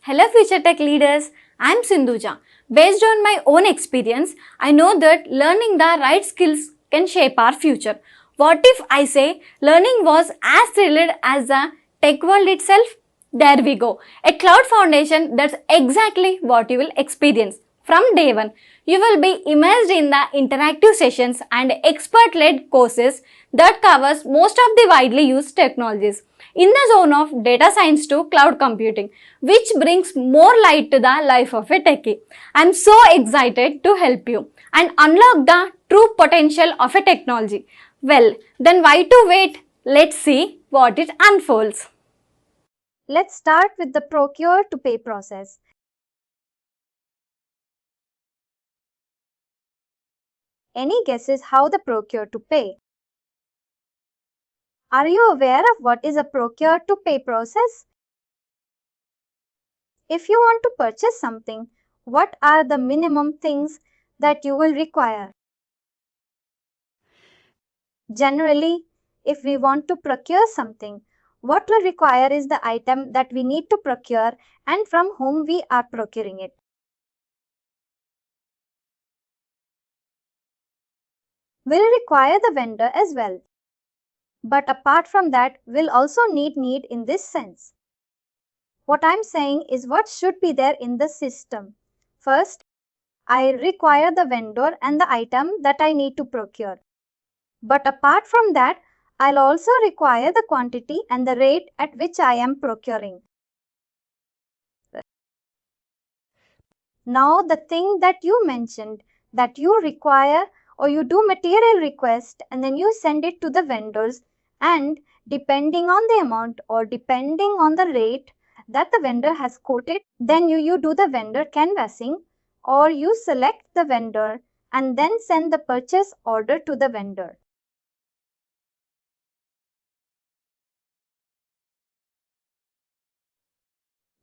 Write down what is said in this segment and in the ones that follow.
Hello future tech leaders, I am Sindhuja. Based on my own experience, I know that learning the right skills can shape our future. What if I say learning was as thrilled as the tech world itself? There we go. A cloud foundation, that's exactly what you will experience. From day one, you will be immersed in the interactive sessions and expert-led courses that covers most of the widely used technologies in the zone of data science to cloud computing, which brings more light to the life of a techie. I'm so excited to help you and unlock the true potential of a technology. Well, then why to wait? Let's see what it unfolds. Let's start with the procure to pay process. Any guesses how the procure to pay? Are you aware of what is a procure to pay process? If you want to purchase something, what are the minimum things that you will require? Generally, if we want to procure something, what we require is the item that we need to procure and from whom we are procuring it. We'll require the vendor as well. But apart from that, we'll also need in this sense. What I'm saying is what should be there in the system. First, I require the vendor and the item that I need to procure. But apart from that, I'll also require the quantity and the rate at which I am procuring. Now, the thing that you mentioned that you require or you do material request and then you send it to the vendors, and depending on the amount or depending on the rate that the vendor has quoted, then you do the vendor canvassing or you select the vendor and then send the purchase order to the vendor.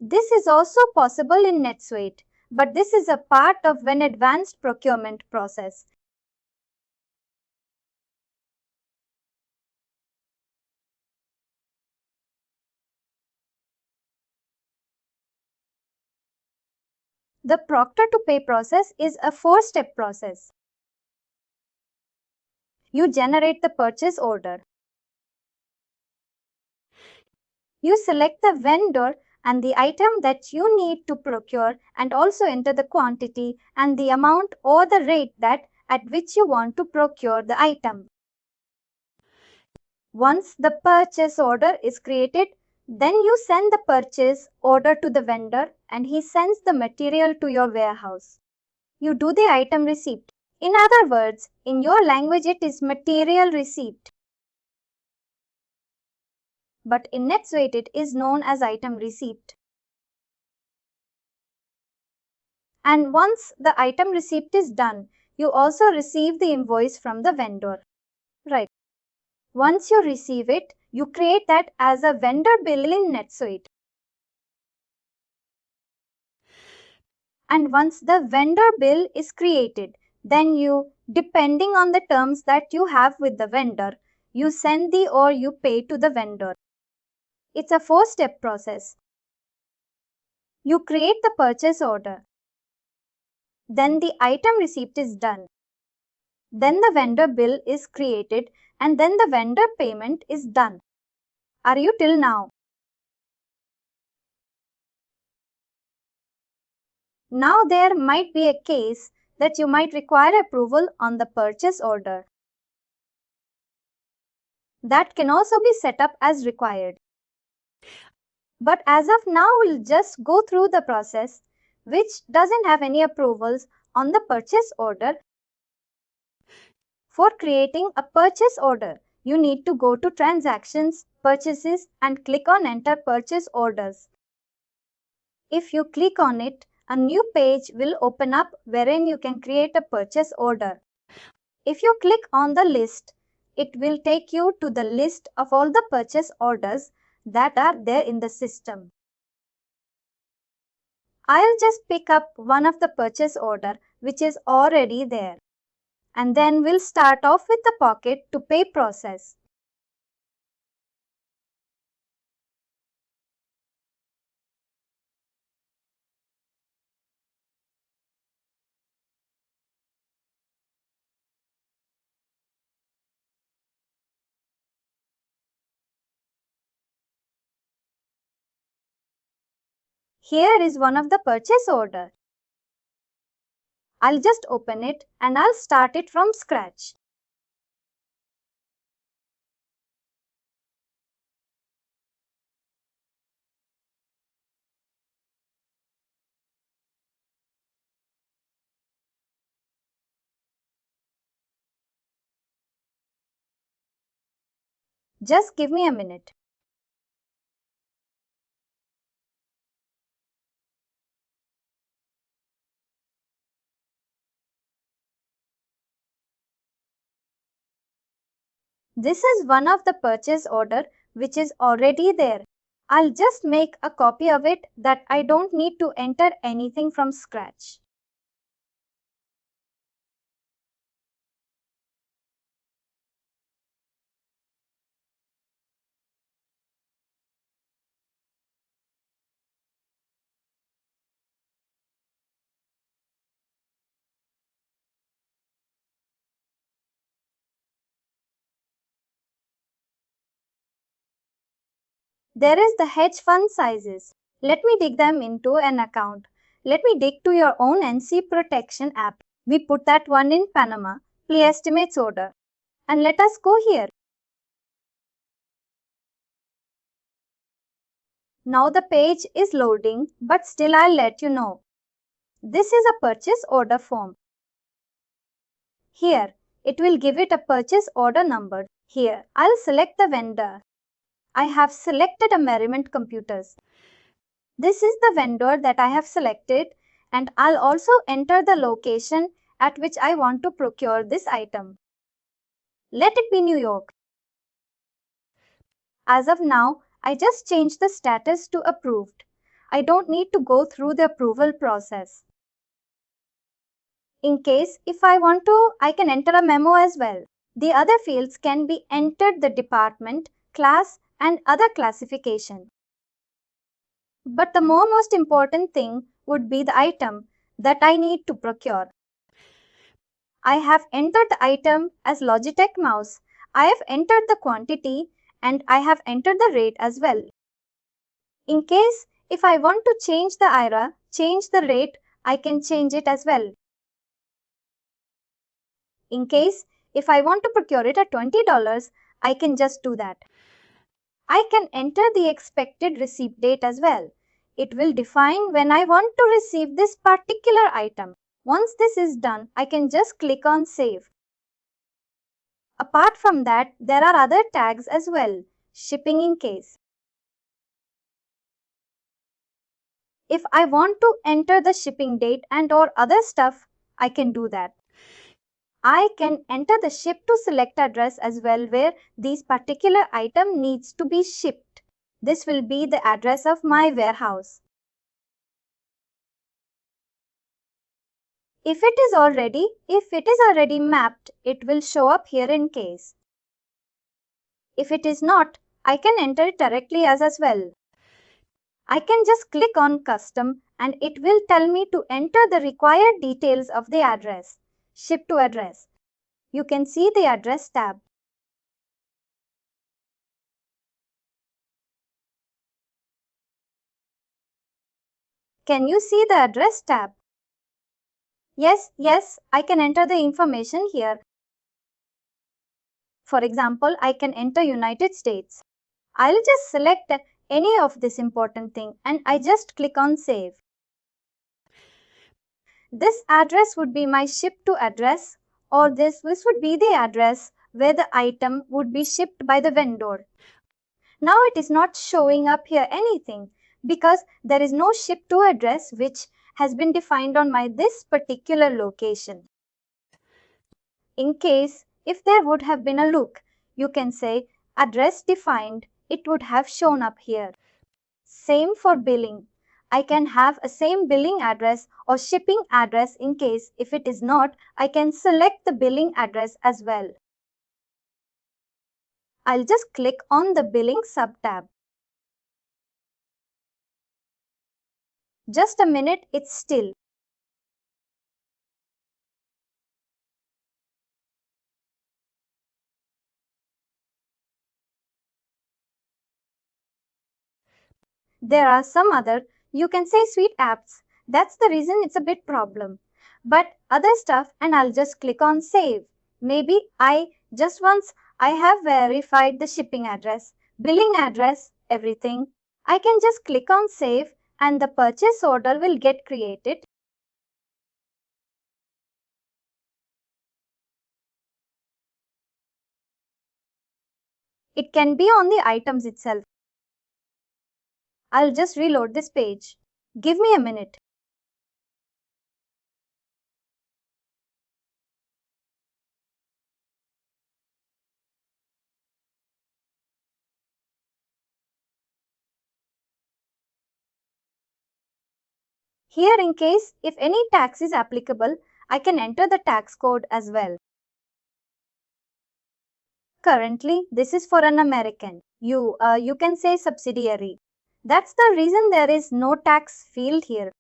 This is also possible in NetSuite, but this is a part of an advanced procurement process. The procure to pay process is a 4-step process. You generate the purchase order. You select the vendor and the item that you need to procure and also enter the quantity and the amount or the rate that at which you want to procure the item. Once the purchase order is created, then you send the purchase order to the vendor and he sends the material to your warehouse. You do the item receipt. In other words, in your language it is material receipt. But in NetSuite it is known as item receipt. And once the item receipt is done, you also receive the invoice from the vendor. Right. Once you receive it, you create that as a vendor bill in NetSuite. And once the vendor bill is created, then you, depending on the terms that you have with the vendor, you send the or you pay to the vendor. It's a 4-step process. You create the purchase order. Then the item receipt is done. Then the vendor bill is created and then the vendor payment is done. Are you till now? Now there might be a case that you might require approval on the purchase order. That can also be set up as required. But as of now, we'll just go through the process which doesn't have any approvals on the purchase order. For creating a purchase order, you need to go to Transactions, Purchases and click on Enter Purchase Orders. If you click on it, a new page will open up wherein you can create a purchase order. If you click on the list, it will take you to the list of all the purchase orders that are there in the system. I'll just pick up one of the purchase order which is already there. And then we'll start off with the procure to pay process. Here is one of the purchase order. I'll just open it and I'll start it from scratch. Just give me a minute. This is one of the purchase order which is already there. I'll just make a copy of it that I don't need to enter anything from scratch. There is the hedge fund sizes. Let me dig them into an account. Let me dig to your own NC protection app. We put that one in Panama. Play estimates order. And let us go here. Now the page is loading, but still I'll let you know. This is a purchase order form. Here, it will give it a purchase order number. Here, I'll select the vendor. I have selected a Merriment Computers. This is the vendor that I have selected, and I'll also enter the location at which I want to procure this item. Let it be New York. As of now, I just changed the status to approved. I don't need to go through the approval process. In case if I want to, I can enter a memo as well. The other fields can be entered the department, class, and other classification. But the most important thing would be the item that I need to procure. I have entered the item as Logitech mouse. I have entered the quantity and I have entered the rate as well. In case if I want to change the IRA, change the rate, I can change it as well. In case if I want to procure it at $20, I can just do that. I can enter the expected receipt date as well. It will define when I want to receive this particular item. Once this is done, I can just click on Save. Apart from that, there are other tags as well. Shipping in case. If I want to enter the shipping date and or other stuff, I can do that. I can enter the ship to select address as well where this particular item needs to be shipped. This will be the address of my warehouse. If it is already mapped, it will show up here in case. If it is not, I can enter it directly as well. I can just click on custom and it will tell me to enter the required details of the address. Ship to address. You can see the address tab. Can you see the address tab? Yes, I can enter the information here. For example, I can enter United States. I'll just select any of this important thing and I just click on Save. This address would be my ship to address, or this would be the address where the item would be shipped by the vendor. Now it is not showing up here anything because there is no ship to address which has been defined on this particular location. In case if there would have been a look, you can say address defined, it would have shown up here. Same for billing. I can have a same billing address or shipping address in case if it is not, I can select the billing address as well. I'll just click on the billing sub-tab. Just a minute, it's still. There are some other You can say suite apps. That's the reason it's a bit problem. But other stuff, and I'll just click on save. Maybe once I have verified the shipping address, billing address, everything, I can just click on save and the purchase order will get created. It can be on the items itself. I'll just reload this page. Give me a minute. Here, in case if any tax is applicable, I can enter the tax code as well. Currently, this is for an American. You can say subsidiary. That's the reason there is no tax field here.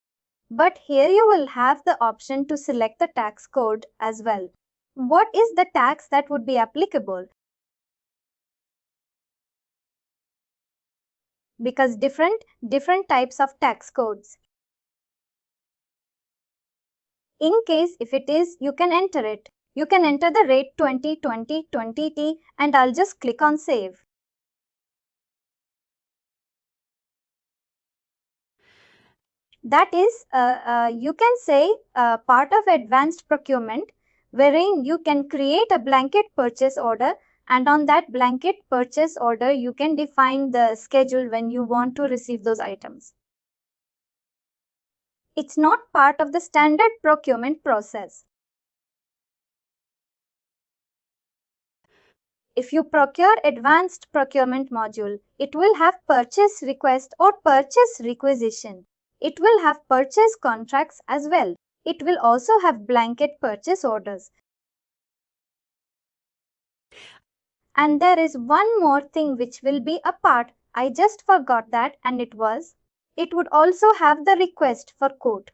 But here you will have the option to select the tax code as well. What is the tax that would be applicable? Because different types of tax codes. In case if it is, you can enter it. You can enter the rate 2020-20T and I'll just click on save. That is, you can say part of advanced procurement, wherein you can create a blanket purchase order, and on that blanket purchase order, you can define the schedule when you want to receive those items. It's not part of the standard procurement process. If you procure advanced procurement module, it will have purchase request or purchase requisition. It will have purchase contracts as well. It will also have blanket purchase orders. And there is one more thing which will be a part. I just forgot that, and it would also have the request for quote.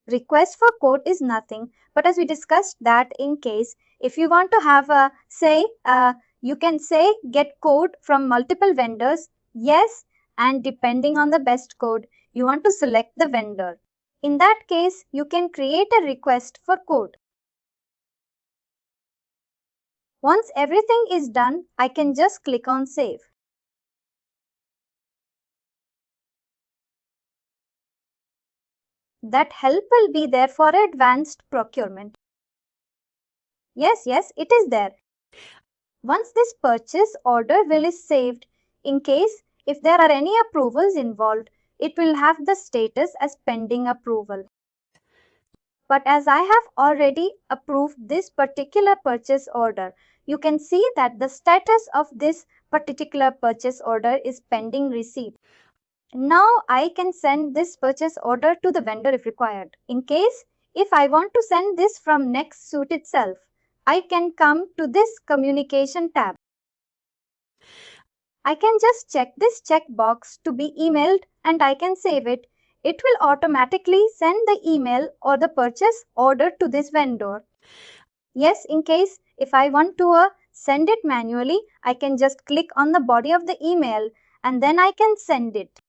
Request for quote is nothing, but as we discussed that in case if you want to have you can say get quote from multiple vendors, yes, and depending on the best quote, you want to select the vendor. In that case, you can create a request for quote. Once everything is done, I can just click on save. That help will be there for advanced procurement. Yes, it is there. Once this purchase order will is saved, in case if there are any approvals involved, it will have the status as pending approval. But as I have already approved this particular purchase order, you can see that the status of this particular purchase order is pending receipt. Now I can send this purchase order to the vendor if required. In case if I want to send this from NetSuite itself, I can come to this communication tab. I can just check this checkbox to be emailed and I can save it. It will automatically send the email or the purchase order to this vendor. Yes, in case if I want to send it manually, I can just click on the body of the email and then I can send it.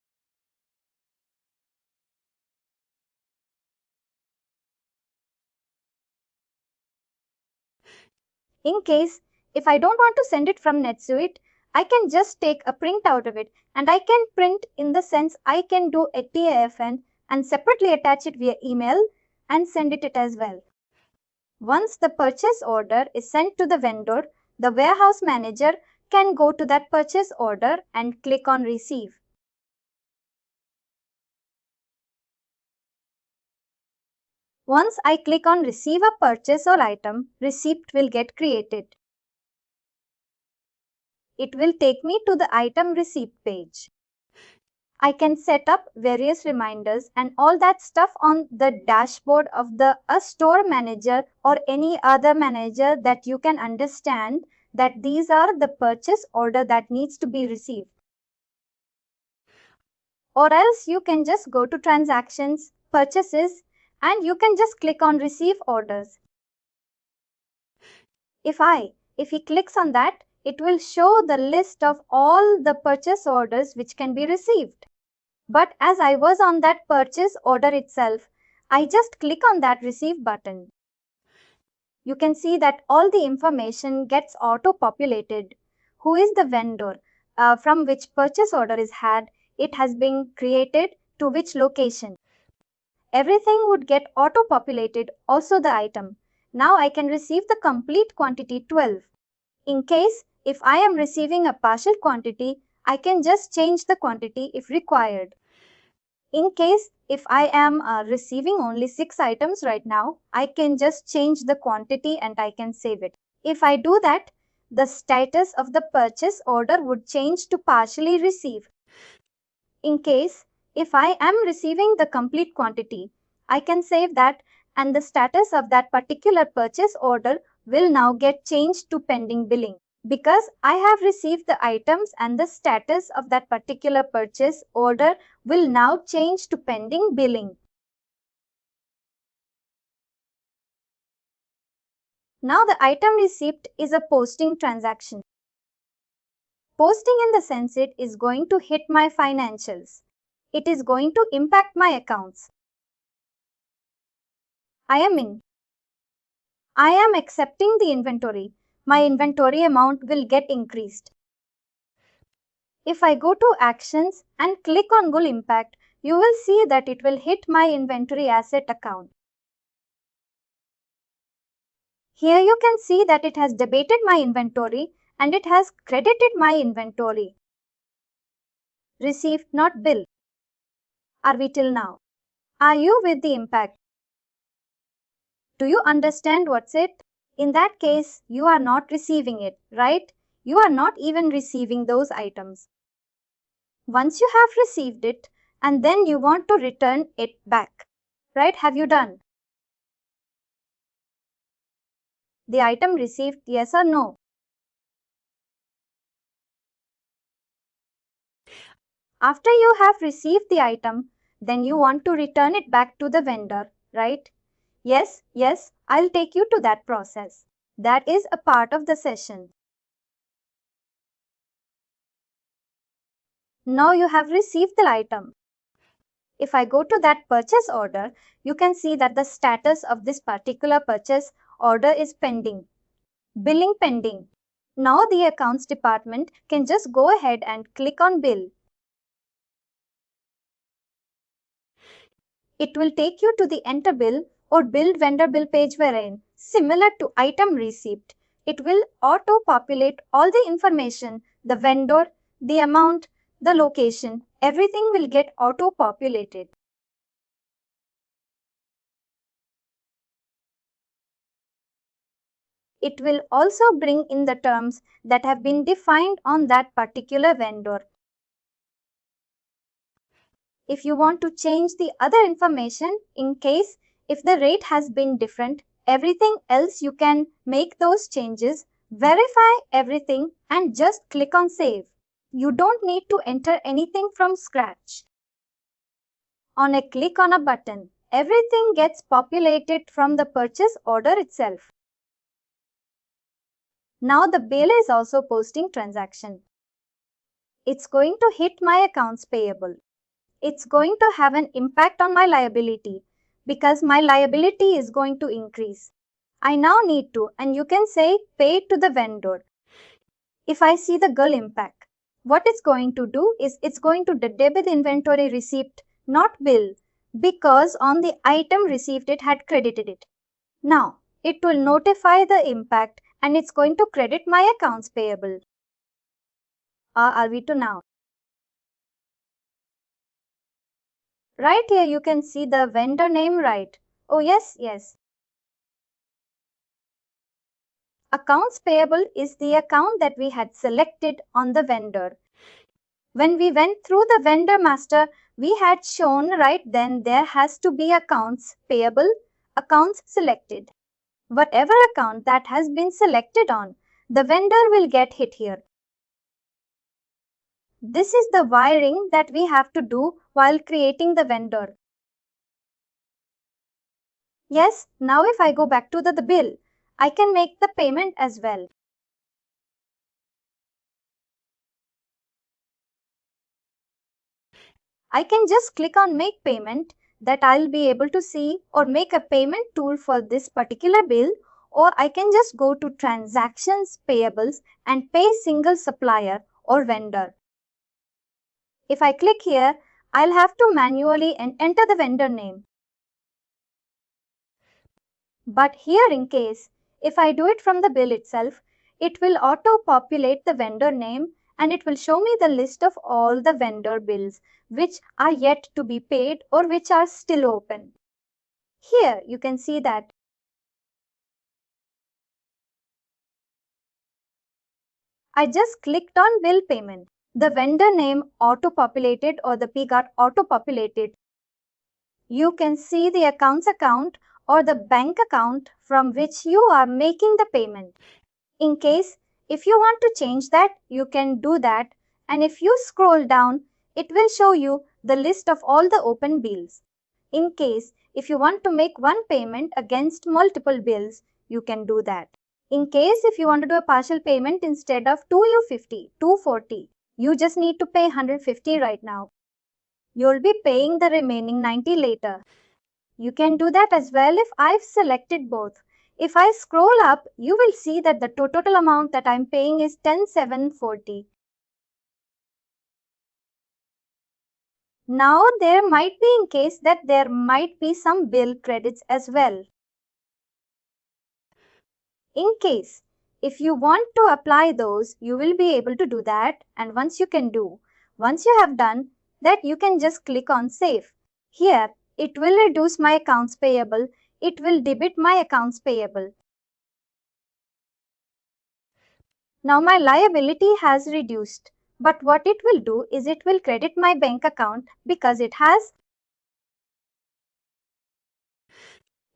In case if I don't want to send it from NetSuite, I can just take a print out of it, and I can print in the sense I can do a TIFN and separately attach it via email and send it as well. Once the purchase order is sent to the vendor, the warehouse manager can go to that purchase order and click on receive. Once I click on receive a purchase or item, receipt will get created. It will take me to the item receipt page. I can set up various reminders and all that stuff on the dashboard of the store manager or any other manager that you can understand that these are the purchase order that needs to be received. Or else you can just go to transactions, purchases, and you can just click on receive orders. If he clicks on that, it will show the list of all the purchase orders which can be received. But as I was on that purchase order itself, I just click on that receive button. You can see that all the information gets auto-populated. Who is the vendor, from which purchase order is had, it has been created, to which location. Everything would get auto-populated, also the item. Now I can receive the complete quantity 12. In case, if I am receiving a partial quantity, I can just change the quantity if required. In case, if I am receiving only 6 items right now, I can just change the quantity and I can save it. If I do that, the status of the purchase order would change to partially received. In case, if I am receiving the complete quantity, I can save that and the status of that particular purchase order will now get changed to pending billing. Because I have received the items and the status of that particular purchase order will now change to pending billing. Now the item receipt is a posting transaction. Posting in the sense it is going to hit my financials. It is going to impact my accounts. I am in. I am accepting the inventory. My inventory amount will get increased. If I go to Actions and click on Goal Impact, you will see that it will hit my inventory asset account. Here you can see that it has debited my inventory and it has credited my inventory. Received, not bill. Are we till now? Are you with the impact? Do you understand what's it? In that case, you are not receiving it, right? You are not even receiving those items. Once you have received it, and then you want to return it back, right? Have you done? The item received, yes or no? After you have received the item, then you want to return it back to the vendor, right? Yes, I'll take you to that process. That is a part of the session. Now you have received the item. If I go to that purchase order, you can see that the status of this particular purchase order is pending. Billing pending. Now the accounts department can just go ahead and click on bill. It will take you to the enter bill or build vendor bill page wherein, similar to item receipt, it will auto-populate all the information, the vendor, the amount, the location, everything will get auto-populated. It will also bring in the terms that have been defined on that particular vendor. If you want to change the other information, in case if the rate has been different, everything else you can make those changes, verify everything and just click on save. You don't need to enter anything from scratch. On a click on a button, everything gets populated from the purchase order itself. Now the bill is also posting transaction. It's going to hit my accounts payable. It's going to have an impact on my liability because my liability is going to increase. I now need to, and you can say, pay to the vendor. If I see the goal impact, what it's going to do is it's going to debit the inventory receipt, not bill, because on the item received it had credited it. Now, it will notify the impact and it's going to credit my accounts payable. Are we to now? Right here you can see the vendor name right. Oh yes. Accounts payable is the account that we had selected on the vendor. When we went through the vendor master, we had shown right then there has to be accounts payable, accounts selected. Whatever account that has been selected on, the vendor will get hit here. This is the wiring that we have to do while creating the vendor. Yes, now if I go back to the bill, I can make the payment as well. I can just click on make payment that I'll be able to see or make a payment tool for this particular bill, or I can just go to transactions payables and pay single supplier or vendor. If I click here, I'll have to manually enter the vendor name. But here in case, if I do it from the bill itself, it will auto-populate the vendor name and it will show me the list of all the vendor bills which are yet to be paid or which are still open. Here you can see that I just clicked on bill payment. The vendor name auto-populated or the P got auto-populated. You can see the accounts account or the bank account from which you are making the payment. In case, if you want to change that, you can do that. And if you scroll down, it will show you the list of all the open bills. In case, if you want to make one payment against multiple bills, you can do that. In case, if you want to do a partial payment instead of 250, 240, you just need to pay 150 right now. You'll be paying the remaining 90 later. You can do that as well if I've selected both. If I scroll up, you will see that the total amount that I'm paying is 10,740. Now there might be in case that there might be some bill credits as well. In case, if you want to apply those, you will be able to do that. And once you have done that, you can just click on save. Here, it will reduce my accounts payable. It will debit my accounts payable. Now my liability has reduced. But what it will do is it will credit my bank account because it has.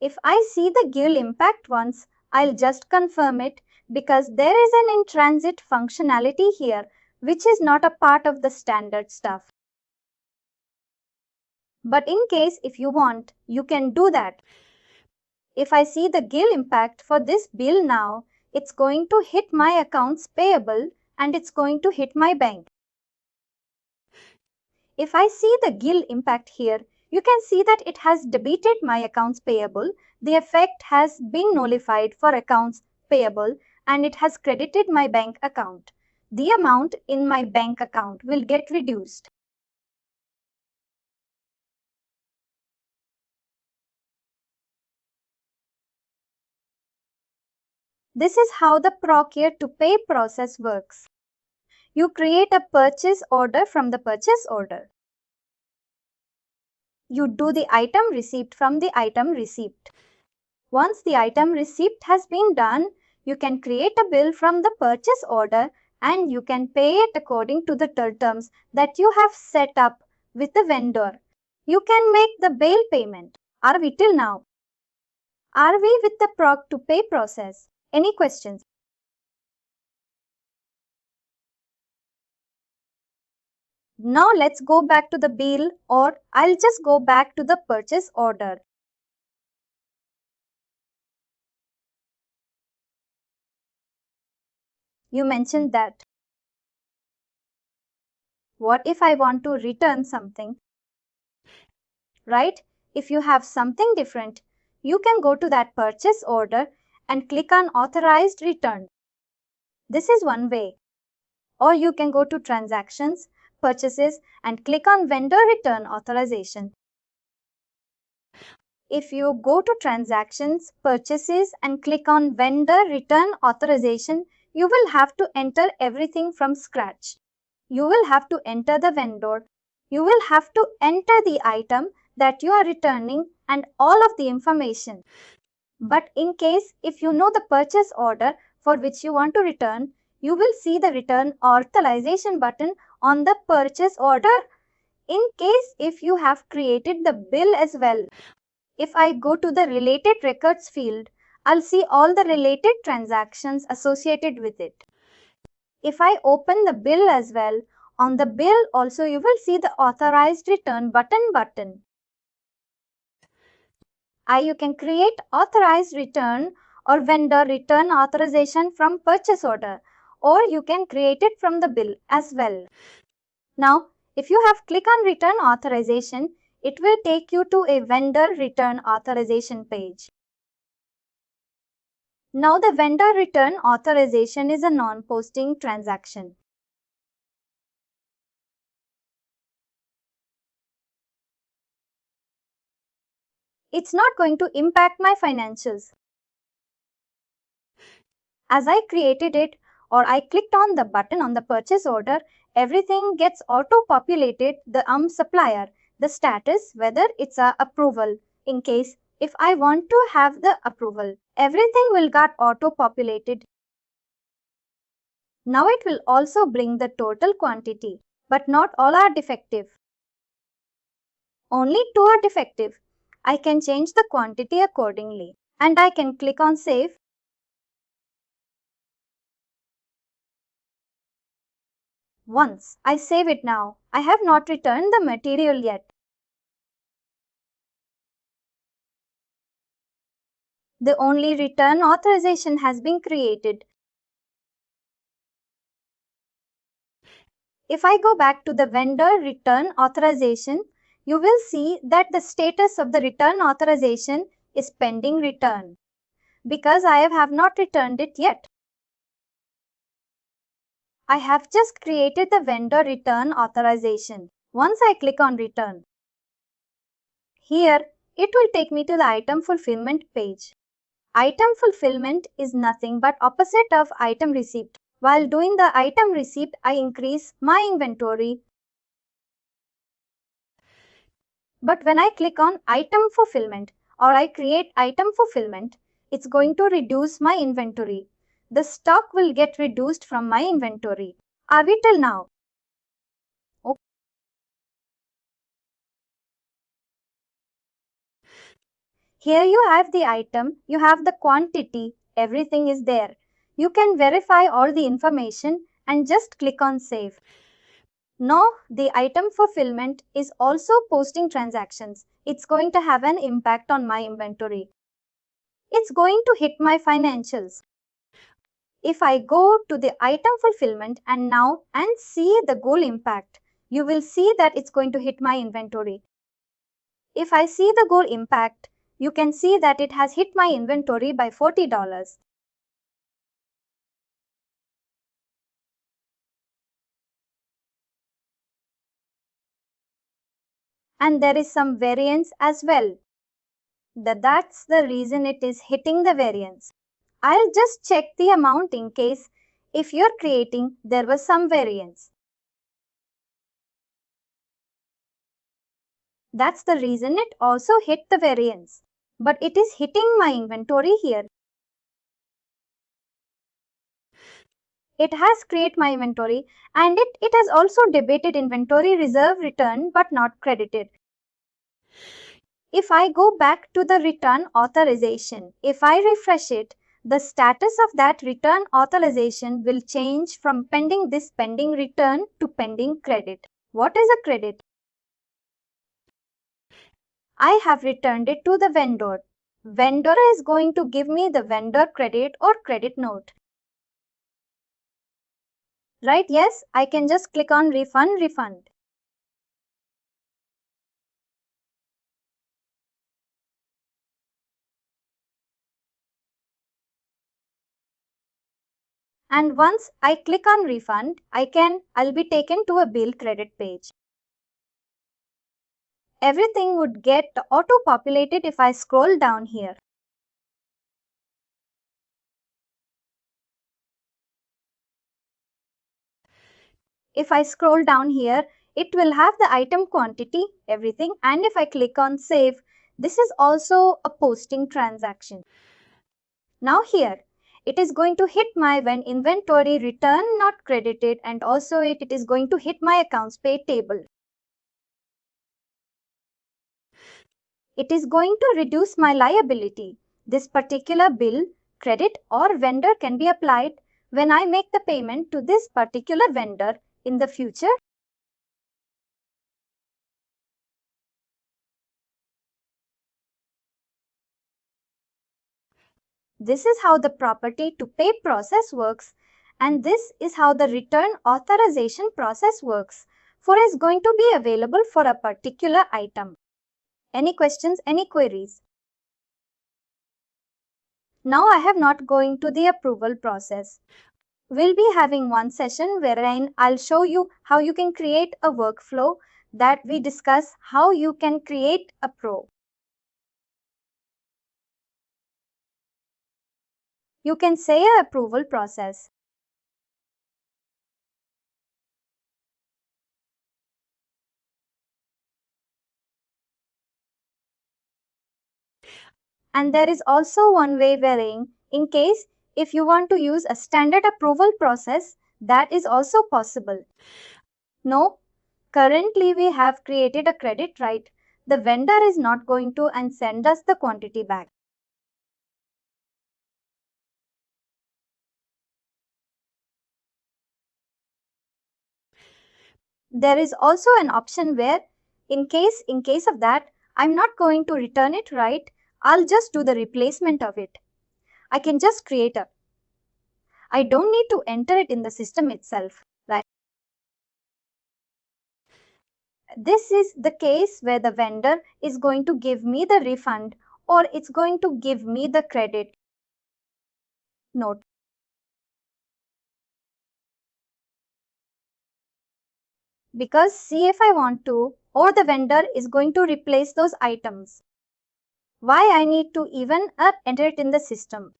If I see the GIL impact once, I'll just confirm it because there is an in-transit functionality here which is not a part of the standard stuff. But in case if you want, you can do that. If I see the GIL impact for this bill now, it's going to hit my accounts payable and it's going to hit my bank. If I see the GIL impact here, you can see that it has debited my accounts payable. The effect has been nullified for accounts payable and it has credited my bank account. The amount in my bank account will get reduced. This is how the procure to pay process works. You create a purchase order from the purchase order. You do the item receipt from the item receipt. Once the item receipt has been done, you can create a bill from the purchase order and you can pay it according to the terms that you have set up with the vendor. You can make the bill payment. Are we till now? Are we with the proc to pay process? Any questions? Now let's go back to the bill, or I'll just go back to the purchase order. You mentioned that. What if I want to return something? Right? If you have something different, you can go to that purchase order and click on authorized return. This is one way. Or you can go to transactions, purchases and click on vendor return authorization. If you go to transactions, purchases and click on vendor return authorization, you will have to enter everything from scratch. You will have to enter the vendor. You will have to enter the item that you are returning and all of the information. But in case if you know the purchase order for which you want to return, you will see the return authorization button on the purchase order. In case if you have created the bill as well, if I go to the related records field, I'll see all the related transactions associated with it. If I open the bill as well, on the bill also you will see the authorized return button. You can create authorized return or vendor return authorization from purchase order, or you can create it from the bill as well. Now, If you have click on return authorization, it will take you to a vendor return authorization page. Now the vendor return authorization is a non-posting transaction. It's not going to impact my financials. As I created it or I clicked on the button on the purchase order, everything gets auto-populated, the supplier, the status, whether it's a approval. In case if I want to have the approval, everything will get auto-populated. Now it will also bring the total quantity, but not all are defective. Only 2 are defective. I can change the quantity accordingly and I can click on save. Once I save it now, I have not returned the material yet. The only return authorization has been created. If I go back to the vendor return authorization, you will see that the status of the return authorization is pending return because I have not returned it yet. I have just created the vendor return authorization. Once I click on return, here it will take me to the item fulfillment page. Item fulfillment is nothing but opposite of item receipt. While doing the item receipt, I increase my inventory. But when I click on item fulfillment or I create item fulfillment, it's going to reduce my inventory. The stock will get reduced from my inventory. Are we till now? Okay. Here you have the item, you have the quantity, everything is there. You can verify all the information and just click on save. Now the item fulfillment is also posting transactions. It's going to have an impact on my inventory. It's going to hit my financials. If I go to the item fulfillment and see the goal impact, you will see that it's going to hit my inventory. If I see the goal impact, you can see that it has hit my inventory by $40. And there is some variance as well. That's the reason it is hitting the variance. I'll just check the amount in case if you're creating there was some variance. That's the reason it also hit the variance. But it is hitting my inventory here. It has created my inventory and it has also debited inventory reserve return but not credited. If I go back to the return authorization, if I refresh it, the status of that return authorization will change from pending return to pending credit. What is a credit? I have returned it to the vendor. Vendor is going to give me the vendor credit or credit note. Right? Yes, I can just click on refund. And once I click on refund, I'll be taken to a bill credit page. Everything would get auto-populated if I scroll down here. If I scroll down here, it will have the item quantity, everything, and if I click on save, this is also a posting transaction. Now here, it is going to hit my when inventory return not credited and also it is going to hit my accounts paid table. It is going to reduce my liability. This particular bill, credit or vendor can be applied when I make the payment to this particular vendor in the future. This is how the property to pay process works, and this is how the return authorization process works. 4 is going to be available for a particular item. Any questions, any queries? Now I have not going to the approval process. We'll be having one session wherein I'll show you how you can create a workflow that we discuss how you can create a pro. You can say a approval process. And there is also one way wherein, in case if you want to use a standard approval process, that is also possible. No, currently we have created a credit, right? The vendor is not going to and send us the quantity back. There is also an option where in case of that, I'm not going to return it, right? I'll just do the replacement of it. I can just create a. I don't need to enter it in the system itself, right? This is the case where the vendor is going to give me the refund or it's going to give me the credit. Note. Because see if I want to, or the vendor is going to replace those items. Why I need to even enter it in the system?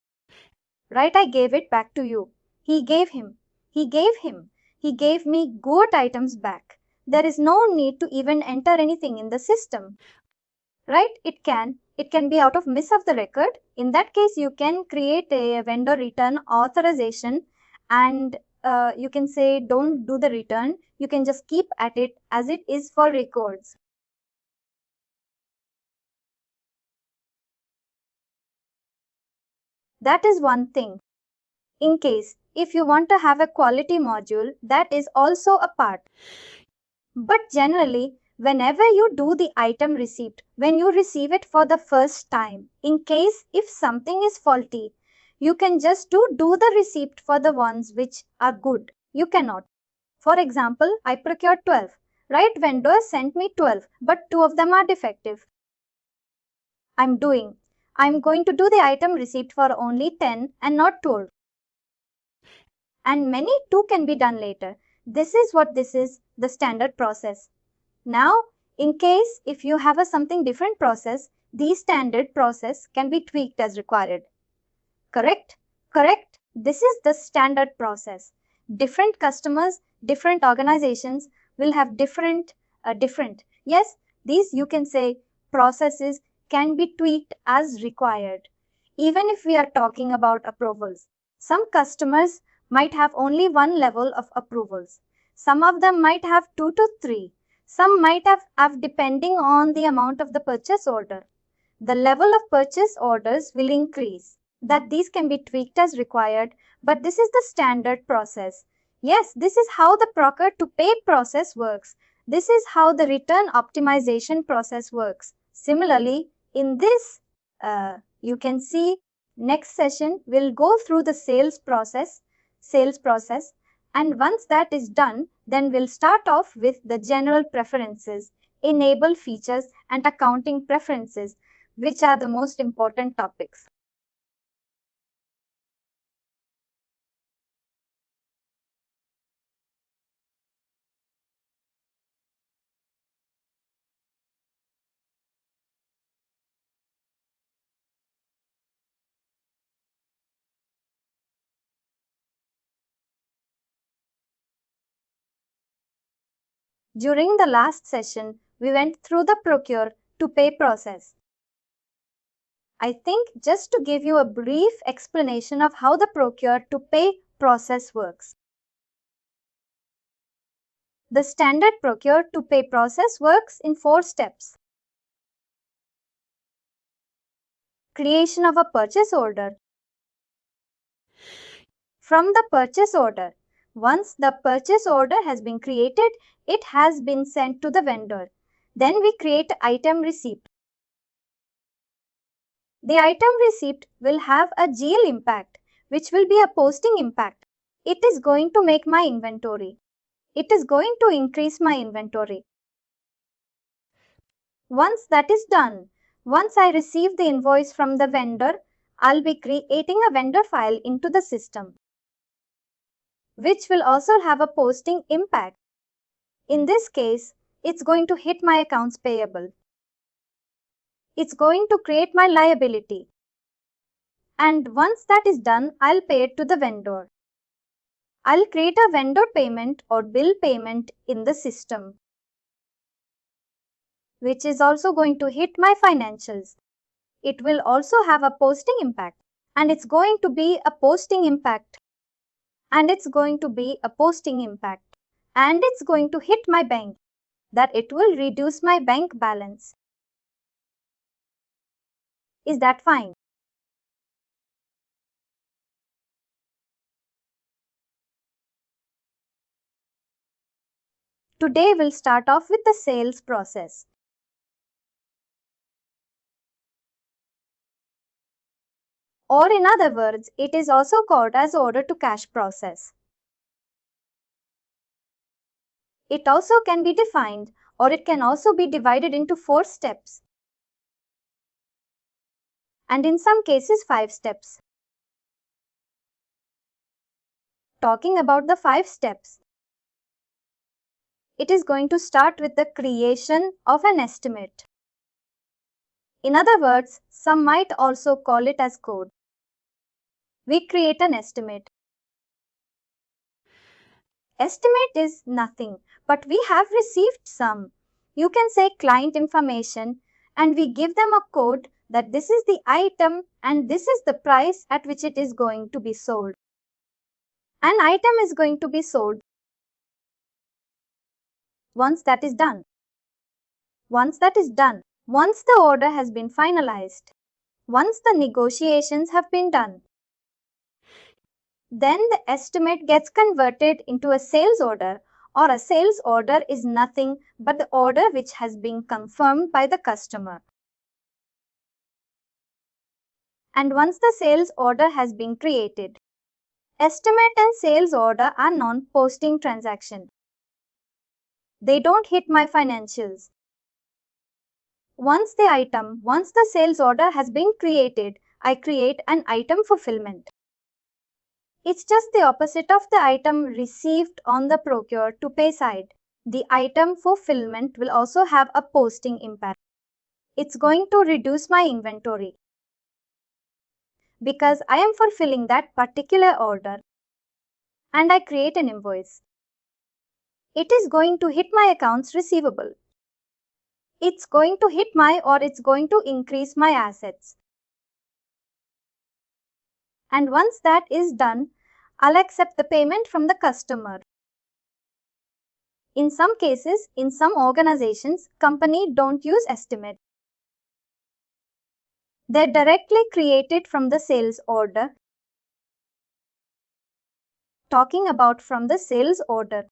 Right, I gave it back to you. He gave him. He gave me good items back. There is no need to even enter anything in the system. Right, it can be out of miss of the record. In that case, you can create a vendor return authorization and you can say don't do the return. You can just keep at it as it is for records. That is one thing. In case if you want to have a quality module, that is also a part. But generally, whenever you do the item receipt, when you receive it for the first time, in case if something is faulty, you can just do the receipt for the ones which are good. You cannot. For example, I procured 12. Right, vendor sent me 12, but 2 of them are defective. I'm going to do the item receipt for only 10 and not 12. And many too can be done later. This is the standard process. Now, in case if you have a something different process, the standard process can be tweaked as required. Correct? Correct. This is the standard process. Different customers, different organizations will have different. Yes, these you can say processes can be tweaked as required. Even if we are talking about approvals, some customers might have only one level of approvals. Some of them might have 2 to 3. Some might have depending on the amount of the purchase order. The level of purchase orders will increase. That these can be tweaked as required, but this is the standard process. Yes, this is how the procure to pay process works. This is how the return optimization process works. Similarly, in this, you can see next session we'll go through the sales process, and once that is done, then we'll start off with the general preferences, enable features and accounting preferences, which are the most important topics. During the last session, we went through the procure to pay process. I think just to give you a brief explanation of how the procure to pay process works. The standard procure to pay process works in 4 steps. Creation of a purchase order. From the purchase order, once the purchase order has been created, it has been sent to the vendor. Then we create item receipt. The item receipt will have a GL impact, which will be a posting impact. It is going to make my inventory. It is going to increase my inventory. Once that is done, once I receive the invoice from the vendor, I'll be creating a vendor file into the system, which will also have a posting impact. In this case, it's going to hit my accounts payable. It's going to create my liability. And once that is done, I'll pay it to the vendor. I'll create a vendor payment or bill payment in the system, which is also going to hit my financials. It will also have a posting impact, and it's going to be a posting impact, and it's going to be a posting impact, and it's going to hit my bank, that it will reduce my bank balance. Is that fine? Today we'll start off with the sales process. Or in other words, it is also called as order to cash process. It also can be defined, or it can also be divided into 4 steps, and in some cases 5 steps. Talking about the 5 steps, it is going to start with the creation of an estimate. In other words, some might also call it as code. We create an estimate. Estimate is nothing, but we have received some, you can say, client information, and we give them a code that this is the item and this is the price at which it is going to be sold. An item is going to be sold. Once that is done, once the order has been finalized, once the negotiations have been done, then the estimate gets converted into a sales order, or a sales order is nothing but the order which has been confirmed by the customer. And once the sales order has been created, estimate and sales order are non-posting transaction. They don't hit my financials. Once the sales order has been created, I create an item fulfillment. It's just the opposite of the item received on the procure to pay side. The item fulfillment will also have a posting impact. It's going to reduce my inventory because I am fulfilling that particular order and I create an invoice. It is going to hit my accounts receivable. It's going to hit it's going to increase my assets. And once that is done, I'll accept the payment from the customer. In some cases, in some organizations, company don't use estimate. They're directly created from the sales order. Talking about from the sales order,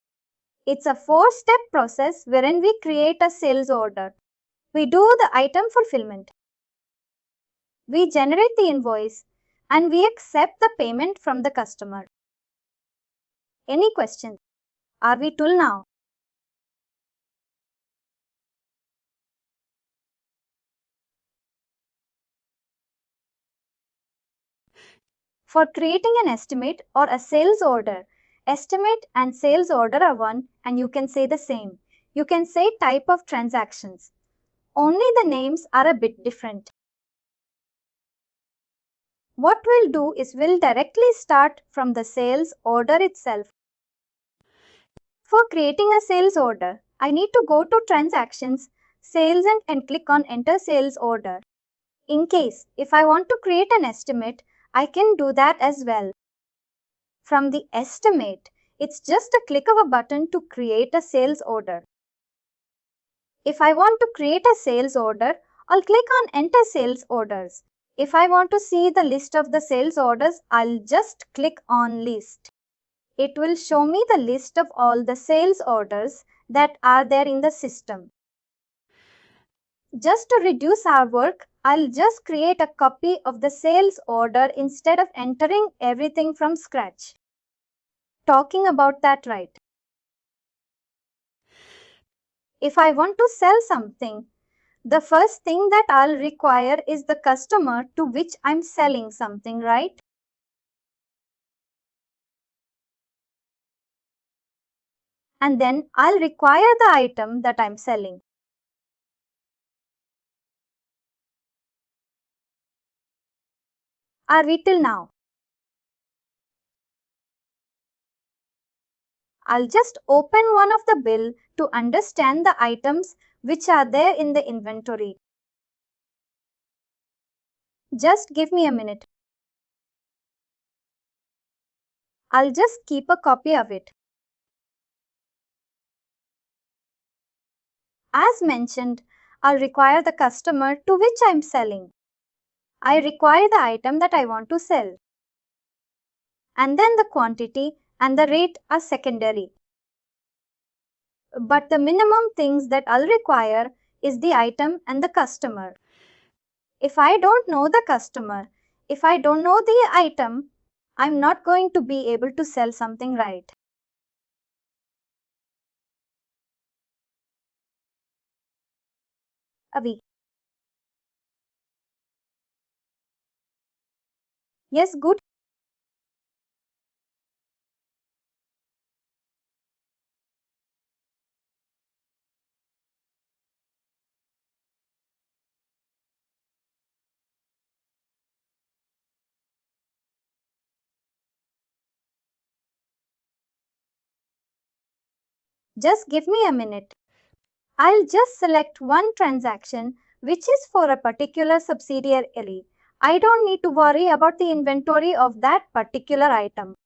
it's a 4-step process wherein we create a sales order. We do the item fulfillment. We generate the invoice and we accept the payment from the customer. Any questions? Are we till now? For creating an estimate or a sales order, estimate and sales order are one and you can say the same. You can say type of transactions. Only the names are a bit different. What we'll do is we'll directly start from the sales order itself. For creating a sales order, I need to go to Transactions, Sales and click on Enter Sales Order. In case, if I want to create an estimate, I can do that as well. From the estimate, it's just a click of a button to create a sales order. If I want to create a sales order, I'll click on Enter Sales Orders. If I want to see the list of the sales orders, I'll just click on List. It will show me the list of all the sales orders that are there in the system. Just to reduce our work, I'll just create a copy of the sales order instead of entering everything from scratch. Talking about that, right? If I want to sell something, the first thing that I'll require is the customer to which I'm selling something, right? And then I'll require the item that I'm selling. Are we till now? I'll just open one of the bill to understand the items which are there in the inventory. Just give me a minute. I'll just keep a copy of it. As mentioned, I'll require the customer to which I'm selling. I require the item that I want to sell. And then the quantity and the rate are secondary. But the minimum things that I'll require is the item and the customer. If I don't know the customer, if I don't know the item, I'm not going to be able to sell something right. Avi. Yes, good. Just give me a minute. I'll just select one transaction which is for a particular subsidiary. I don't need to worry about the inventory of that particular item.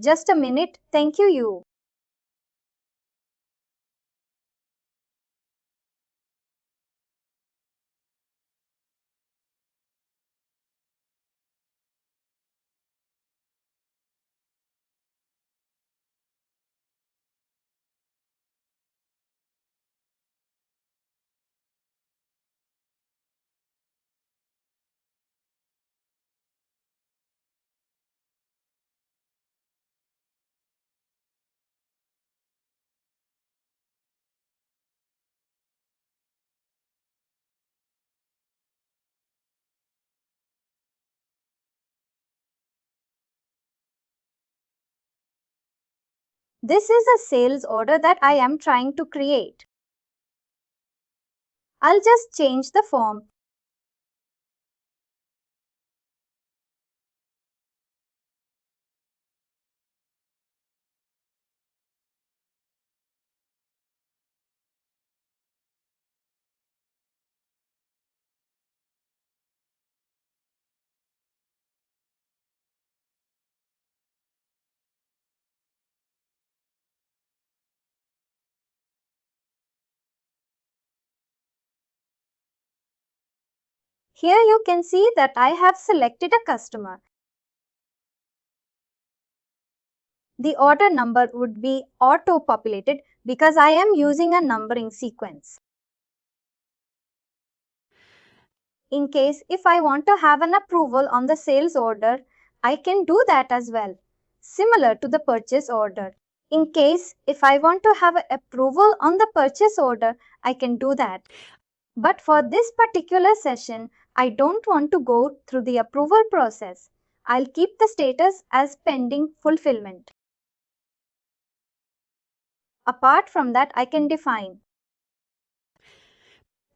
Just a minute. Thank you. This is a sales order that I am trying to create. I'll just change the form. Here you can see that I have selected a customer. The order number would be auto-populated because I am using a numbering sequence. In case if I want to have an approval on the sales order, I can do that as well, similar to the purchase order. In case if I want to have approval on the purchase order, I can do that. But for this particular session, I don't want to go through the approval process. I'll keep the status as pending fulfillment. Apart from that, I can define.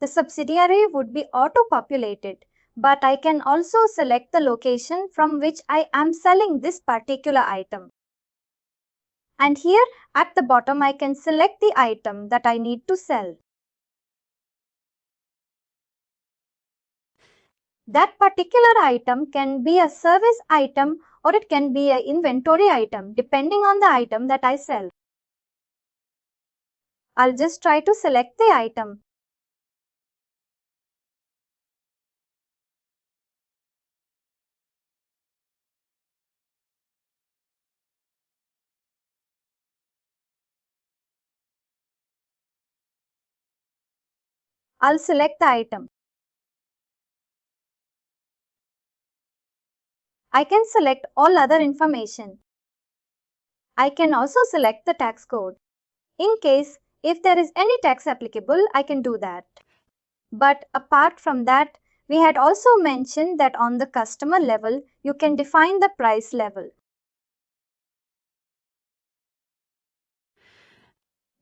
The subsidiary would be auto-populated, but I can also select the location from which I am selling this particular item. And here at the bottom, I can select the item that I need to sell. That particular item can be a service item or it can be an inventory item depending on the item that I sell. I'll just try to select the item. I'll select the item. I can select all other information. I can also select the tax code. In case if there is any tax applicable, I can do that. But apart from that, we had also mentioned that on the customer level, you can define the price level.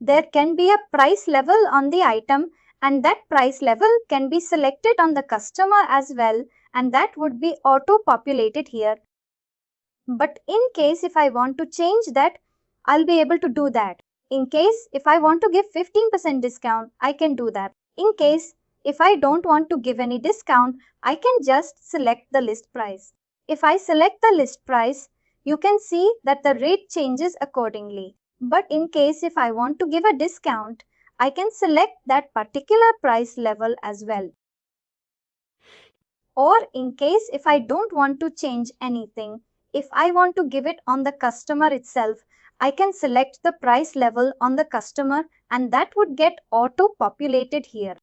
There can be a price level on the item, and that price level can be selected on the customer as well, and that would be auto-populated here. But in case if I want to change that, I'll be able to do that. In case if I want to give 15% discount, I can do that. In case if I don't want to give any discount, I can just select the list price. If I select the list price, you can see that the rate changes accordingly. But in case if I want to give a discount, I can select that particular price level as well. Or in case if I don't want to change anything, if I want to give it on the customer itself, I can select the price level on the customer and that would get auto-populated here.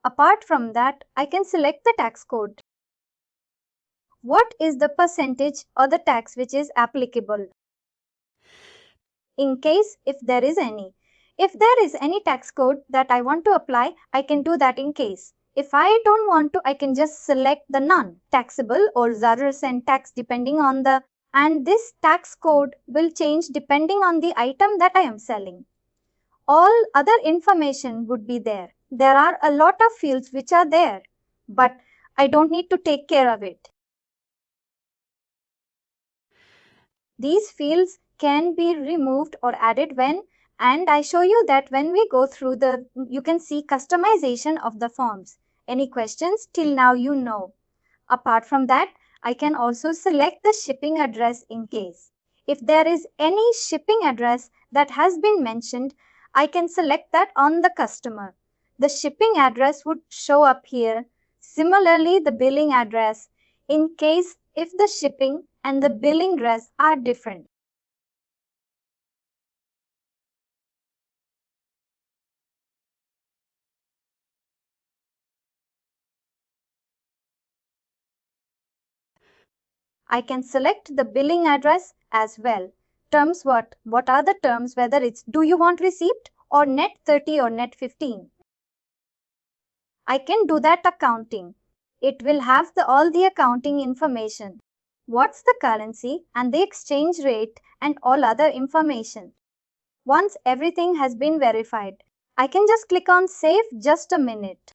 Apart from that, I can select the tax code. What is the percentage or the tax which is applicable? In case if there is any. If there is any tax code that I want to apply, I can do that in case. If I don't want to, I can just select the non-taxable or 0% tax depending on the, and this tax code will change depending on the item that I am selling. All other information would be there. There are a lot of fields which are there, but I don't need to take care of it. These fields can be removed or added when, and I show you that when we go through you can see customization of the forms. Any questions till now you know. Apart from that, I can also select the shipping address in case. If there is any shipping address that has been mentioned, I can select that on the customer. The shipping address would show up here. Similarly, the billing address in case if the shipping and the billing address are different. I can select the billing address as well. Terms what? What are the terms? Whether it's do you want receipt or net 30 or net 15. I can do that accounting. It will have all the accounting information. What's the currency and the exchange rate and all other information. Once everything has been verified, I can just click on save. Just a minute.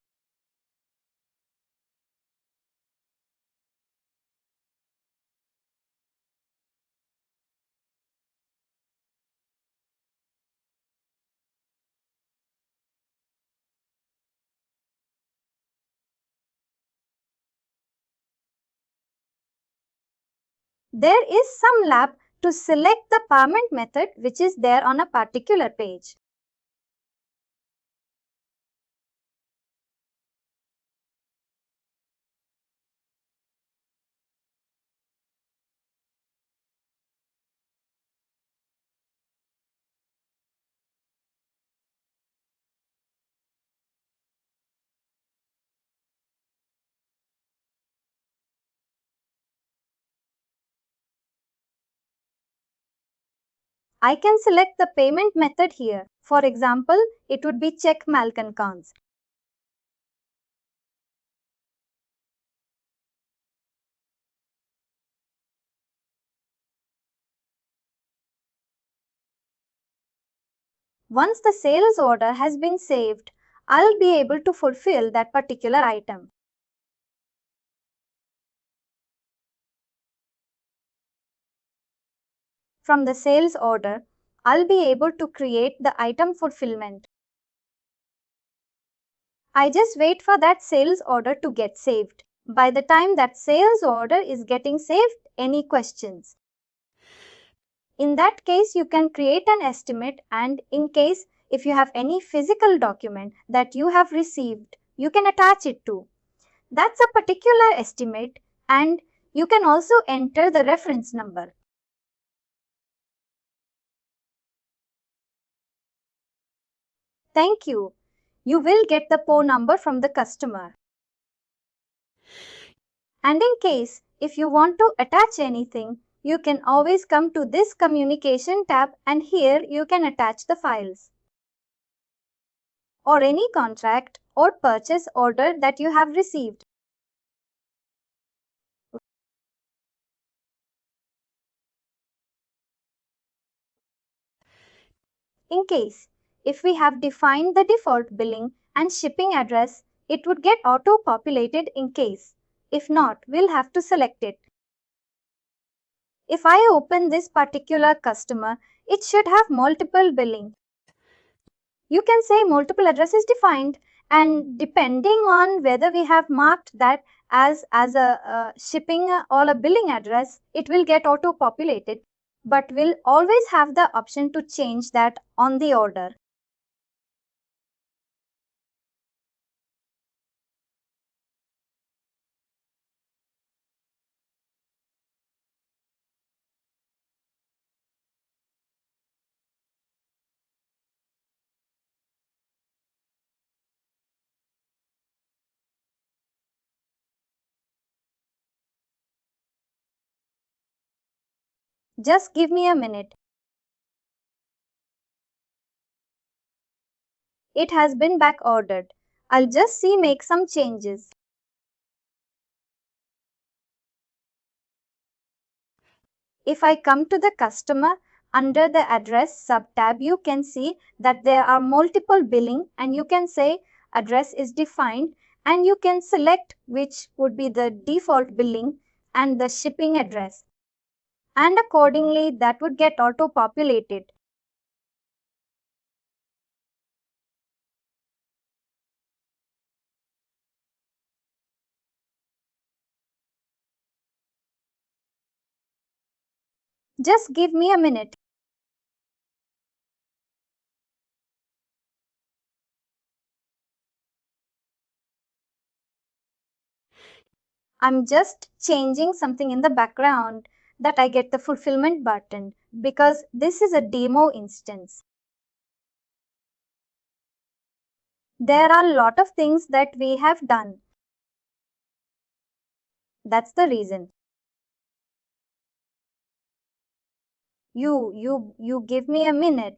There is some lab to select the payment method which is there on a particular page. I can select the payment method here. For example, it would be check Malconcons. Once the sales order has been saved, I'll be able to fulfill that particular item. From the sales order, I'll be able to create the item fulfillment. I just wait for that sales order to get saved. By the time that sales order is getting saved, any questions? In that case, you can create an estimate, and in case if you have any physical document that you have received, you can attach it to. That's a particular estimate, and you can also enter the reference number. Thank you. You will get the PO number from the customer. And in case if you want to attach anything, you can always come to this communication tab and here you can attach the files or any contract or purchase order that you have received. In case if we have defined the default billing and shipping address, it would get auto-populated in case. If not, we'll have to select it. If I open this particular customer, it should have multiple billing. You can say multiple address is defined, and depending on whether we have marked that as a shipping or a billing address, it will get auto-populated. But we'll always have the option to change that on the order. Just give me a minute. It has been back ordered. I'll just make some changes. If I come to the customer under the address sub-tab, you can see that there are multiple billing and you can say address is defined and you can select which would be the default billing and the shipping address. And accordingly, that would get auto-populated. Just give me a minute. I'm just changing something in the background that I get the fulfillment button because this is a demo instance. There are a lot of things that we have done. That's the reason. You give me a minute.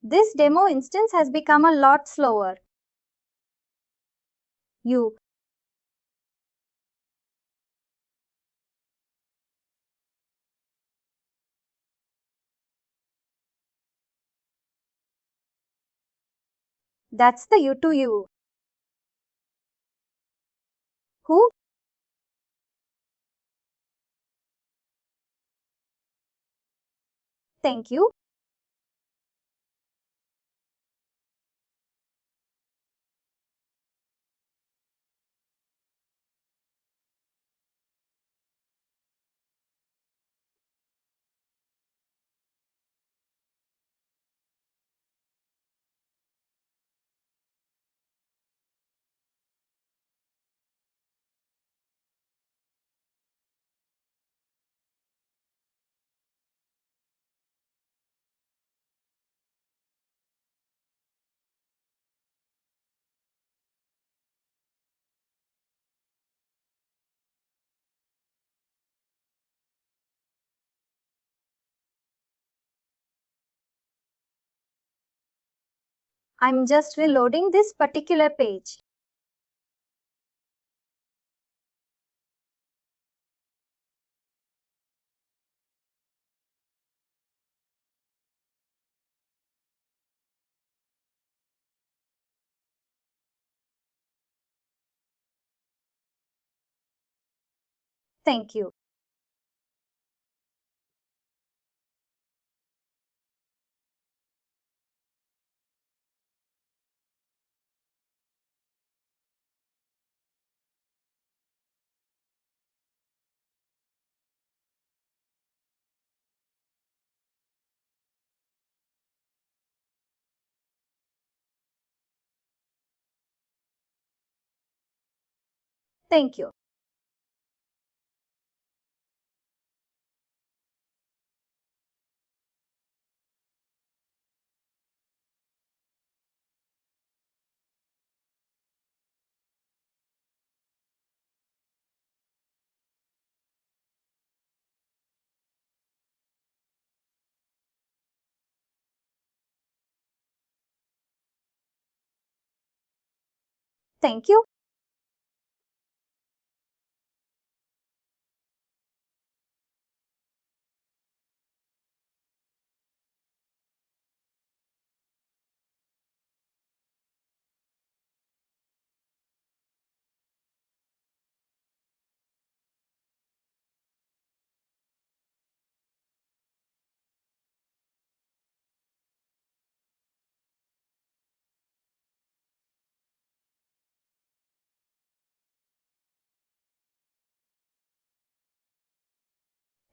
This demo instance has become a lot slower. You That's the you to you. Who? Thank you. I'm just reloading this particular page. Thank you. Thank you. Thank you.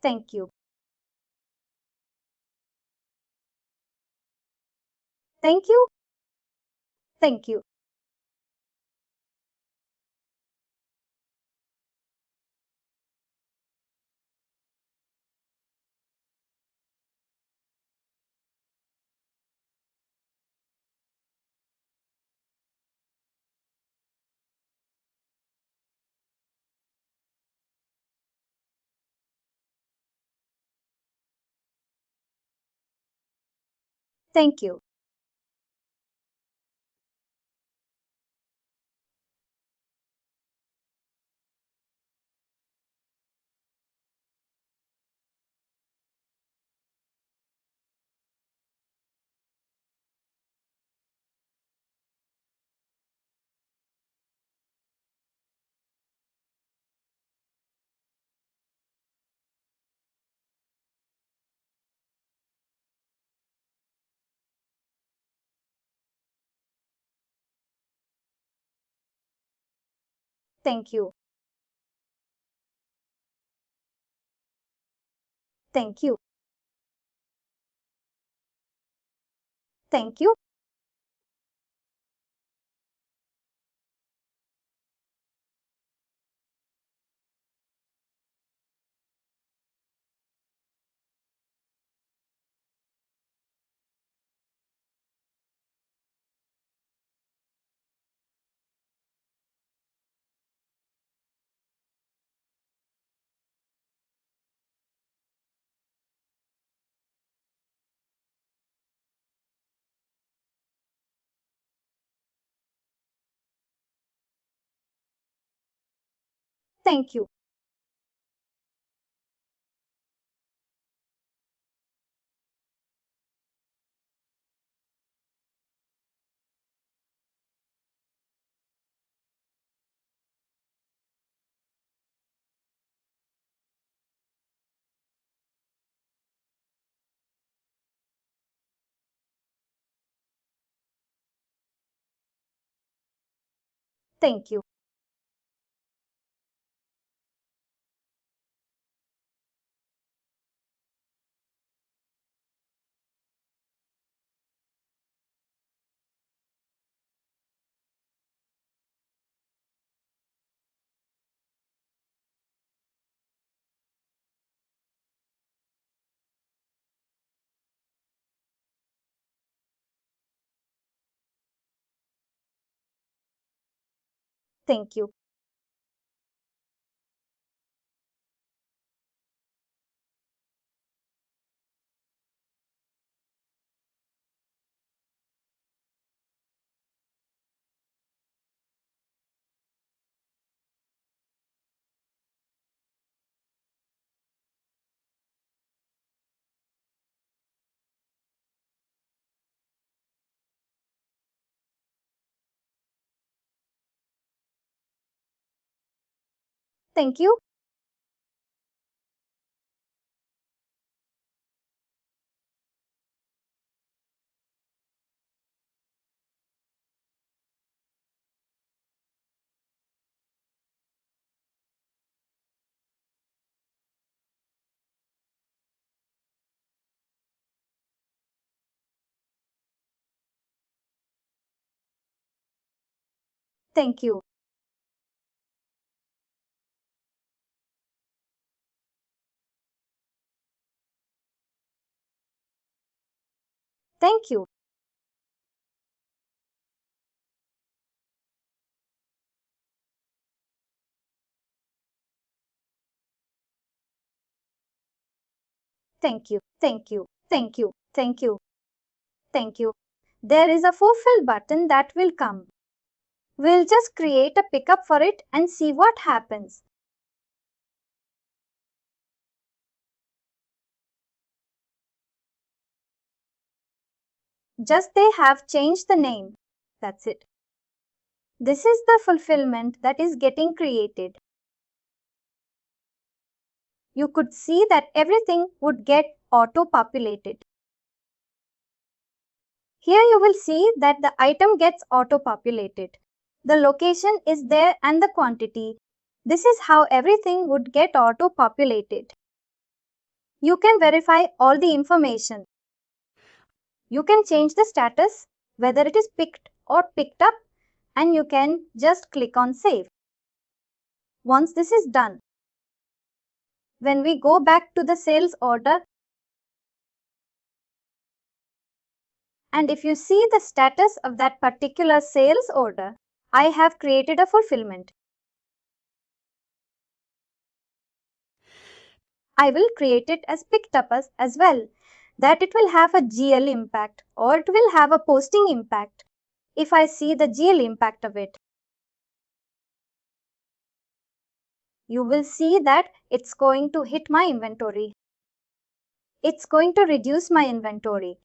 Thank you. Thank you. Thank you. Thank you. Thank you. Thank you. Thank you. Thank you. Thank you. Thank you. Thank you. Thank you. Thank you. Thank you. Thank you. Thank you. Thank you. Thank you. There is a fulfill button that will come. We'll just create a pickup for it and see what happens. Just they have changed the name. That's it. This is the fulfillment that is getting created. You could see that everything would get auto-populated. Here you will see that the item gets auto-populated. The location is there and the quantity. This is how everything would get auto-populated. You can verify all the information. You can change the status, whether it is picked or picked up, and you can just click on save. Once this is done, when we go back to the sales order, and if you see the status of that particular sales order, I have created a fulfillment. I will create it as picked up as well, that it will have a GL impact or it will have a posting impact if I see the GL impact of it. You will see that it's going to hit my inventory. It's going to reduce my inventory.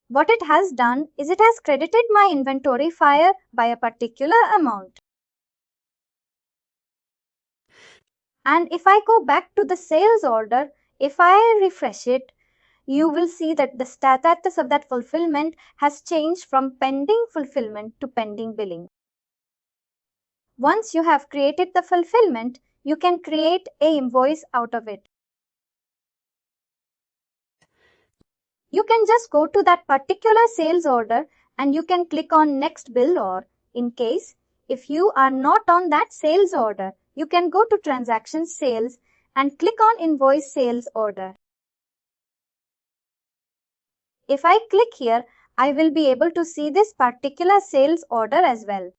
What it has done is it has credited my inventory fire by a particular amount. And if I go back to the sales order, if I refresh it, you will see that the status of that fulfillment has changed from pending fulfillment to pending billing. Once you have created the fulfillment, you can create an invoice out of it. You can just go to that particular sales order and you can click on next bill, or in case if you are not on that sales order, you can go to transaction sales and click on invoice sales order. If I click here, I will be able to see this particular sales order as well.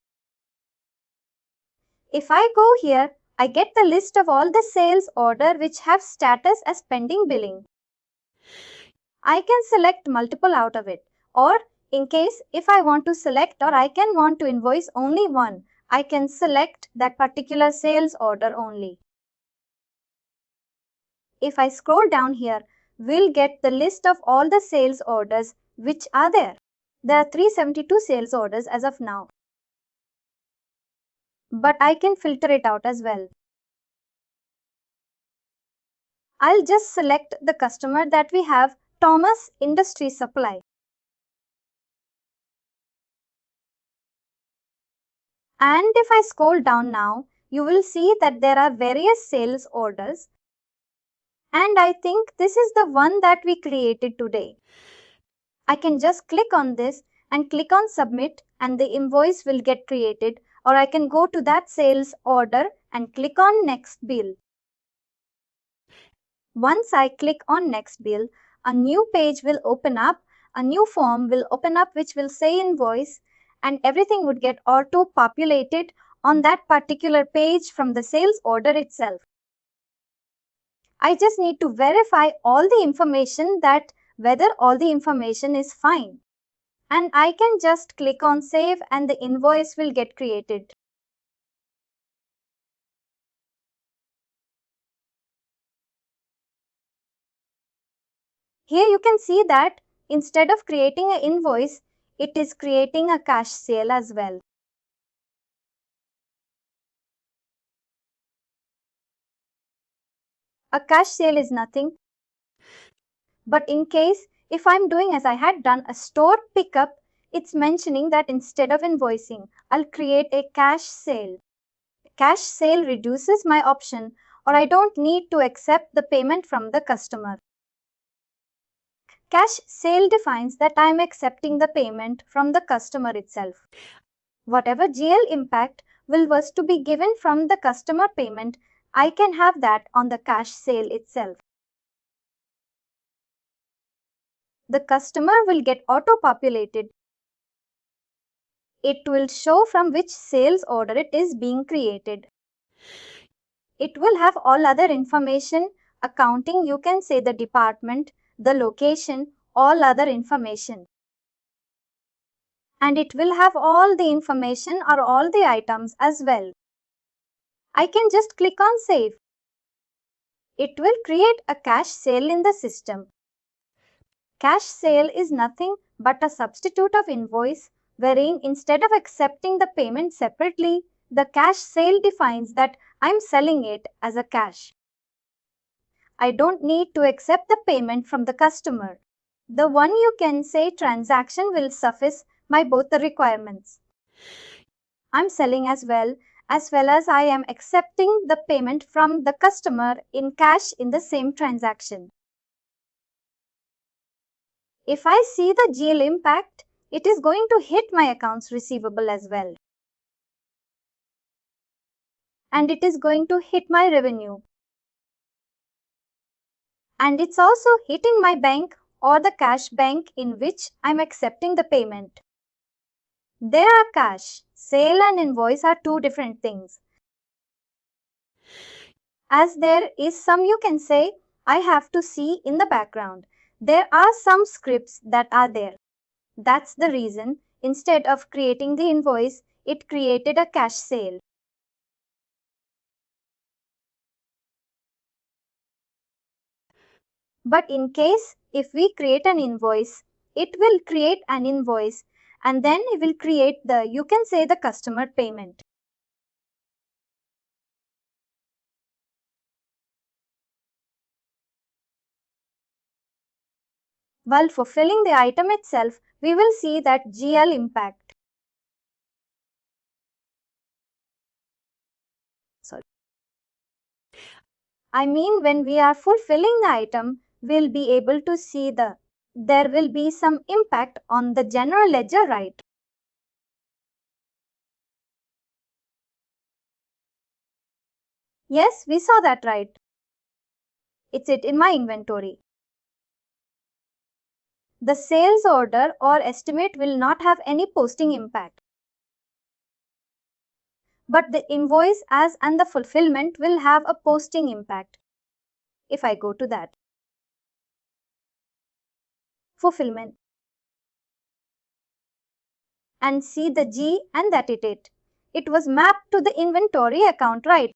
If I go here, I get the list of all the sales order which have status as pending billing. I can select multiple out of it, or in case if I want to select or I can want to invoice only one, I can select that particular sales order only. If I scroll down here, we'll get the list of all the sales orders which are there. There are 372 sales orders as of now. But I can filter it out as well. I'll just select the customer that we have, Thomas Industry Supply. And if I scroll down now, you will see that there are various sales orders. And I think this is the one that we created today. I can just click on this and click on submit and the invoice will get created, or I can go to that sales order and click on next bill. Once I click on next bill, a new page will open up, a new form will open up which will say invoice, and everything would get auto-populated on that particular page from the sales order itself. I just need to verify all the information, that whether all the information is fine. And I can just click on save and the invoice will get created. Here you can see that instead of creating an invoice, it is creating a cash sale as well. A cash sale is nothing, but in case if I'm doing as I had done a store pickup, it's mentioning that instead of invoicing, I'll create a cash sale. Cash sale reduces my option, or I don't need to accept the payment from the customer. Cash sale defines that I am accepting the payment from the customer itself. Whatever GL impact was to be given from the customer payment, I can have that on the cash sale itself. the customer will get auto-populated. It will show from which sales order it is being created. It will have all other information, accounting, you can say the department, the location, all other information. And it will have all the information or all the items as well. I can just click on Save. It will create a cash sale in the system. Cash sale is nothing but a substitute of invoice, wherein instead of accepting the payment separately, the cash sale defines that I'm selling it as a cash. I don't need to accept the payment from the customer. The one you can say transaction will suffice my both the requirements. I'm selling as well as I am accepting the payment from the customer in cash in the same transaction. If I see the GL impact, it is going to hit my accounts receivable as well. And it is going to hit my revenue. And it's also hitting my bank or the cash bank in which I'm accepting the payment. There are cash. Sale and invoice are two different things. As there is some, you can say, I have to see in the background. There are some scripts that are there. That's the reason, instead of creating the invoice, it created a cash sale. But in case if we create an invoice, it will create an invoice and then it will create the, you can say, the customer payment. While fulfilling the item itself, we will see that GL impact. I mean, when we are fulfilling the item, we'll be able to see there will be some impact on the general ledger, right? Yes, we saw that, right? It's it in my inventory. The sales order or estimate will not have any posting impact. But the invoice as and the fulfillment will have a posting impact. If I go to that. Fulfillment. And see the G and that it was mapped to the inventory account, right?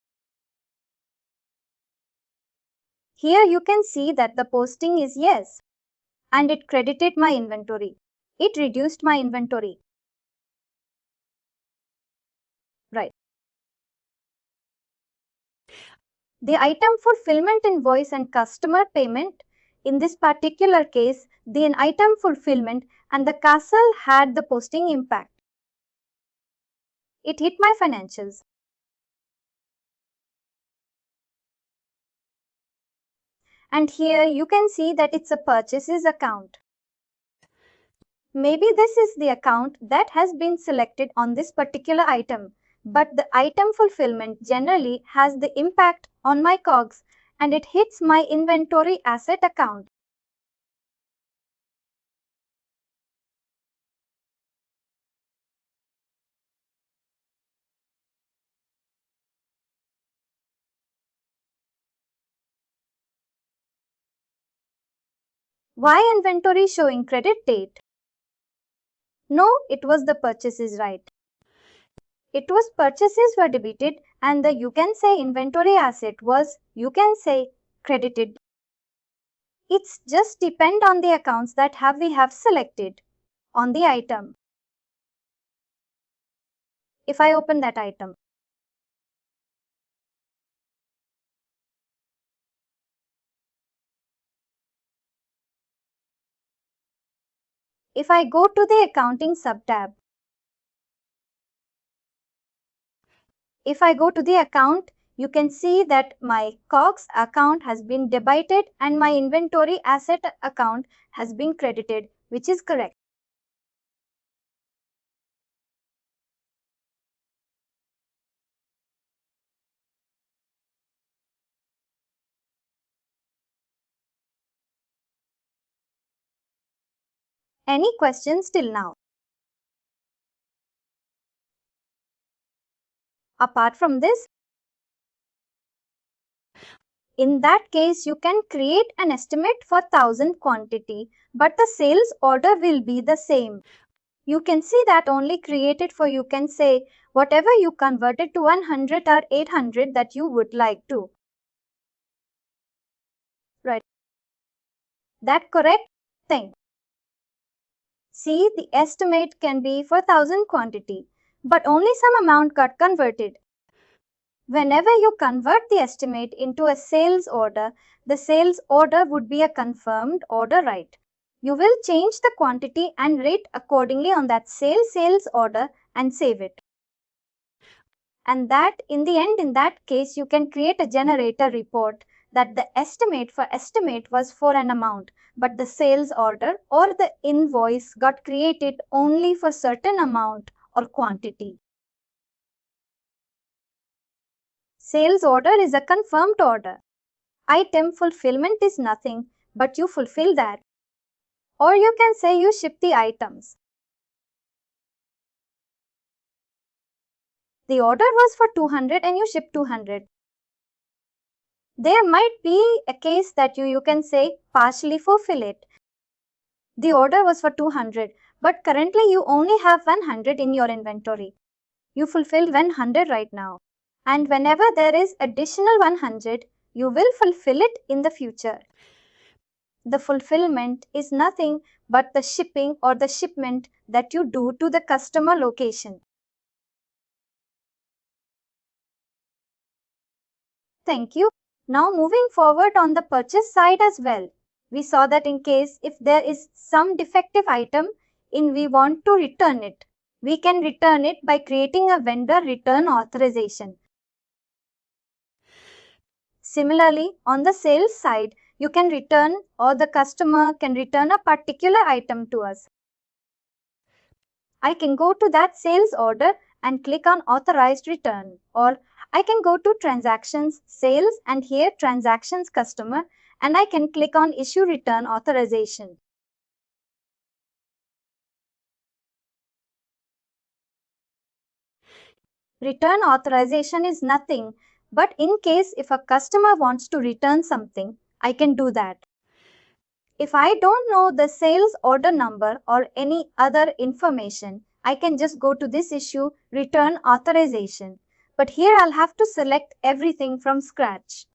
Here you can see that the posting is yes. And it credited my inventory. It reduced my inventory. Right. The item fulfillment invoice and customer payment, in this particular case, the item fulfillment and the castle had the posting impact. It hit my financials. And here you can see that it's a purchases account. Maybe this is the account that has been selected on this particular item, but the item fulfillment generally has the impact on my COGS and it hits my inventory asset account. Why inventory showing credit date? No, it was the purchases, right? It was purchases were debited and the, you can say, inventory asset was, you can say, credited. It's just depend on the accounts that we have selected on the item. If I open that item, if I go to the accounting subtab, if I go to the account, you can see that my COGS account has been debited and my inventory asset account has been credited, which is correct. Any questions till now? Apart from this, in that case, you can create an estimate for 1000 quantity, but the sales order will be the same. You can see that only created for, you can say whatever you converted to 100 or 800 that you would like to. Right. That correct thing. See, the estimate can be for 1000 quantity, but only some amount got converted. Whenever you convert the estimate into a sales order, the sales order would be a confirmed order, right? You will change the quantity and rate accordingly on that sales order and save it. And that in the end, in that case, you can create a generator report that the estimate was for an amount, but the sales order or the invoice got created only for certain amount or quantity. Sales order is a confirmed order. Item fulfillment is nothing, but you fulfill that. Or you can say you ship the items. The order was for 200 and you ship 200. There might be a case that you can say partially fulfill it. The order was for 200, but currently you only have 100 in your inventory. You fulfilled 100 right now. And whenever there is additional 100, you will fulfill it in the future. The fulfillment is nothing but the shipping or the shipment that you do to the customer location. Thank you. Now moving forward on the purchase side as well. We saw that in case if there is some defective item we want to return it, we can return it by creating a vendor return authorization. Similarly, on the sales side, you can return or the customer can return a particular item to us. I can go to that sales order and click on authorized return, or I can go to transactions, sales, and here transactions customer, and I can click on issue return authorization. Return authorization is nothing, but in case if a customer wants to return something, I can do that. If I don't know the sales order number or any other information, I can just go to this issue return authorization. But here I'll have to select everything from scratch.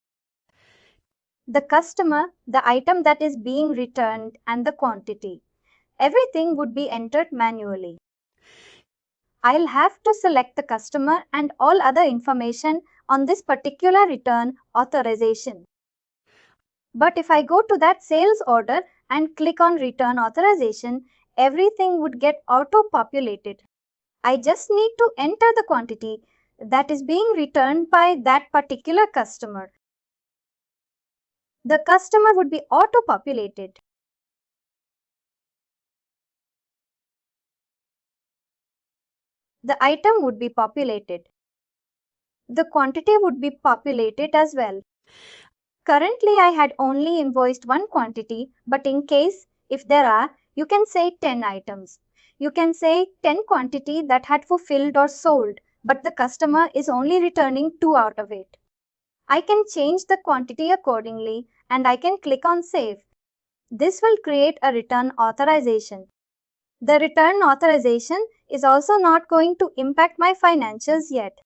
The customer, the item that is being returned, and the quantity. Everything would be entered manually. I'll have to select the customer and all other information on this particular return authorization. But if I go to that sales order and click on return authorization, everything would get auto-populated. I just need to enter the quantity that is being returned by that particular customer. The customer would be auto-populated. The item would be populated. The quantity would be populated as well. Currently, I had only invoiced one quantity, but in case if there are, you can say 10 items. You can say 10 quantity that had fulfilled or sold, but the customer is only returning 2 out of it. I can change the quantity accordingly and I can click on save. This will create a return authorization. The return authorization is also not going to impact my financials yet.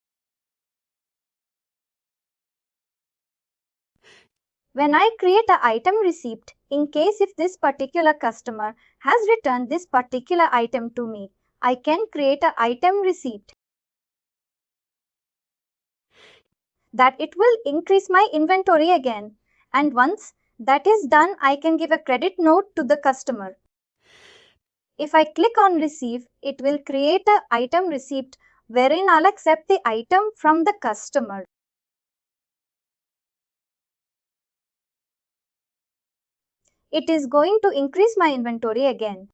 When I create an item receipt, in case if this particular customer has returned this particular item to me, I can create an item receipt. That it will increase my inventory again. And once that is done, I can give a credit note to the customer. If I click on receive, it will create an item receipt wherein I'll accept the item from the customer. It is going to increase my inventory again.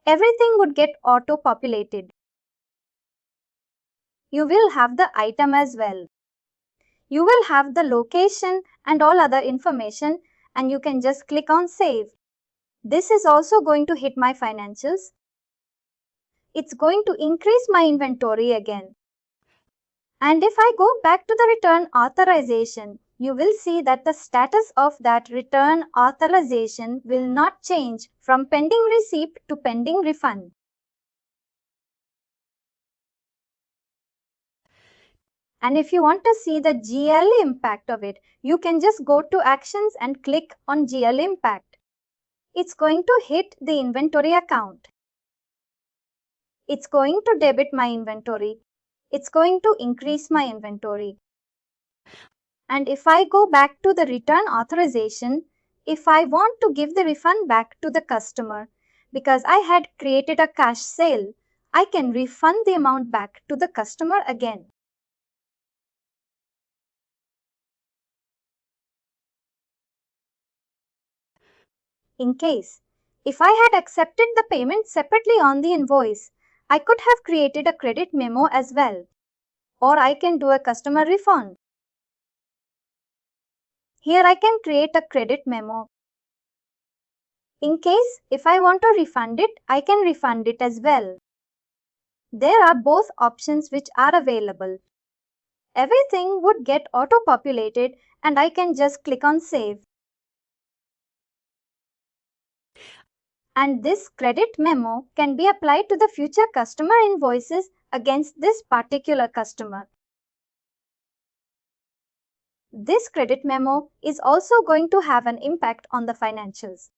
Everything would get auto-populated. You will have the item as well. You will have the location and all other information and you can just click on save. This is also going to hit my financials. It's going to increase my inventory again. And if I go back to the return authorization, you will see that the status of that return authorization will not change from pending receipt to pending refund. And if you want to see the GL impact of it, you can just go to Actions and click on GL impact. It's going to hit the inventory account. It's going to debit my inventory. It's going to increase my inventory. And if I go back to the return authorization, if I want to give the refund back to the customer, because I had created a cash sale, I can refund the amount back to the customer again. In case, if I had accepted the payment separately on the invoice, I could have created a credit memo as well. Or I can do a customer refund. Here I can create a credit memo. In case, if I want to refund it, I can refund it as well. There are both options which are available. Everything would get auto-populated and I can just click on Save. And this credit memo can be applied to the future customer invoices against this particular customer. This credit memo is also going to have an impact on the financials.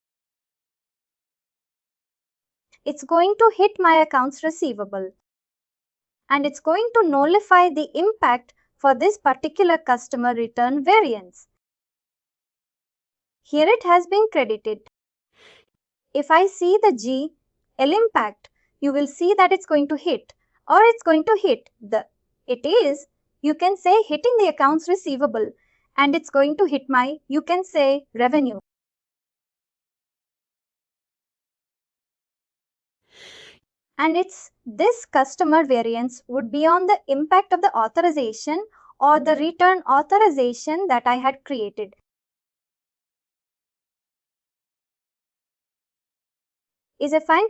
It's going to hit my accounts receivable. And it's going to nullify the impact for this particular customer return variance. Here it has been credited. If I see the GL impact, you will see that it's going to hit, or it's going to hit you can say hitting the accounts receivable, and it's going to hit my, you can say, revenue. And this customer variance would be on the impact of the authorization or the return authorization that I had created. Is it fine?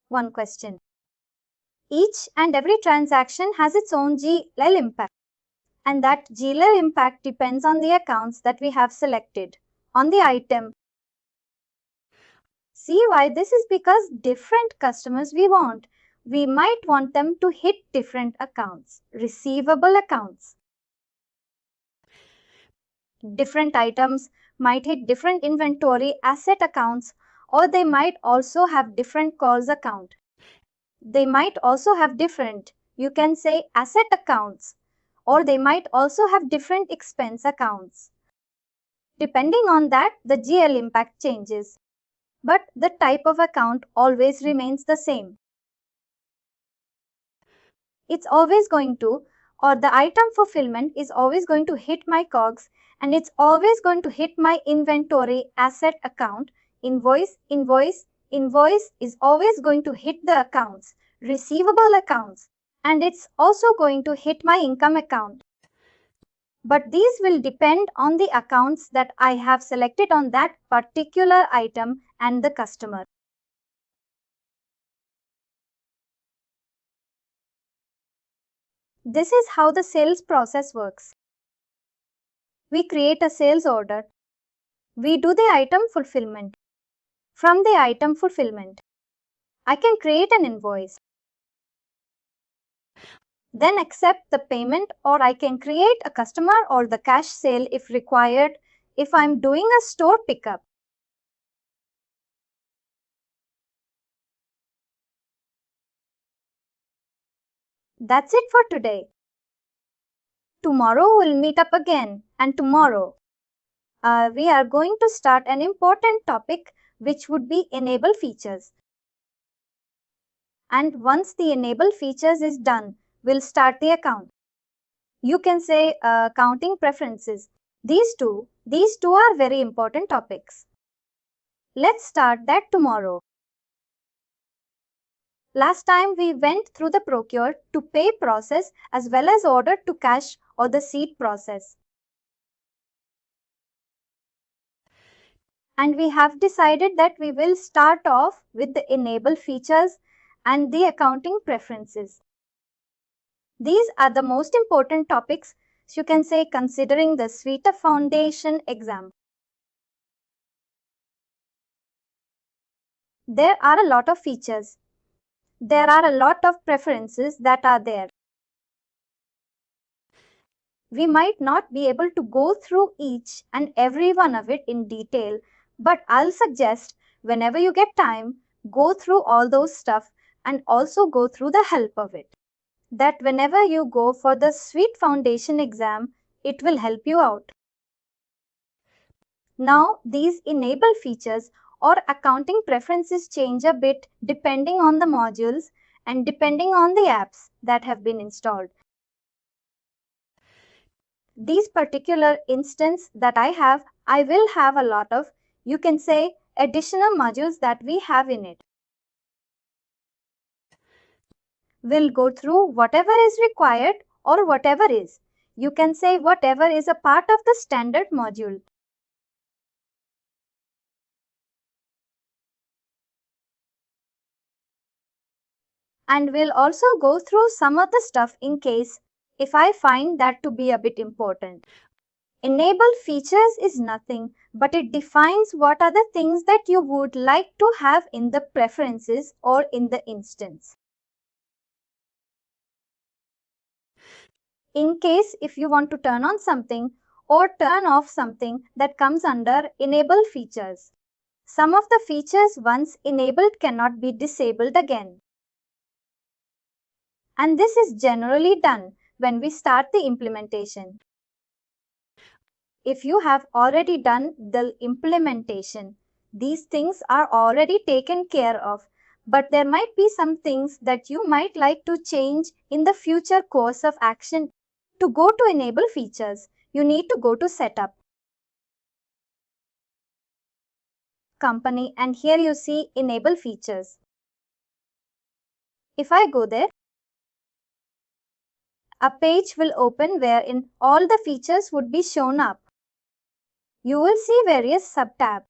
One question. Each and every transaction has its own GL impact, and that GL impact depends on the accounts that we have selected on the item. See why this is because different customers we might want them to hit different accounts, receivable accounts. Different items might hit different inventory asset accounts, or they might also have different calls account. They might also have different, you can say, asset accounts, or they might also have different expense accounts. Depending on that, the GL impact changes, but the type of account always remains the same. It's always going to, or the item fulfillment is always going to hit my COGS, and it's always going to hit my inventory asset account. Invoice is always going to hit the accounts, receivable accounts, and it's also going to hit my income account. But these will depend on the accounts that I have selected on that particular item and the customer. This is how the sales process works. We create a sales order. We do the item fulfillment. From the item fulfillment, I can create an invoice. Then accept the payment, or I can create a customer or the cash sale if required if I'm doing a store pickup. That's it for today. Tomorrow we'll meet up again, and tomorrow we are going to start an important topic which would be enable features. And once the enable features is done, we'll start the account. You can say accounting preferences. These two are very important topics. Let's start that tomorrow. Last time we went through the procure to pay process as well as order to cash or the seed process. And we have decided that we will start off with the enable features and the accounting preferences. These are the most important topics, you can say, considering the CloudFoundation Foundation exam. There are a lot of features. There are a lot of preferences that are there. We might not be able to go through each and every one of it in detail, but I'll suggest whenever you get time, go through all those stuff and also go through the help of it. That whenever you go for the CloudFoundation Foundation exam, it will help you out. Now, these enable features or accounting preferences change a bit depending on the modules and depending on the apps that have been installed. These particular instance that I will have a lot of, you can say, additional modules that we have in it. We'll go through whatever is required or whatever is. You can say whatever is a part of the standard module. And we'll also go through some of the stuff in case if I find that to be a bit important. Enable features is nothing, but it defines what are the things that you would like to have in the preferences or in the instance. In case if you want to turn on something or turn off something that comes under enable features. Some of the features once enabled cannot be disabled again. And this is generally done when we start the implementation. If you have already done the implementation, these things are already taken care of, but there might be some things that you might like to change in the future course of action. To go to enable features, you need to go to setup, company, and here you see enable features. If I go there, a page will open wherein all the features would be shown up. You will see various subtabs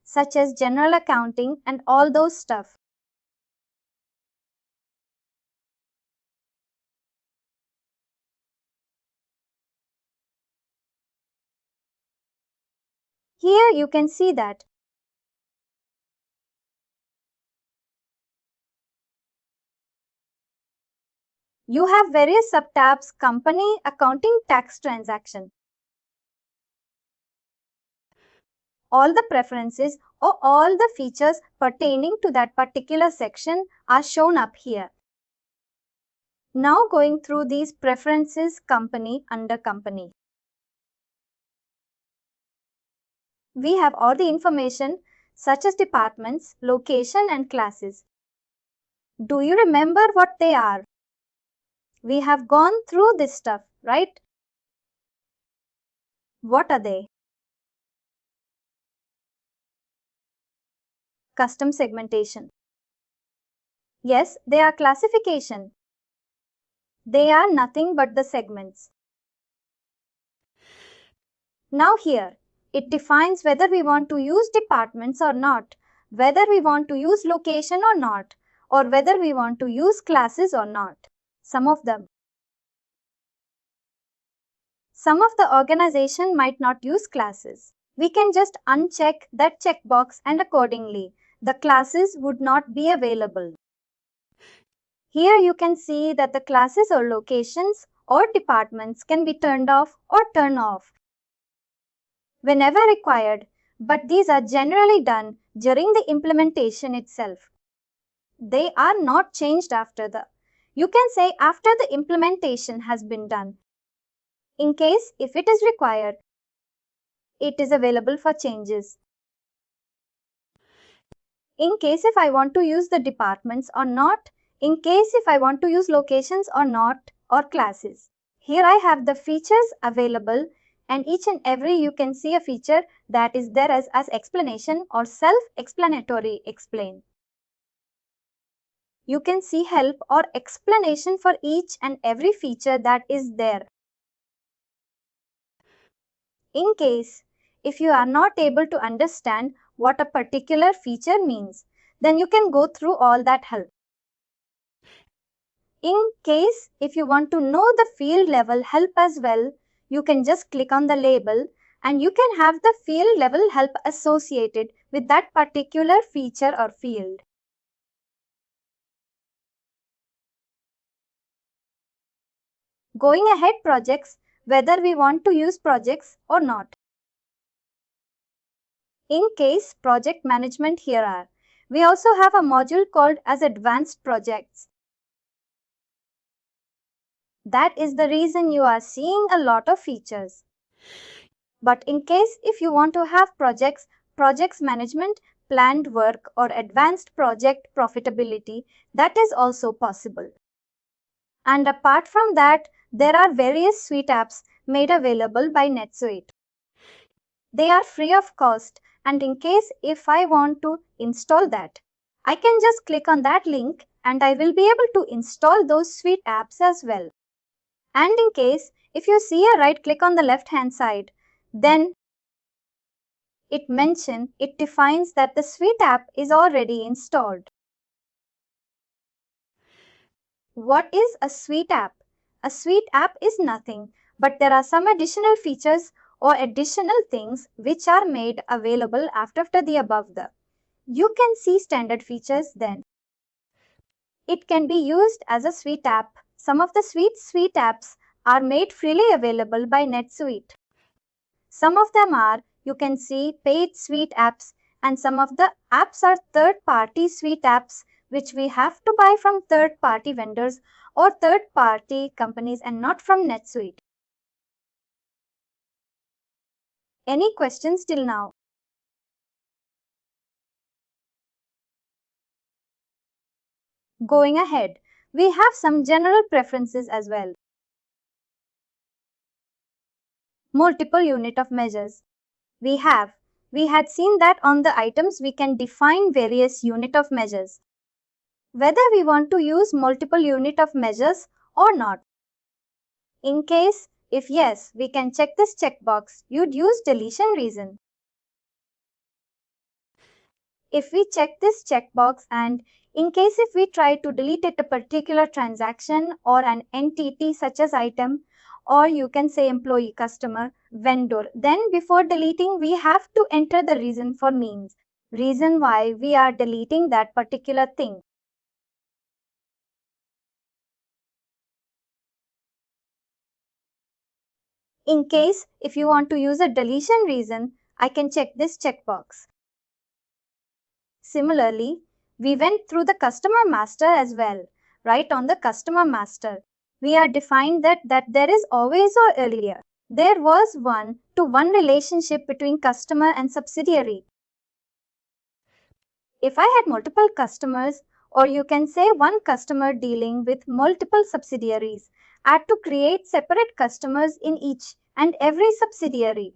such as general accounting and all those stuff. Here you can see that you have various subtabs: company, accounting, tax, transaction. All the preferences or all the features pertaining to that particular section are shown up here. Now going through these preferences, company under company. We have all the information such as departments, location and classes. Do you remember what they are? We have gone through this stuff, right? What are they? Custom segmentation. Yes, they are classification. They are nothing but the segments. Now here, it defines whether we want to use departments or not, whether we want to use location or not, or whether we want to use classes or not. Some of them. Some of the organization might not use classes. We can just uncheck that checkbox and accordingly, the classes would not be available. Here you can see that the classes or locations or departments can be turned off or turned off whenever required, but these are generally done during the implementation itself. They are not changed after you can say after the implementation has been done. In case if it is required, it is available for changes. In case if I want to use the departments or not, in case if I want to use locations or not, or classes. Here I have the features available, and each and every you can see a feature that is there as explanation or self-explanatory explain. You can see help or explanation for each and every feature that is there. In case, if you are not able to understand what a particular feature means, then you can go through all that help. In case, if you want to know the field level help as well, you can just click on the label and you can have the field level help associated with that particular feature or field. Going ahead projects, whether we want to use projects or not. In case project management here are. We also have a module called as advanced projects. That is the reason you are seeing a lot of features. But in case if you want to have projects management, planned work or advanced project profitability, that is also possible. And apart from that, there are various suite apps made available by NetSuite. They are free of cost, and in case if I want to install that, I can just click on that link and I will be able to install those suite apps as well. And in case if you see a right click on the left hand side, then it defines that the suite app is already installed. What is a suite app? A suite app is nothing, but there are some additional features or additional things which are made available after the above. You can see standard features then. It can be used as a suite app. Some of the suite apps are made freely available by NetSuite. Some of them are, you can see, paid suite apps, and some of the apps are third-party suite apps which we have to buy from third-party vendors or third-party companies and not from NetSuite. Any questions till now? Going ahead, we have some general preferences as well. Multiple unit of measures. We had seen that on the items we can define various unit of measures. Whether we want to use multiple unit of measures or not. In case, if yes, we can check this checkbox. You'd use deletion reason. If we check this checkbox and in case if we try to delete a particular transaction or an entity such as item, or you can say employee, customer, vendor, then before deleting we have to enter the reason for means. Reason why we are deleting that particular thing. In case if you want to use a deletion reason, I can check this checkbox. Similarly, we went through the customer master as well. Right on the customer master, we are defined that there is always or earlier. There was one-to-one relationship between customer and subsidiary. If I had multiple customers, or you can say one customer dealing with multiple subsidiaries, I had to create separate customers in each and every subsidiary.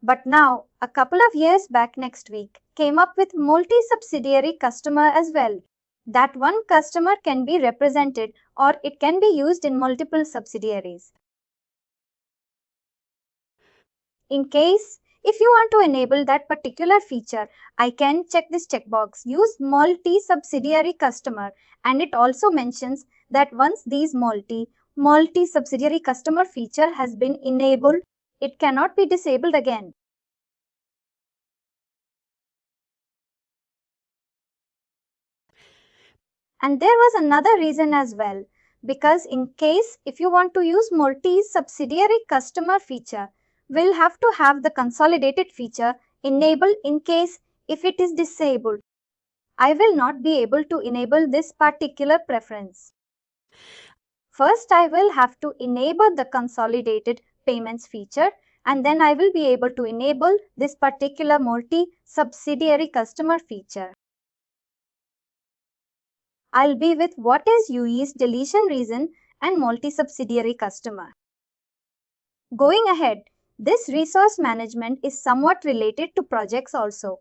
But now, a couple of years back next week, came up with multi-subsidiary customer as well. That one customer can be represented or it can be used in multiple subsidiaries. In case, if you want to enable that particular feature, I can check this checkbox, use multi-subsidiary customer, and it also mentions that once these multi-subsidiary customer feature has been enabled, it cannot be disabled again. And there was another reason as well, because in case if you want to use multi-subsidiary customer feature, we'll have to have the consolidated feature enabled. In case if it is disabled, I will not be able to enable this particular preference. First, I will have to enable the consolidated payments feature, and then I will be able to enable this particular multi-subsidiary customer feature. I'll be with what is UE's deletion reason and multi-subsidiary customer. Going ahead, this resource management is somewhat related to projects also.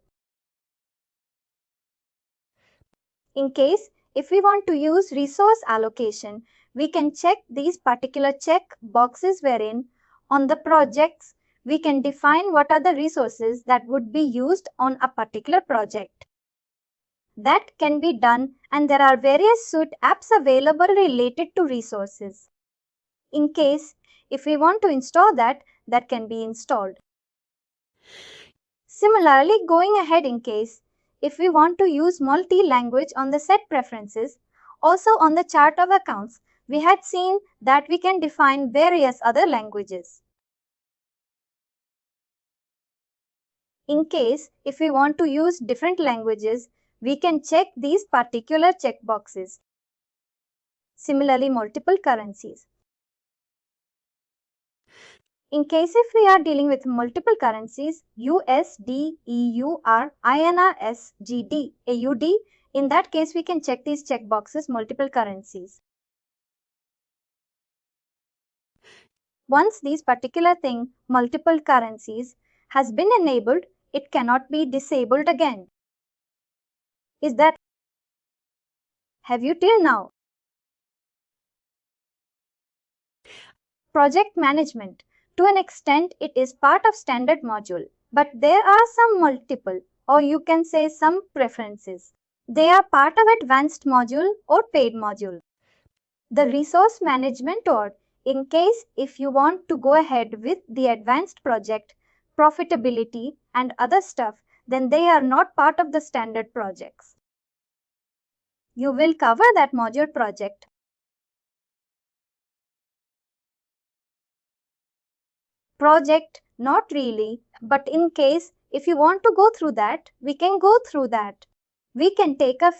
In case if we want to use resource allocation, we can check these particular check boxes wherein on the projects we can define what are the resources that would be used on a particular project. That can be done, and there are various suite apps available related to resources. In case if we want to install that can be installed. Similarly, going ahead in case if we want to use multi-language on the set preferences, also on the chart of accounts, we had seen that we can define various other languages. In case if we want to use different languages, we can check these particular checkboxes. Similarly, multiple currencies. In case if we are dealing with multiple currencies, USD, EUR, INR, SGD, AUD, in that case we can check these checkboxes multiple currencies. Once these particular thing, multiple currencies, has been enabled, it cannot be disabled again. Is that? Have you till now? Project management. To an extent, it is part of standard module, but there are some multiple, or you can say some preferences. They are part of advanced module or paid module. The resource management, or in case if you want to go ahead with the advanced project, profitability and other stuff, then they are not part of the standard projects. You will cover that module project. Project, not really, but in case if you want to go through that, we can go through that. We can take a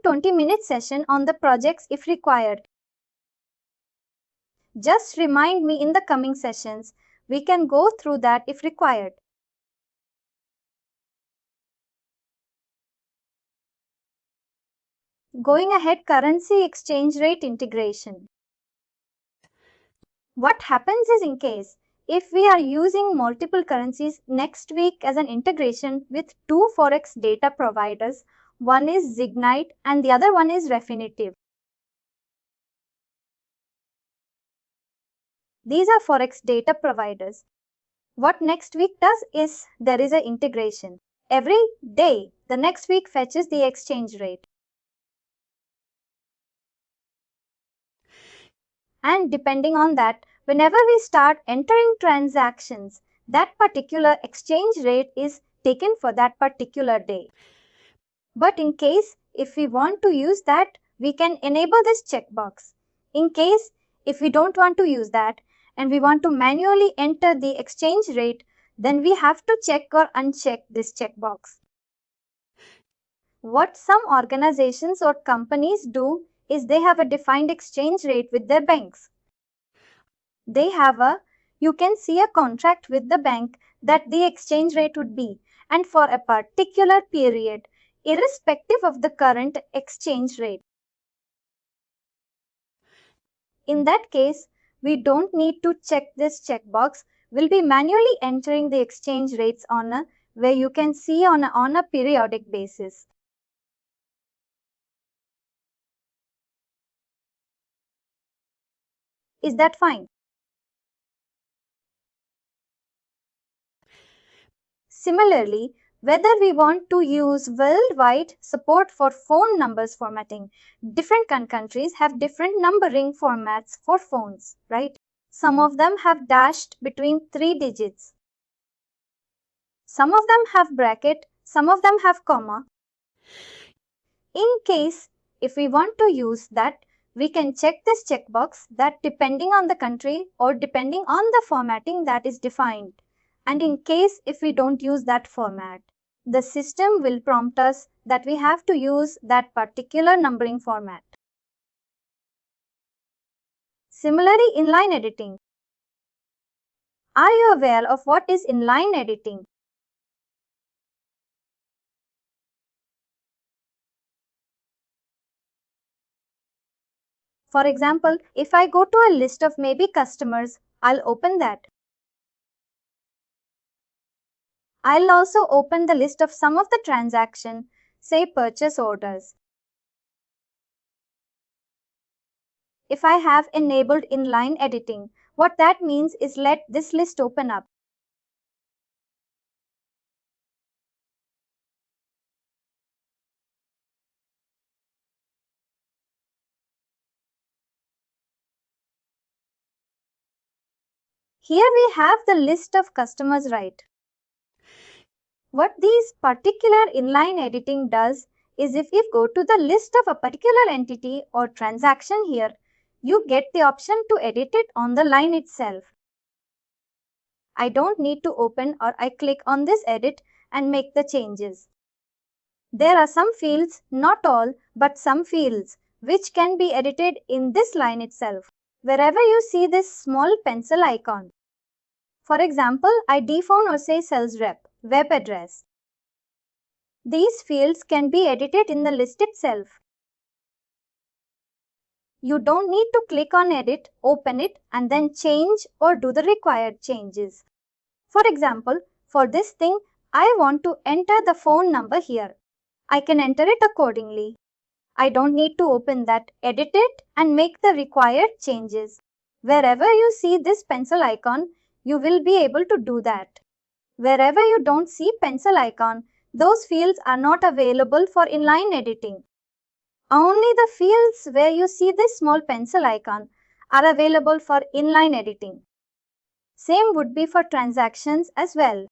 15-20 minute session on the projects if required. Just remind me in the coming sessions. We can go through that if required. Going ahead, currency exchange rate integration. What happens is in case if we are using multiple currencies next week as an integration with two Forex data providers, one is Zignite and the other one is Refinitiv. These are Forex data providers. What next week does is there is an integration. Every day, the next week fetches the exchange rate. And depending on that, whenever we start entering transactions, that particular exchange rate is taken for that particular day. But in case if we want to use that, we can enable this checkbox. In case if we don't want to use that and we want to manually enter the exchange rate, then we have to check or uncheck this checkbox. What some organizations or companies do is they have a defined exchange rate with their banks. They have you can see a contract with the bank that the exchange rate would be, and for a particular period, irrespective of the current exchange rate. In that case, we don't need to check this checkbox. We'll be manually entering the exchange rates on where you can see on a periodic basis. Is that fine? Similarly, whether we want to use worldwide support for phone numbers formatting, different countries have different numbering formats for phones, right? Some of them have dashed between 3 digits. Some of them have bracket, some of them have comma. In case if we want to use that, we can check this checkbox that depending on the country or depending on the formatting that is defined. And in case if we don't use that format, the system will prompt us that we have to use that particular numbering format. Similarly, inline editing. Are you aware of what is inline editing? For example, if I go to a list of maybe customers, I'll open that. I'll also open the list of some of the transaction, say purchase orders. if I have enabled inline editing. What that means is let this list open up. Here we have the list of customers, right? What this particular inline editing does is if you go to the list of a particular entity or transaction here, you get the option to edit it on the line itself. I don't need to open or I click on this edit and make the changes. There are some fields, not all, but some fields, which can be edited in this line itself. Wherever you see this small pencil icon. For example, ID phone or say sales rep, web address. These fields can be edited in the list itself. You don't need to click on edit, open it, and then change or do the required changes. For example, for this thing, I want to enter the phone number here. I can enter it accordingly. I don't need to open that, edit it, and make the required changes. Wherever you see this pencil icon, you will be able to do that. Wherever you don't see pencil icon, those fields are not available for inline editing. Only the fields where you see this small pencil icon are available for inline editing. Same would be for transactions as well.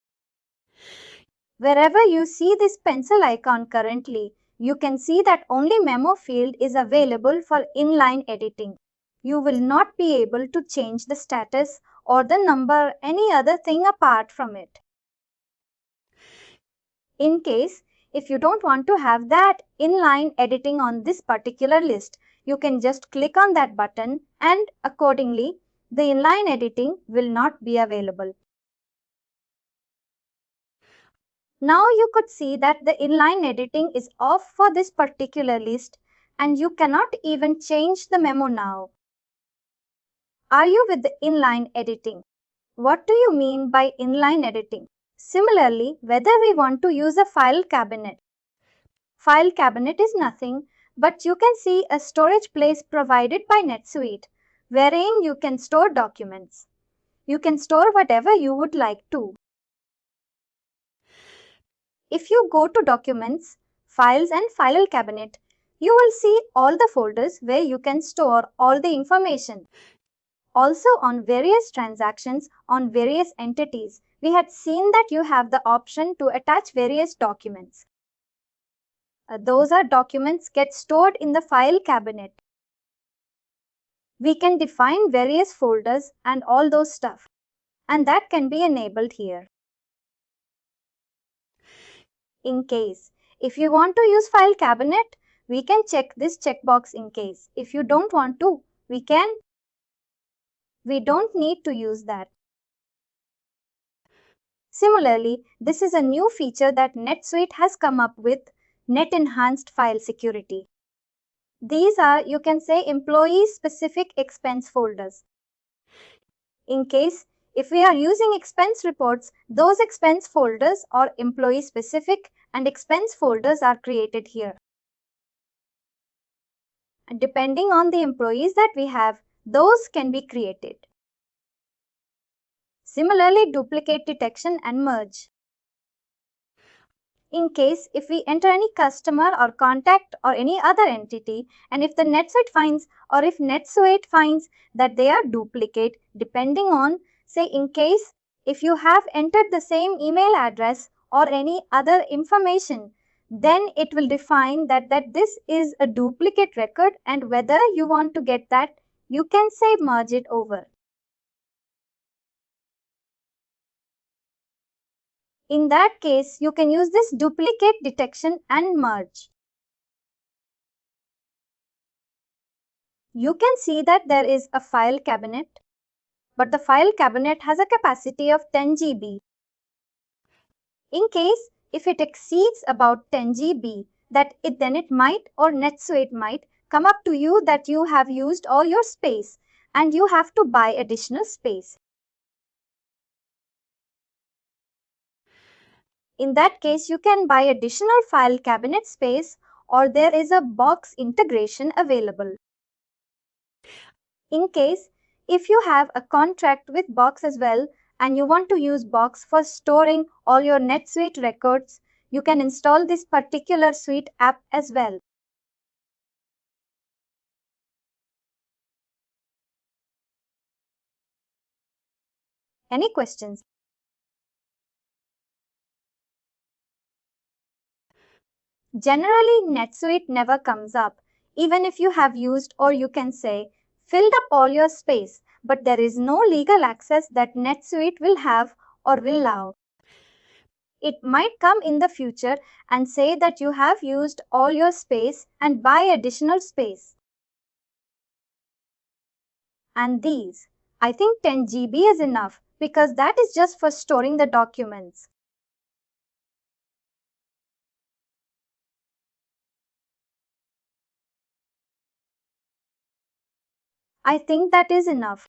Wherever you see this pencil icon currently, you can see that only memo field is available for inline editing. You will not be able to change the status or the number, any other thing apart from it. In case, if you don't want to have that inline editing on this particular list, you can just click on that button and accordingly, the inline editing will not be available. Now you could see that the inline editing is off for this particular list and you cannot even change the memo now. Are you with the inline editing? What do you mean by inline editing? Similarly, whether we want to use a file cabinet. File cabinet is nothing, but you can see a storage place provided by NetSuite, wherein you can store documents. You can store whatever you would like to. If you go to Documents, Files and File Cabinet, you will see all the folders where you can store all the information. Also on various transactions on various entities, we had seen that you have the option to attach various documents. Those are documents get stored in the File Cabinet. We can define various folders and all those stuff, and that can be enabled here. In case, if you want to use File Cabinet, we can check this checkbox in case. If you don't want to, we don't need to use that. Similarly, this is a new feature that NetSuite has come up with, Net Enhanced File Security. These are, you can say, employee-specific expense folders. In case, if we are using expense reports, those expense folders or employee-specific and expense folders are created here. And depending on the employees that we have, those can be created. Similarly, duplicate detection and merge. In case if we enter any customer or contact or any other entity, and if the NetSuite finds or if NetSuite finds that they are duplicate, depending on, say in case if you have entered the same email address or any other information, then it will define that this is a duplicate record, and whether you want to get that, you can say merge it over. In that case, you can use this duplicate detection and merge. You can see that there is a file cabinet, but the file cabinet has a capacity of 10 GB. In case if it exceeds about 10 GB, then it might or NetSuite might come up to you that you have used all your space and you have to buy additional space. In that case, you can buy additional file cabinet space or there is a box integration available. In case, if you have a contract with Box as well and you want to use Box for storing all your NetSuite records, you can install this particular suite app as well. Any questions? Generally, NetSuite never comes up, even if you have used, or you can say, filled up all your space, but there is no legal access that NetSuite will have or will allow. It might come in the future and say that you have used all your space and buy additional space. And these, I think 10 GB is enough because that is just for storing the documents. I think that is enough.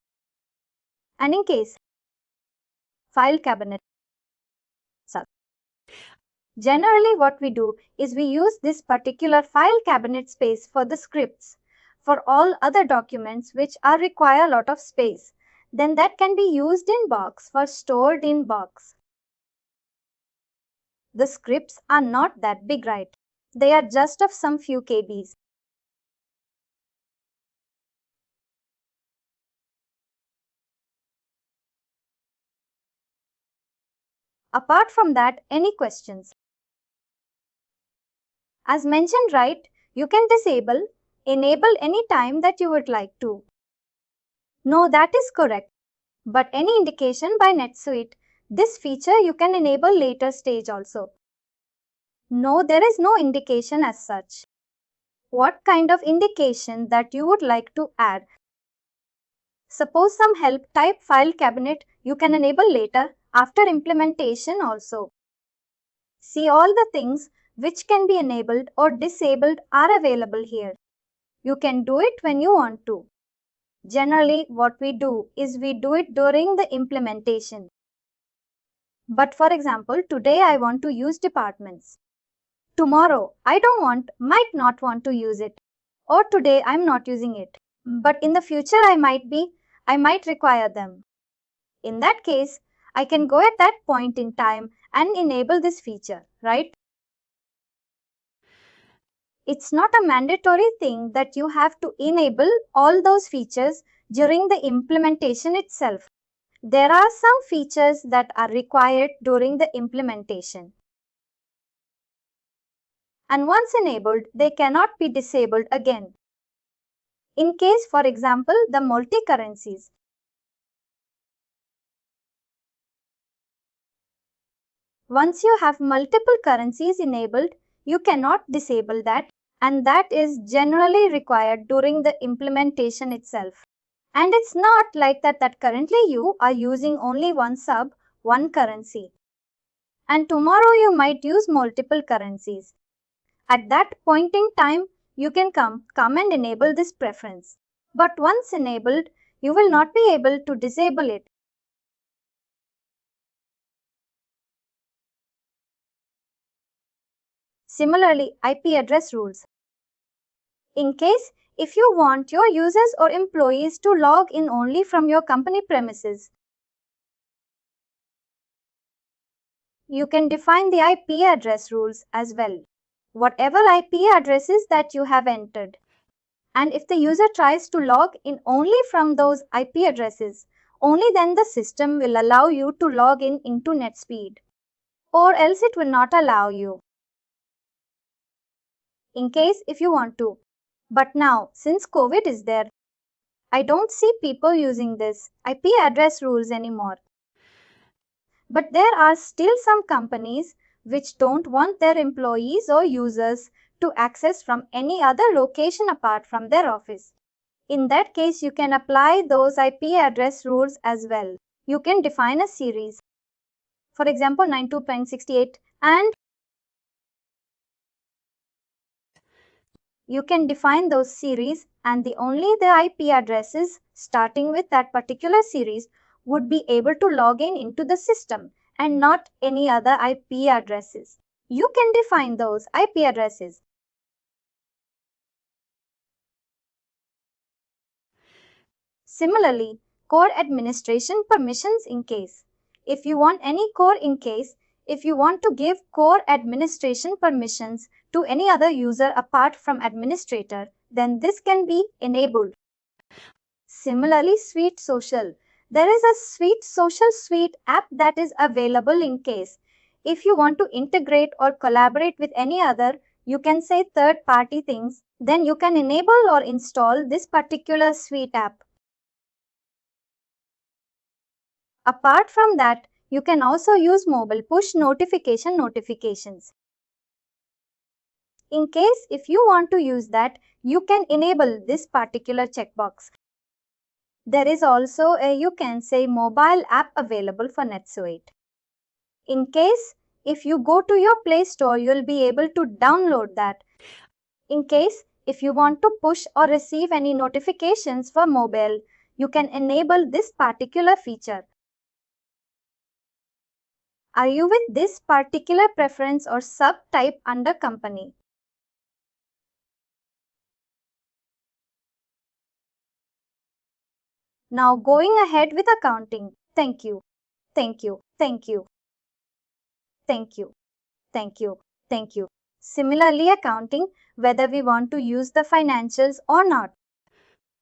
And in case, file cabinet. Generally, what we do is we use this particular file cabinet space for the scripts. For all other documents which require a lot of space, then that can be used in Box for stored in Box. The scripts are not that big, right? They are just of some few KBs. Apart from that, any questions? As mentioned, right, you can disable, enable any time that you would like to. No, that is correct. But any indication by NetSuite, this feature you can enable later stage also. No, there is no indication as such. What kind of indication that you would like to add? Suppose some help type file cabinet you can enable later after implementation also. See, all the things which can be enabled or disabled are available here. You can do it when you want to. Generally, what we do is we do it during the implementation. But for example, today I want to use departments. Tomorrow, might not want to use it. Or today I'm not using it. But in the future I might require them. In that case, I can go at that point in time and enable this feature, right? It's not a mandatory thing that you have to enable all those features during the implementation itself. There are some features that are required during the implementation. And once enabled, they cannot be disabled again. In case, for example, the multi-currencies. Once you have multiple currencies enabled, you cannot disable that, and that is generally required during the implementation itself. And it's not like that currently you are using only one sub, one currency. And tomorrow you might use multiple currencies. At that point in time, you can come and enable this preference. But once enabled, you will not be able to disable it. Similarly, IP address rules. In case, if you want your users or employees to log in only from your company premises, you can define the IP address rules as well. Whatever IP addresses that you have entered. And if the user tries to log in only from those IP addresses, only then the system will allow you to log in into NetSuite. Or else it will not allow you. In case if you want to. But now, since COVID is there, I don't see people using this IP address rules anymore. But there are still some companies which don't want their employees or users to access from any other location apart from their office. In that case, you can apply those IP address rules as well. You can define a series. For example, 92.68 and you can define those series and only the IP addresses starting with that particular series would be able to log in into the system and not any other IP addresses. You can define those IP addresses. Similarly, core administration permissions in case. If you want any core in case, if you want to give core administration permissions to any other user apart from administrator, then this can be enabled. Similarly, Suite Social. There is a Suite Social Suite app that is available in case. If you want to integrate or collaborate with any other, you can say third-party things, then you can enable or install this particular Suite app. Apart from that, you can also use mobile push notifications. In case if you want to use that, you can enable this particular checkbox. There is also a, you can say, mobile app available for NetSuite. In case if you go to your Play Store, you'll be able to download that. In case if you want to push or receive any notifications for mobile, you can enable this particular feature. Are you with this particular preference or subtype under company? Now going ahead with accounting. Thank you. Thank you. Thank you. Thank you. Thank you. Thank you. Similarly, accounting, whether we want to use the financials or not.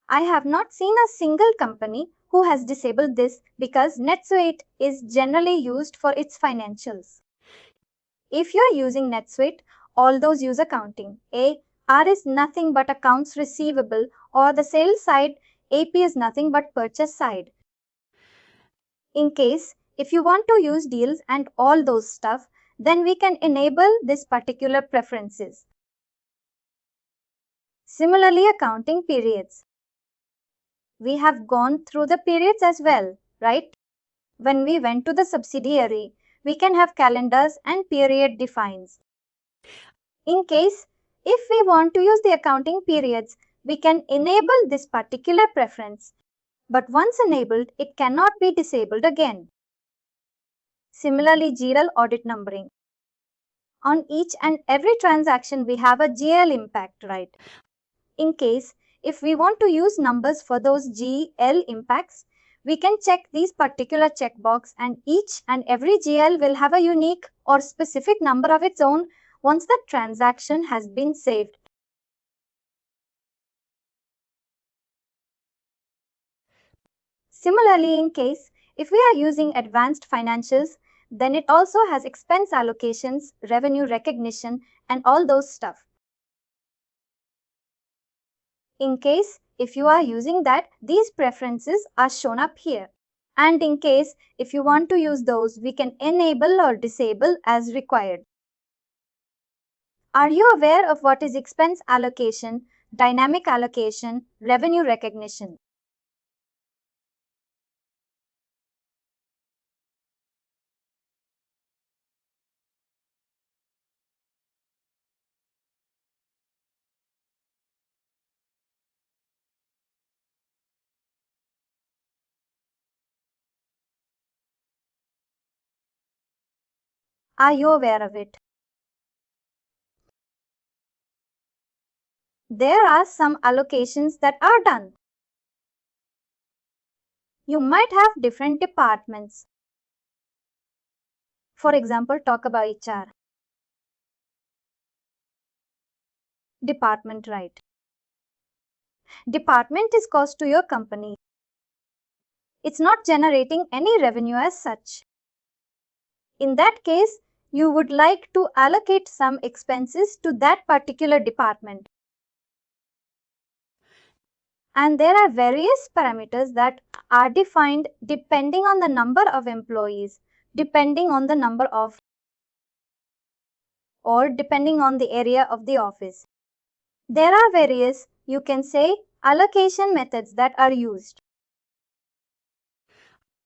I have not seen a single company who has disabled this because NetSuite is generally used for its financials. If you are using NetSuite, all those use accounting. AR is nothing but accounts receivable, or the sales side, AP is nothing but purchase side. In case if you want to use deals and all those stuff, then we can enable this particular preferences. Similarly, accounting periods. We have gone through the periods as well, right? When we went to the subsidiary, we can have calendars and period defines. In case if we want to use the accounting periods, we can enable this particular preference. But once enabled, it cannot be disabled again. Similarly, GL audit numbering. On each and every transaction, we have a GL impact, right? In case if we want to use numbers for those GL impacts, we can check these particular checkbox, and each and every GL will have a unique or specific number of its own once the transaction has been saved. Similarly, in case if we are using advanced financials, then it also has expense allocations, revenue recognition, and all those stuff. In case if you are using that, these preferences are shown up here. And in case if you want to use those, we can enable or disable as required. Are you aware of what is expense allocation, dynamic allocation, revenue recognition? Are you aware of it? There are some allocations that are done. You might have different departments. For example, talk about HR. Department, right? Department is cost to your company. It's not generating any revenue as such. In that case, you would like to allocate some expenses to that particular department. And there are various parameters that are defined depending on the number of employees, depending on the number of, or depending on the area of the office. There are various, you can say, allocation methods that are used.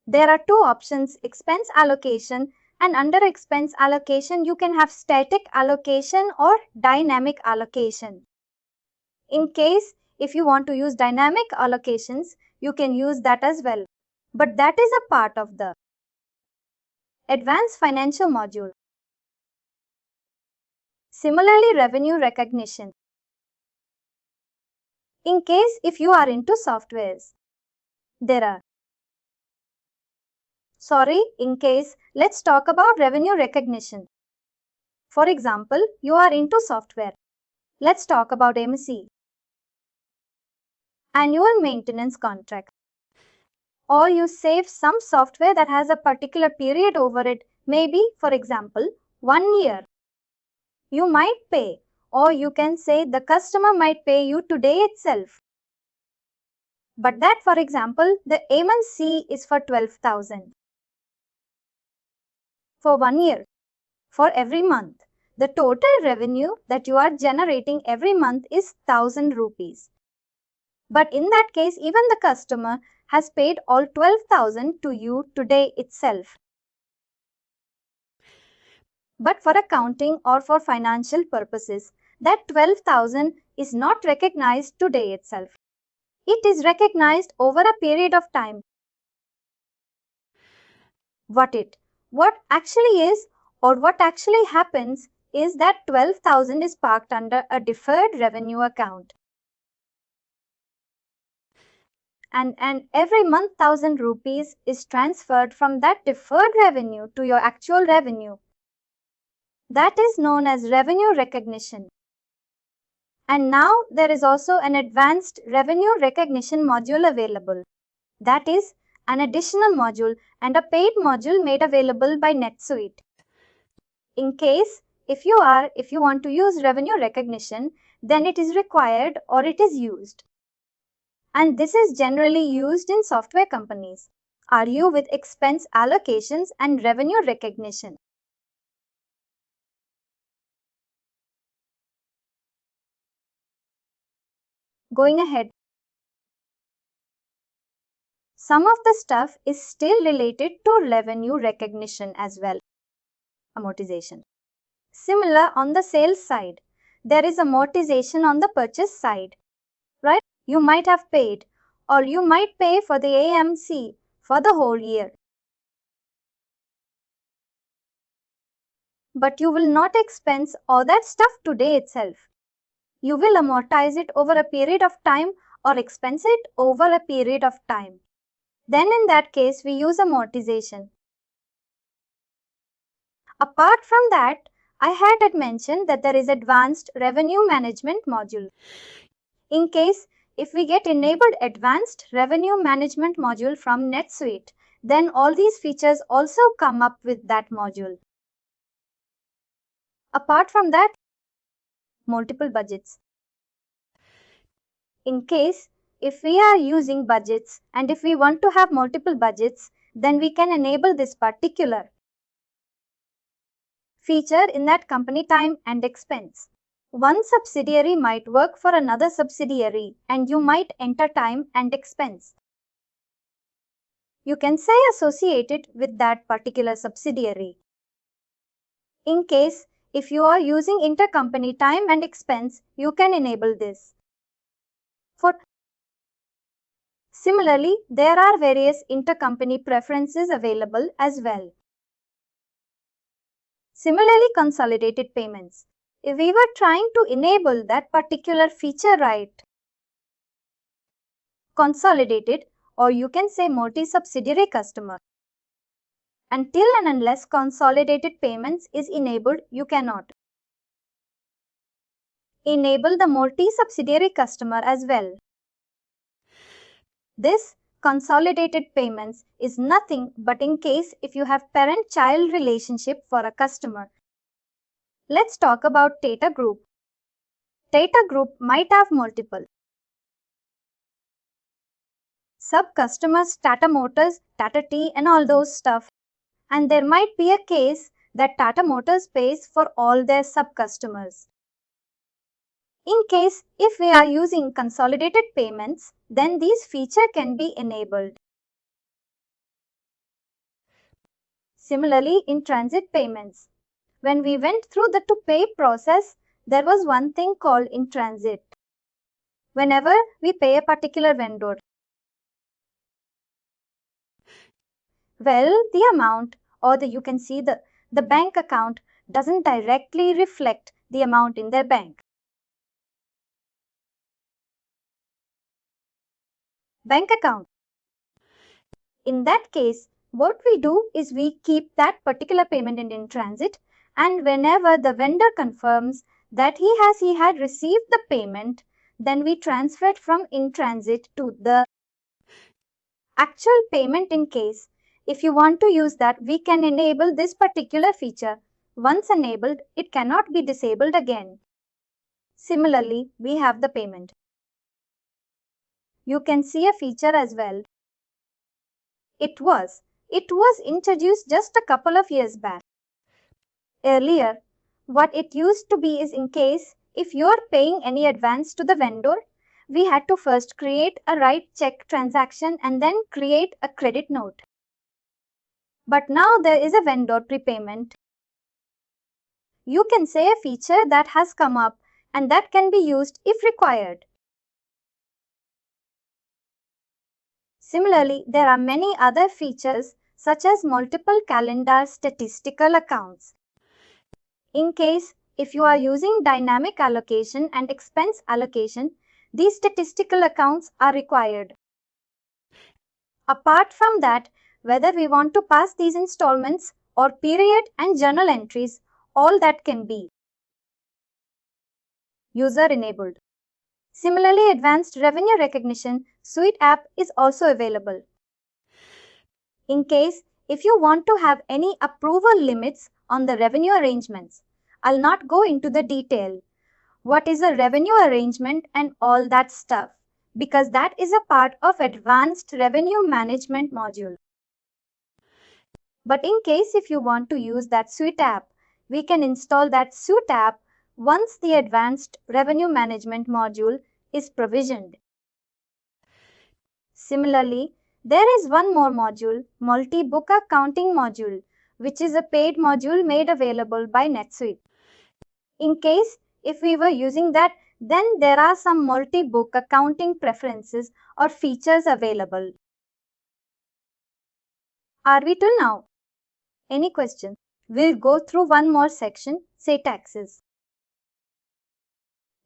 There are two options, expense allocation, and under expense allocation, you can have static allocation or dynamic allocation. In case if you want to use dynamic allocations, you can use that as well. But that is a part of the advanced financial module. Similarly, revenue recognition. In case if you are into softwares, there are. In case, let's talk about revenue recognition. For example, you are into software. Let's talk about AMC. Annual maintenance contract. Or you save some software that has a particular period over it, maybe, for example, 1 year. You might pay, or you can say the customer might pay you today itself. But that, for example, the AMC is for 12,000 for 1 year. For every month, the total revenue that you are generating every month is 1,000 rupees. But in that case, even the customer has paid all 12,000 to you today itself. But for accounting or for financial purposes, that 12,000 is not recognized today itself. It is recognized over a period of time. What actually is, or what actually happens, is that 12,000 is parked under a deferred revenue account. And every month 1,000 rupees is transferred from that deferred revenue to your actual revenue. That is known as revenue recognition. And now there is also an advanced revenue recognition module available. That is an additional module and a paid module made available by NetSuite. In case, if you want to use revenue recognition, then it is required or it is used. And this is generally used in software companies. Are you with expense allocations and revenue recognition? Going ahead. Some of the stuff is still related to revenue recognition as well. Amortization. Similar on the sales side. There is amortization on the purchase side. Right? You might have paid, or you might pay for the AMC for the whole year. But you will not expense all that stuff today itself. You will amortize it over a period of time or expense it over a period of time. Then in that case, we use amortization. Apart from that, I had mentioned that there is advanced revenue management module. In case, if we get enabled advanced revenue management module from NetSuite, then all these features also come up with that module. Apart from that, multiple budgets. In case, if we are using budgets and if we want to have multiple budgets, then we can enable this particular feature in that company time and expense. One subsidiary might work for another subsidiary and you might enter time and expense. You can say associated with that particular subsidiary. In case, if you are using intercompany time and expense, you can enable this. Similarly, there are various intercompany preferences available as well. Similarly, consolidated payments. If we were trying to enable that particular feature right, consolidated, or you can say multi-subsidiary customer. Until and unless consolidated payments is enabled, you cannot enable the multi-subsidiary customer as well. This consolidated payments is nothing but in case if you have parent-child relationship for a customer. Let's talk about Tata Group. Tata Group might have multiple sub-customers, Tata Motors, Tata Tea and all those stuff. And there might be a case that Tata Motors pays for all their sub-customers. In case if we are using consolidated payments, then these features can be enabled. Similarly, in transit payments, when we went through the to pay process, there was one thing called in transit. Whenever we pay a particular vendor, well, the amount or you can see the bank account doesn't directly reflect the amount in their bank. Bank account. In that case, what we do is we keep that particular payment in transit, and whenever the vendor confirms that he had received the payment, then we transfer it from in transit to the actual payment. In case if you want to use that, we can enable this particular feature. Once enabled, it cannot be disabled again. Similarly, we have the payment. You can see a feature as well. It was introduced just a couple of years back. Earlier, what it used to be is, in case if you are paying any advance to the vendor, we had to first create a write check transaction and then create a credit note. But now there is a vendor prepayment. You can say a feature that has come up and that can be used if required. Similarly, there are many other features such as multiple calendar statistical accounts. In case if you are using dynamic allocation and expense allocation, these statistical accounts are required. Apart from that, whether we want to pass these installments or period and journal entries, all that can be user enabled. Similarly, advanced revenue recognition suite app is also available. In case if you want to have any approval limits on the revenue arrangements, I'll not go into the detail. What is a revenue arrangement and all that stuff, because that is a part of advanced revenue management module. But in case if you want to use that suite app, we can install that suite app once the advanced revenue management module is provisioned. Similarly, there is one more module, multi-book accounting module, which is a paid module made available by NetSuite. In case if we were using that, then there are some multi-book accounting preferences or features available. Are we till now? Any questions? We'll go through one more section, say taxes.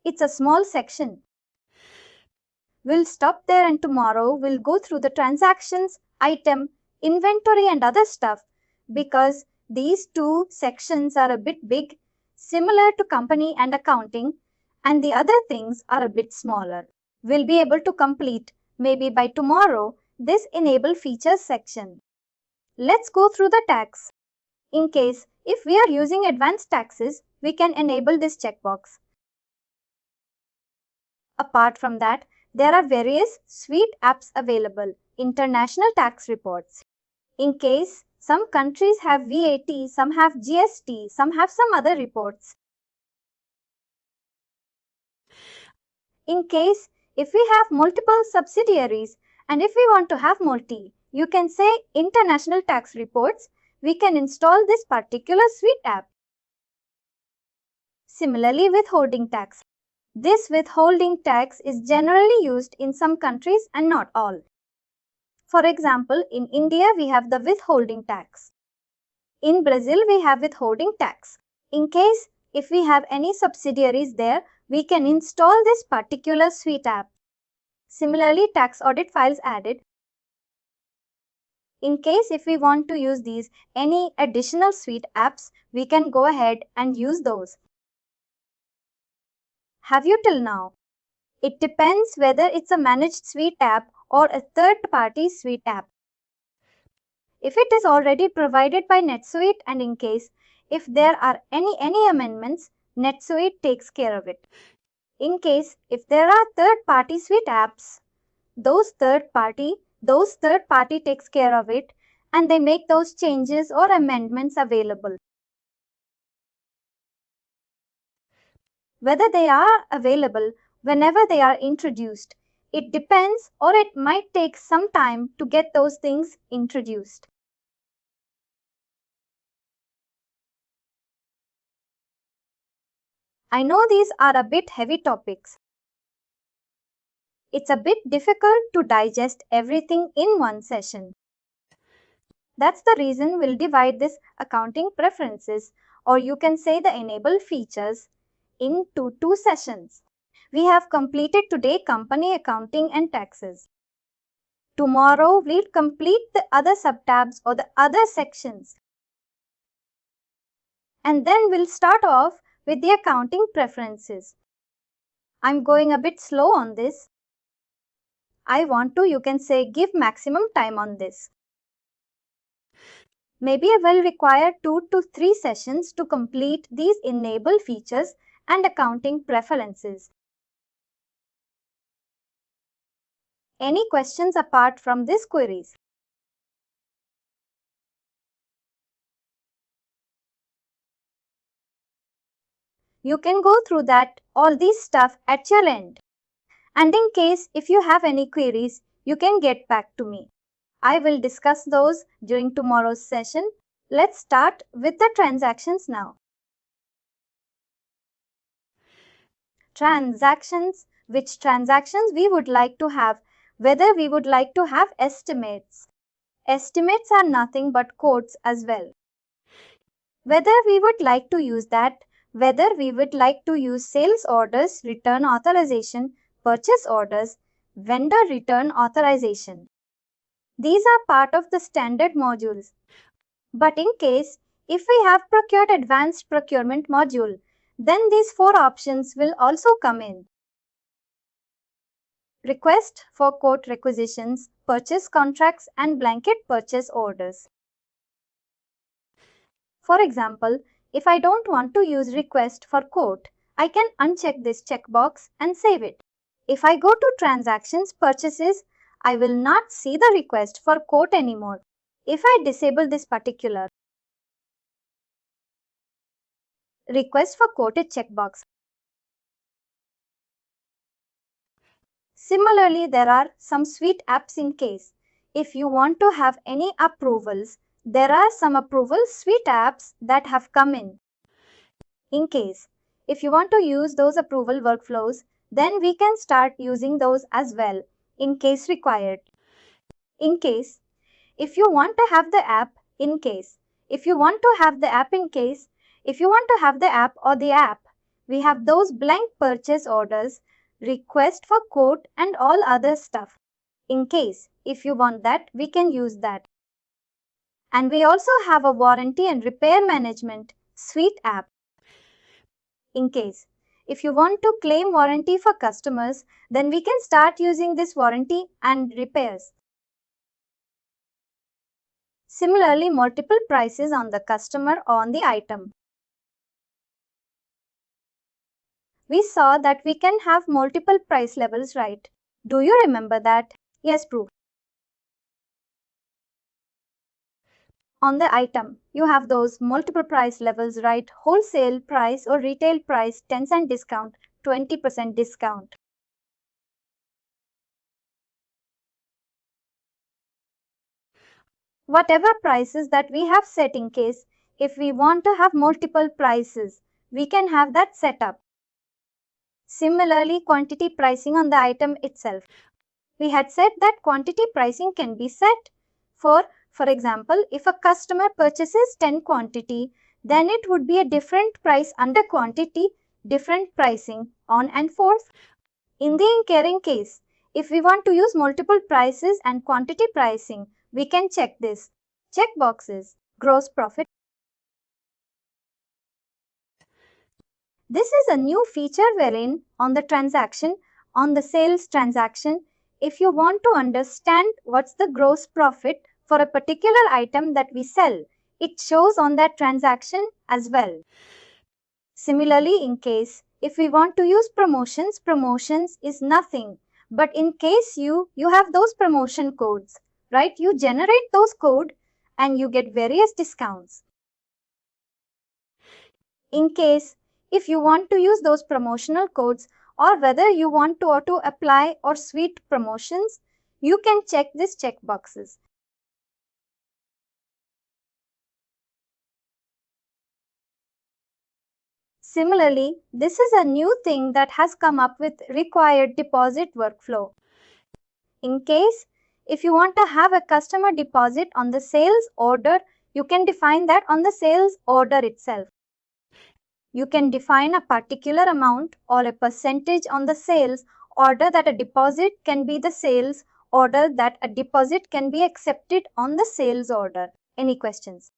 It's a small section. We'll stop there and tomorrow we'll go through the transactions, item, inventory and other stuff, because these two sections are a bit big, similar to company and accounting, and the other things are a bit smaller. We'll be able to complete maybe by tomorrow this enable features section. Let's go through the tax. In case if we are using advanced taxes, we can enable this checkbox. Apart from that, there are various suite apps available. International tax reports. In case some countries have VAT, some have GST, some have some other reports. In case if we have multiple subsidiaries and if we want to have multi, you can say international tax reports. We can install this particular suite app. Similarly, withholding tax. This withholding tax is generally used in some countries and not all. For example, in India, we have the withholding tax. In Brazil, we have withholding tax. In case if we have any subsidiaries there, we can install this particular suite app. Similarly, tax audit files added. In case if we want to use these any additional suite apps, we can go ahead and use those. Have you till now? It depends whether it's a managed suite app or a third-party suite app. If it is already provided by NetSuite, and in case if there are any amendments, NetSuite takes care of it. In case if there are third-party suite apps, those third party takes care of it and they make those changes or amendments available. Whether they are available whenever they are introduced, it depends, or it might take some time to get those things introduced. I know these are a bit heavy topics. It's a bit difficult to digest everything in one session. That's the reason we'll divide this accounting preferences, or you can say the enable features, into two sessions. We have completed today company accounting and taxes. Tomorrow, we'll complete the other subtabs or the other sections. And then we'll start off with the accounting preferences. I'm going a bit slow on this. I want to, you can say, give maximum time on this. Maybe I will require 2 to 3 sessions to complete these enable features and accounting preferences. Any questions apart from these queries? You can go through that all these stuff at your end. And in case if you have any queries, you can get back to me. I will discuss those during tomorrow's session. Let's start with the transactions now. Transactions, which transactions we would like to have, whether we would like to have estimates. Estimates are nothing but quotes as well. Whether we would like to use that, whether we would like to use sales orders, return authorization, purchase orders, vendor return authorization. These are part of the standard modules. But in case, if we have procured advanced procurement module, then these 4 options will also come in. Request for quote requisitions, purchase contracts and blanket purchase orders. For example, if I don't want to use request for quote, I can uncheck this checkbox and save it. If I go to transactions purchases, I will not see the request for quote anymore. If I disable this particular request for quoted checkbox. Similarly, there are some suite apps in case. If you want to have any approvals, there are some approval suite apps that have come in. In case, if you want to use those approval workflows, then we can start using those as well, in case required. In case, if you want to have the app, in case, if you want to have the app in case, if you want to have the app or the app, we have those blank purchase orders, request for quote and all other stuff. In case, if you want that, we can use that. And we also have a warranty and repair management suite app. In case, if you want to claim warranty for customers, then we can start using this warranty and repairs. Similarly, multiple prices on the customer or on the item. We saw that we can have multiple price levels, right? Do you remember that? Yes, proof. On the item, you have those multiple price levels, right? Wholesale price or retail price, 10% discount, 20% discount. Whatever prices that we have set in case, if we want to have multiple prices, we can have that set up. Similarly, quantity pricing on the item itself. We had said that quantity pricing can be set for example, if a customer purchases 10 quantity, then it would be a different price under quantity, different pricing, on and forth. In the incurring case, if we want to use multiple prices and quantity pricing, we can check this. Check boxes. Gross profit. This is a new feature wherein on the transaction, on the sales transaction, if you want to understand what's the gross profit for a particular item that we sell, it shows on that transaction as well. Similarly, in case, if we want to use promotions, promotions is nothing. But in case you have those promotion codes, right? You generate those codes and you get various discounts. In case, if you want to use those promotional codes or whether you want to auto apply or suite promotions, you can check these checkboxes. Similarly, this is a new thing that has come up with required deposit workflow. In case, if you want to have a customer deposit on the sales order, you can define that on the sales order itself. You can define a particular amount or a percentage on the sales order that a deposit can be the sales order that a deposit can be accepted on the sales order. Any questions?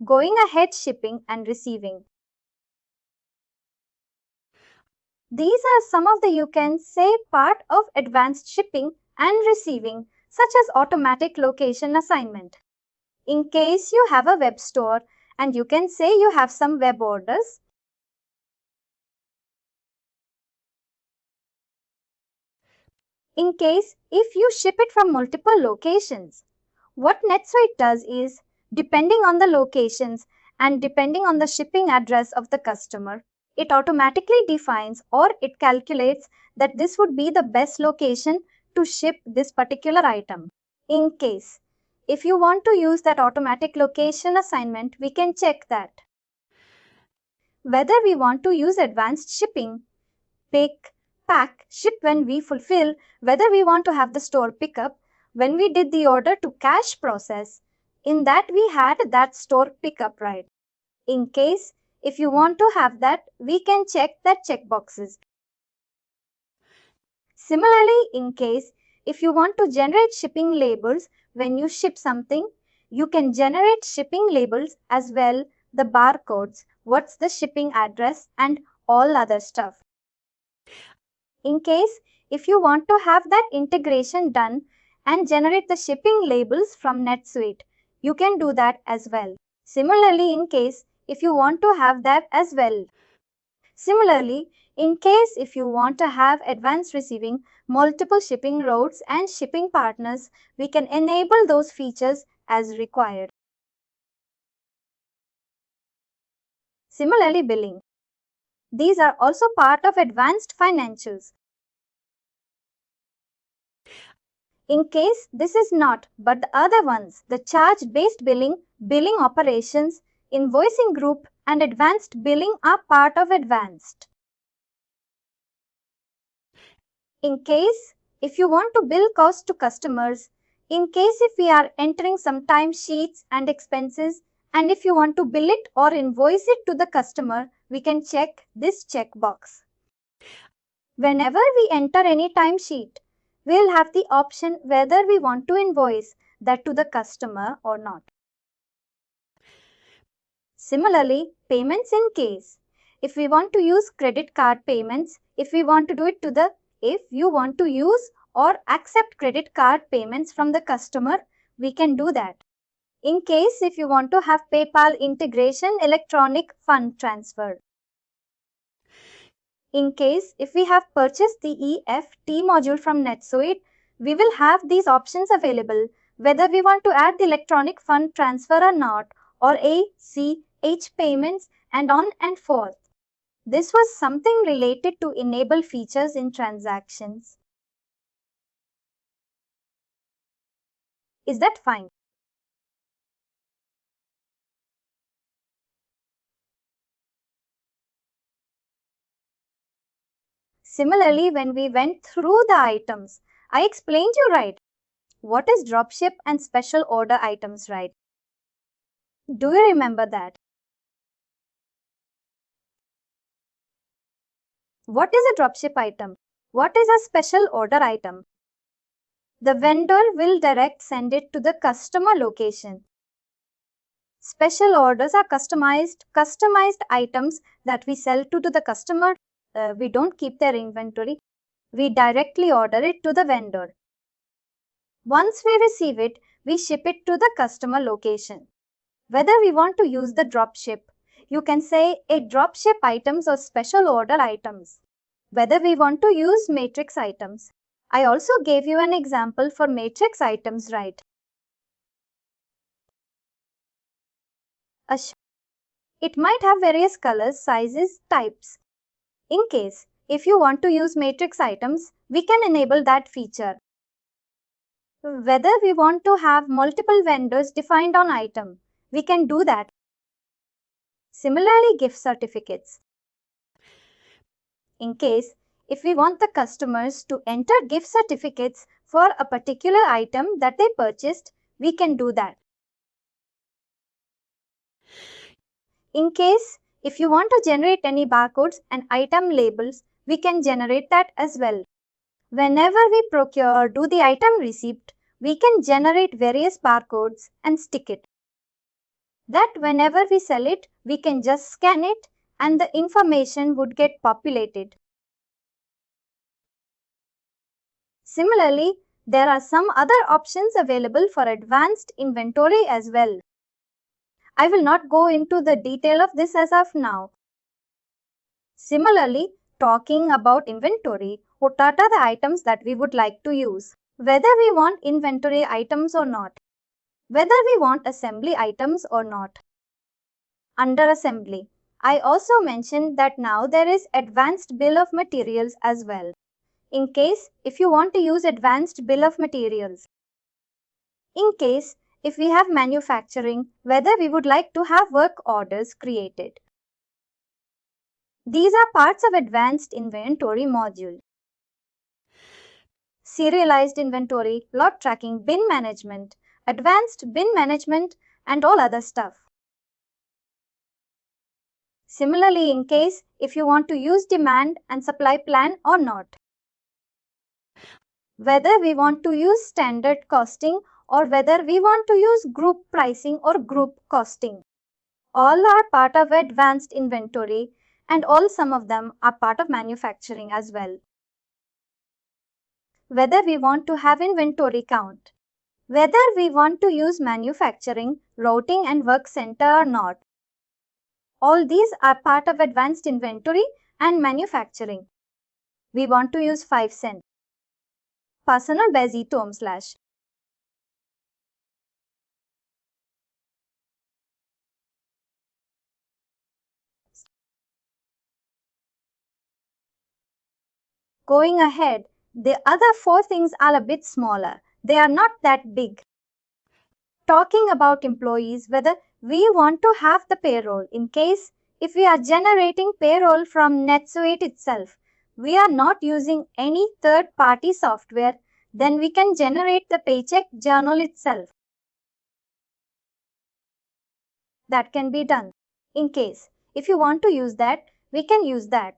Going ahead, shipping and receiving. These are some of the, you can say, part of advanced shipping and receiving, such as automatic location assignment. In case you have a web store and you can say you have some web orders, in case if you ship it from multiple locations, what NetSuite does is, depending on the locations and depending on the shipping address of the customer, it automatically defines or it calculates that this would be the best location to ship this particular item. In case, if you want to use that automatic location assignment, we can check that. Whether we want to use advanced shipping, pick, pack, ship when we fulfill, whether we want to have the store pickup, when we did the order to cash process, in that we had that store pickup right. In case, if you want to have that, we can check that checkboxes. Similarly, in case, if you want to generate shipping labels when you ship something, you can generate shipping labels as well, the barcodes, what's the shipping address and all other stuff. In case, if you want to have that integration done and generate the shipping labels from NetSuite, you can do that as well. Similarly, in case, if you want to have that as well. Similarly, in case if you want to have advanced receiving, multiple shipping routes and shipping partners, we can enable those features as required. Similarly, billing. These are also part of advanced financials. In case this is not, but the other ones, the charge-based billing, billing operations, invoicing group, and advanced billing are part of advanced. In case, if you want to bill cost to customers, in case if we are entering some time sheets and expenses, and if you want to bill it or invoice it to the customer, we can check this checkbox. Whenever we enter any timesheet, we'll have the option whether we want to invoice that to the customer or not. Similarly, payments in case. If we want to use credit card payments, if you want to use or accept credit card payments from the customer, we can do that. In case if you want to have PayPal integration, electronic fund transfer. In case if we have purchased the EFT module from NetSuite, we will have these options available, whether we want to add the electronic fund transfer or not, or ACH payments and on and forth. This was something related to enable features in transactions. Is that fine? Similarly, when we went through the items, I explained you right. What is dropship and special order items, right? Do you remember that? What is a dropship item? What is a special order item? The vendor will direct send it to the customer location. Special orders are customized items that we sell to the customer. We don't keep their inventory. We directly order it to the vendor. Once we receive it, we ship it to the customer location. Whether we want to use the dropship, you can say a dropship items or special order items. Whether we want to use matrix items. I also gave you an example for matrix items, right? It might have various colors, sizes, types. In case, if you want to use matrix items, we can enable that feature. Whether we want to have multiple vendors defined on item, we can do that. Similarly, gift certificates. In case, if we want the customers to enter gift certificates for a particular item that they purchased, we can do that. In case, If you want to generate any barcodes and item labels, we can generate that as well. Whenever we procure or do the item receipt, we can generate various barcodes and stick it. That whenever we sell it, we can just scan it and the information would get populated. Similarly, there are some other options available for advanced inventory as well. I will not go into the detail of this as of now. Similarly, talking about inventory, what are the items that we would like to use? Whether we want inventory items or not. Whether we want assembly items or not. Under assembly, I also mentioned that now there is advanced bill of materials as well. In case if you want to use advanced bill of materials. In case if we have manufacturing, whether we would like to have work orders created. These are parts of advanced inventory module. Serialized inventory, lot tracking, bin management, advanced bin management, and all other stuff. Similarly, in case if you want to use demand and supply plan or not. Whether we want to use standard costing or whether we want to use group pricing or group costing. All are part of advanced inventory and some of them are part of manufacturing as well. Whether we want to have inventory count. Whether we want to use manufacturing, routing and work center or not. All these are part of advanced inventory and manufacturing. We want to use 5 cents. Personal base term slash. Going ahead, the other 4 things are a bit smaller. They are not that big. Talking about employees, whether we want to have the payroll. In case if we are generating payroll from NetSuite itself, we are not using any third-party software, then we can generate the paycheck journal itself. That can be done. In case if you want to use that, we can use that.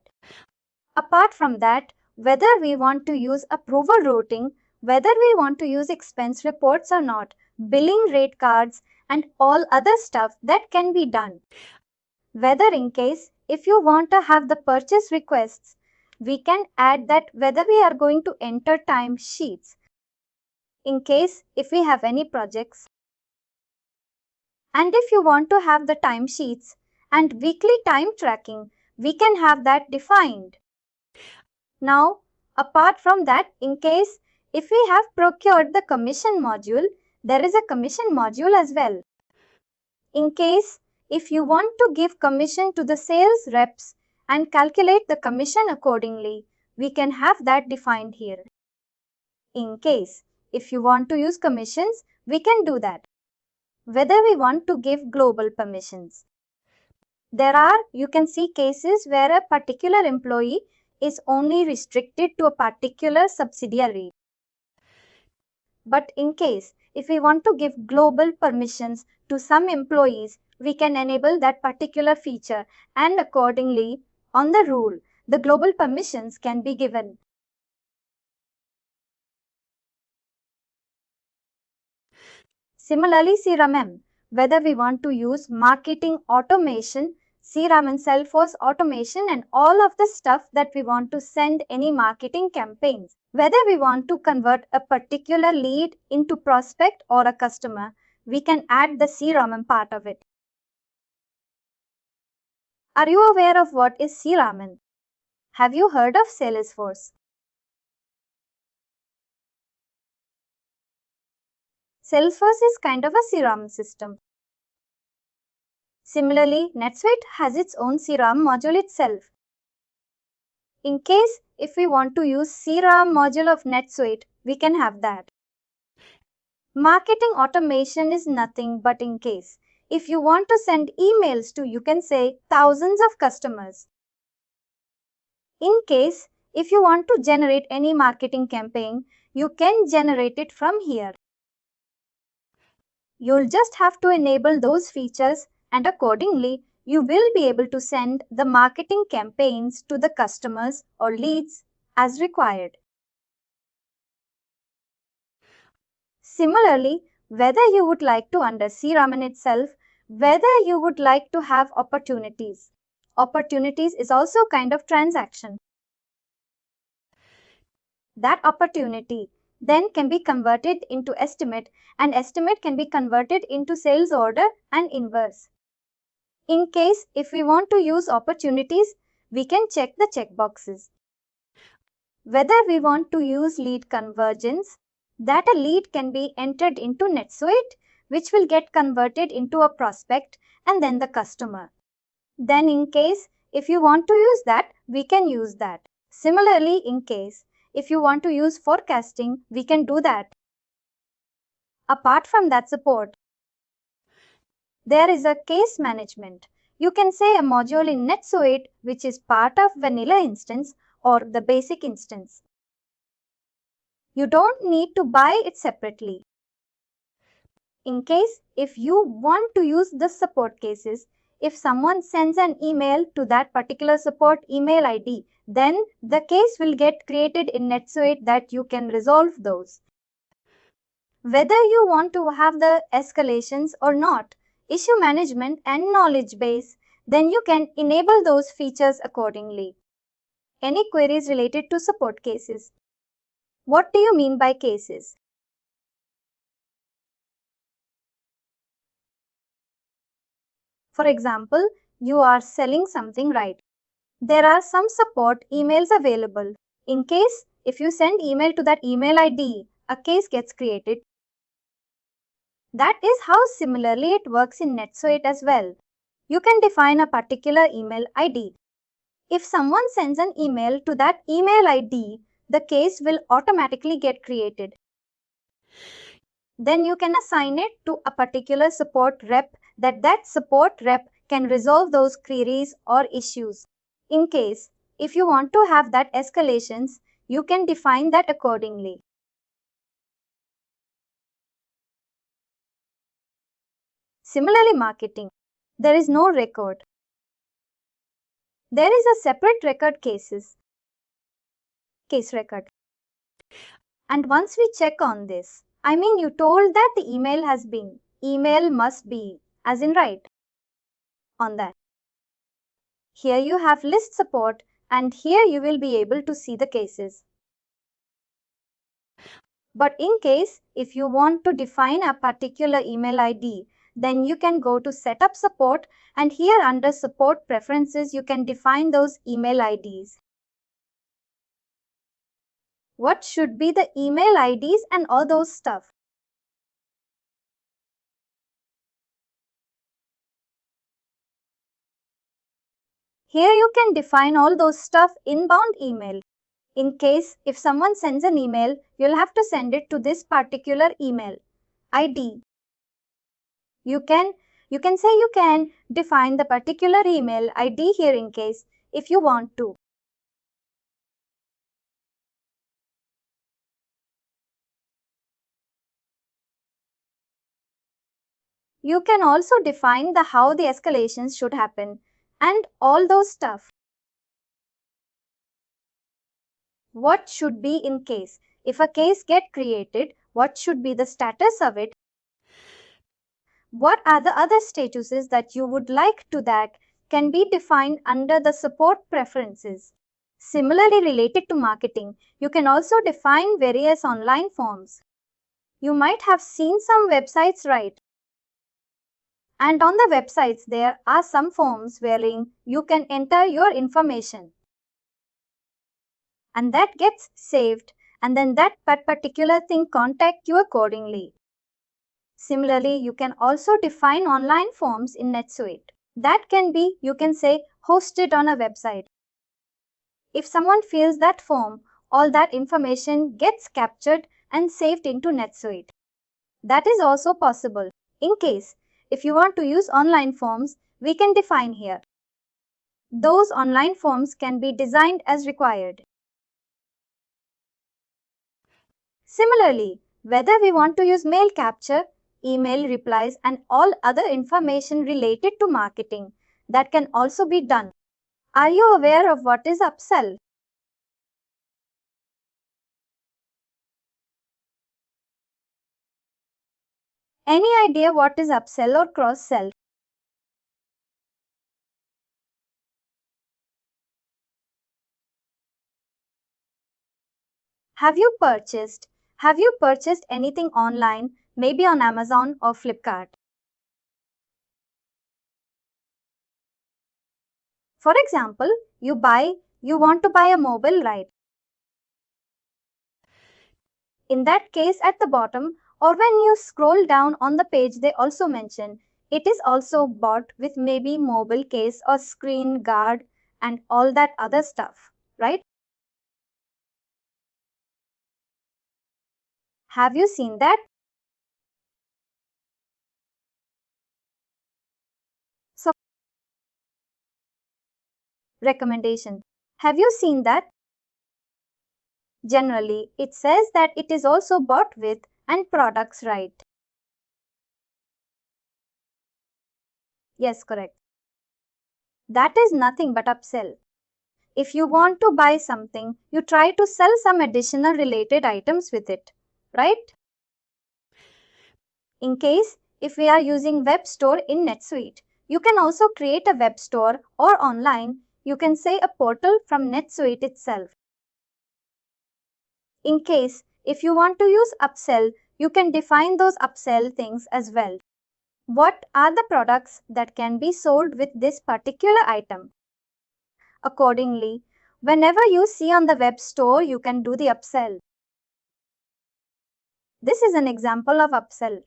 Apart from that, whether we want to use approval routing, whether we want to use expense reports or not, billing rate cards and all other stuff that can be done. Whether in case if you want to have the purchase requests, we can add that whether we are going to enter time sheets. In case if we have any projects. And if you want to have the time sheets and weekly time tracking, we can have that defined. Now, apart from that, in case if we have procured the commission module, there is a commission module as well. In case if you want to give commission to the sales reps and calculate the commission accordingly, we can have that defined here. In case if you want to use commissions, we can do that. Whether we want to give global permissions. There are, you can see cases where a particular employee is only restricted to a particular subsidiary. But in case if we want to give global permissions to some employees, we can enable that particular feature and accordingly, on the rule, the global permissions can be given. Similarly, CRM, whether we want to use marketing automation, CRM and Salesforce automation and all of the stuff that we want to send any marketing campaigns. Whether we want to convert a particular lead into prospect or a customer, we can add the CRM part of it. Are you aware of what is CRM? Have you heard of Salesforce? Salesforce is kind of a CRM system. Similarly, NetSuite has its own CRM module itself. In case if we want to use CRM module of NetSuite, we can have that. Marketing automation is nothing but in case if you want to send emails to, you can say, thousands of customers. In case if you want to generate any marketing campaign, you can generate it from here. You'll just have to enable those features and accordingly, you will be able to send the marketing campaigns to the customers or leads as required. Similarly, whether you would like to under CRM itself, whether you would like to have opportunities. Opportunities is also kind of transaction. That opportunity then can be converted into estimate, and estimate can be converted into sales order and inverse. In case if we want to use opportunities, we can check the checkboxes. Whether we want to use lead convergence, that a lead can be entered into NetSuite, which will get converted into a prospect and then the customer. Then in case if you want to use that, we can use that. Similarly, in case if you want to use forecasting, we can do that. Apart from that support, there is a case management. You can say a module in NetSuite which is part of vanilla instance or the basic instance. You don't need to buy it separately. In case if you want to use the support cases, if someone sends an email to that particular support email ID, then the case will get created in NetSuite that you can resolve those. Whether you want to have the escalations or not, issue management and knowledge base, then you can enable those features accordingly. Any queries related to support cases? What do you mean by cases? For example, you are selling something, right? There are some support emails available. In case if you send email to that email ID, a case gets created. That is how similarly it works in NetSuite as well. You can define a particular email ID. If someone sends an email to that email ID, the case will automatically get created. Then you can assign it to a particular support rep that support rep can resolve those queries or issues. In case if you want to have that escalations, you can define that accordingly. Similarly, marketing. There is no record. There is a separate record cases. Case record. And once we check on this, I mean you told that the email has been. Email must be, as in right. On that. Here you have list support and here you will be able to see the cases. But in case if you want to define a particular email ID, then you can go to setup support and here under support preferences you can define those email IDs. What should be the email IDs and all those stuff. Here you can define all those stuff inbound email. In case if someone sends an email, you'll have to send it to this particular email ID. You can define the particular email ID here in case if you want to. You can also define the how the escalations should happen and all those stuff. What should be in case? If a case get created, what should be the status of it? What are the other statuses that you would like to that can be defined under the support preferences. Similarly related to marketing, you can also define various online forms. You might have seen some websites, right? And on the websites, there are some forms wherein you can enter your information. And that gets saved, and then that particular thing contact you accordingly. Similarly, you can also define online forms in NetSuite. That can be, you can say, hosted on a website. If someone fills that form, all that information gets captured and saved into NetSuite. That is also possible. In case, if you want to use online forms, we can define here. Those online forms can be designed as required. Similarly, whether we want to use mail capture, email replies, and all other information related to marketing, that can also be done. Are you aware of what is upsell? Any idea what is upsell or cross-sell? Have you purchased anything online, maybe on Amazon or Flipkart? For example, you want to buy a mobile, right? In that case, at the bottom or when you scroll down on the page, they also mention it is also bought with maybe mobile case or screen guard and all that other stuff, right? Have you seen that? So, recommendation. Have you seen that? Generally, it says that it is also bought with and products, right? Yes, correct. That is nothing but upsell. If you want to buy something, you try to sell some additional related items with it, right? In case if we are using web store in NetSuite, you can also create a web store or online, you can say a portal from NetSuite itself. In case if you want to use upsell, you can define those upsell things as well. What are the products that can be sold with this particular item? Accordingly, whenever you see on the web store, you can do the upsell. This is an example of upsell.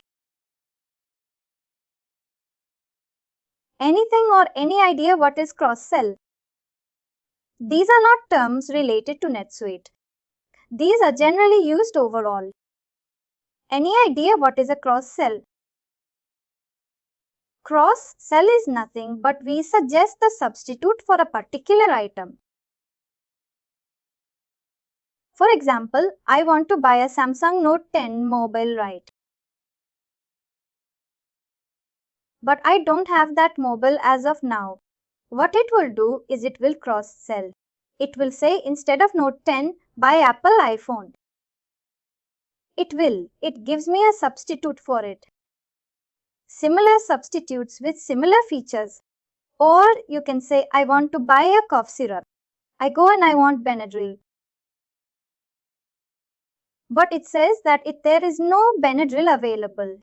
Anything or any idea what is cross-sell? These are not terms related to NetSuite. These are generally used overall. Any idea what is a cross-sell? Cross-sell is nothing but we suggest the substitute for a particular item. For example, I want to buy a Samsung Note 10 mobile, right? But I don't have that mobile as of now. What it will do is it will cross-sell. It will say instead of Note 10, buy Apple iPhone. It gives me a substitute for it. Similar substitutes with similar features. Or you can say, I want to buy a cough syrup. I go and I want Benadryl. But it says that there is no Benadryl available.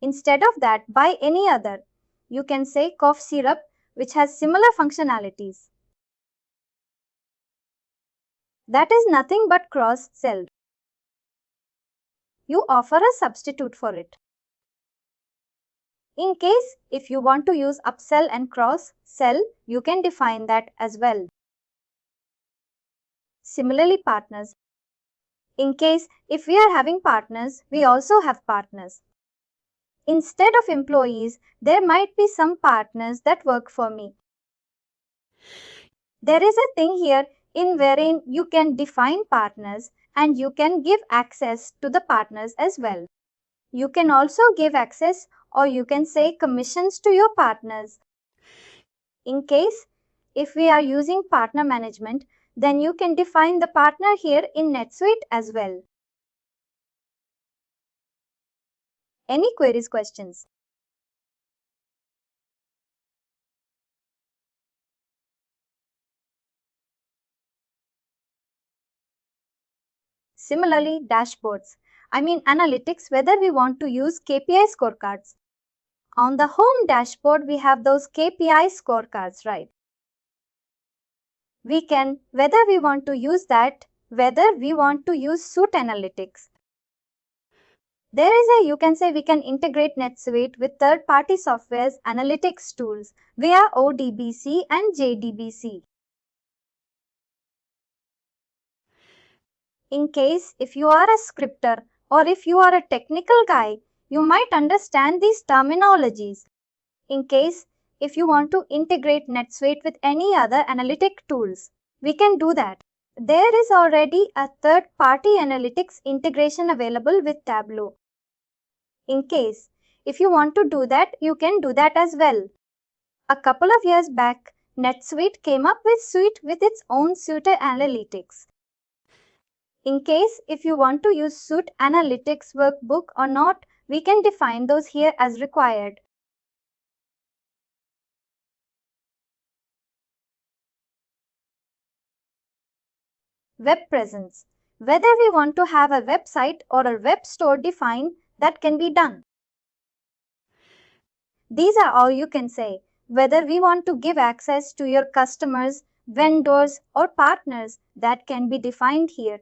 Instead of that, buy any other. You can say cough syrup which has similar functionalities. That is nothing but cross-sell. You offer a substitute for it. In case if you want to use upsell and cross-sell, you can define that as well. Similarly, partners. In case if we are having partners, we also have partners. Instead of employees, there might be some partners that work for me. There is a thing here in wherein you can define partners and you can give access to the partners as well. You can also give access or you can say commissions to your partners. In case if we are using partner management, then you can define the partner here in NetSuite as well. Any queries, questions? Similarly, dashboards. Analytics, whether we want to use KPI scorecards. On the home dashboard, we have those KPI scorecards, right? We can, whether we want to use that, whether we want to use Suite Analytics. There is you can say we can integrate NetSuite with third-party softwares analytics tools via ODBC and JDBC. In case if you are a scripter or if you are a technical guy, you might understand these terminologies. In case if you want to integrate NetSuite with any other analytic tools, we can do that. There is already a third-party analytics integration available with Tableau. In case if you want to do that, you can do that as well. A couple of years back, NetSuite came up with Suite with its own Suite Analytics. In case if you want to use Suite Analytics workbook or not, we can define those here as required. Web presence. Whether we want to have a website or a web store defined, that can be done. These are all you can say. Whether we want to give access to your customers, vendors, or partners, that can be defined here.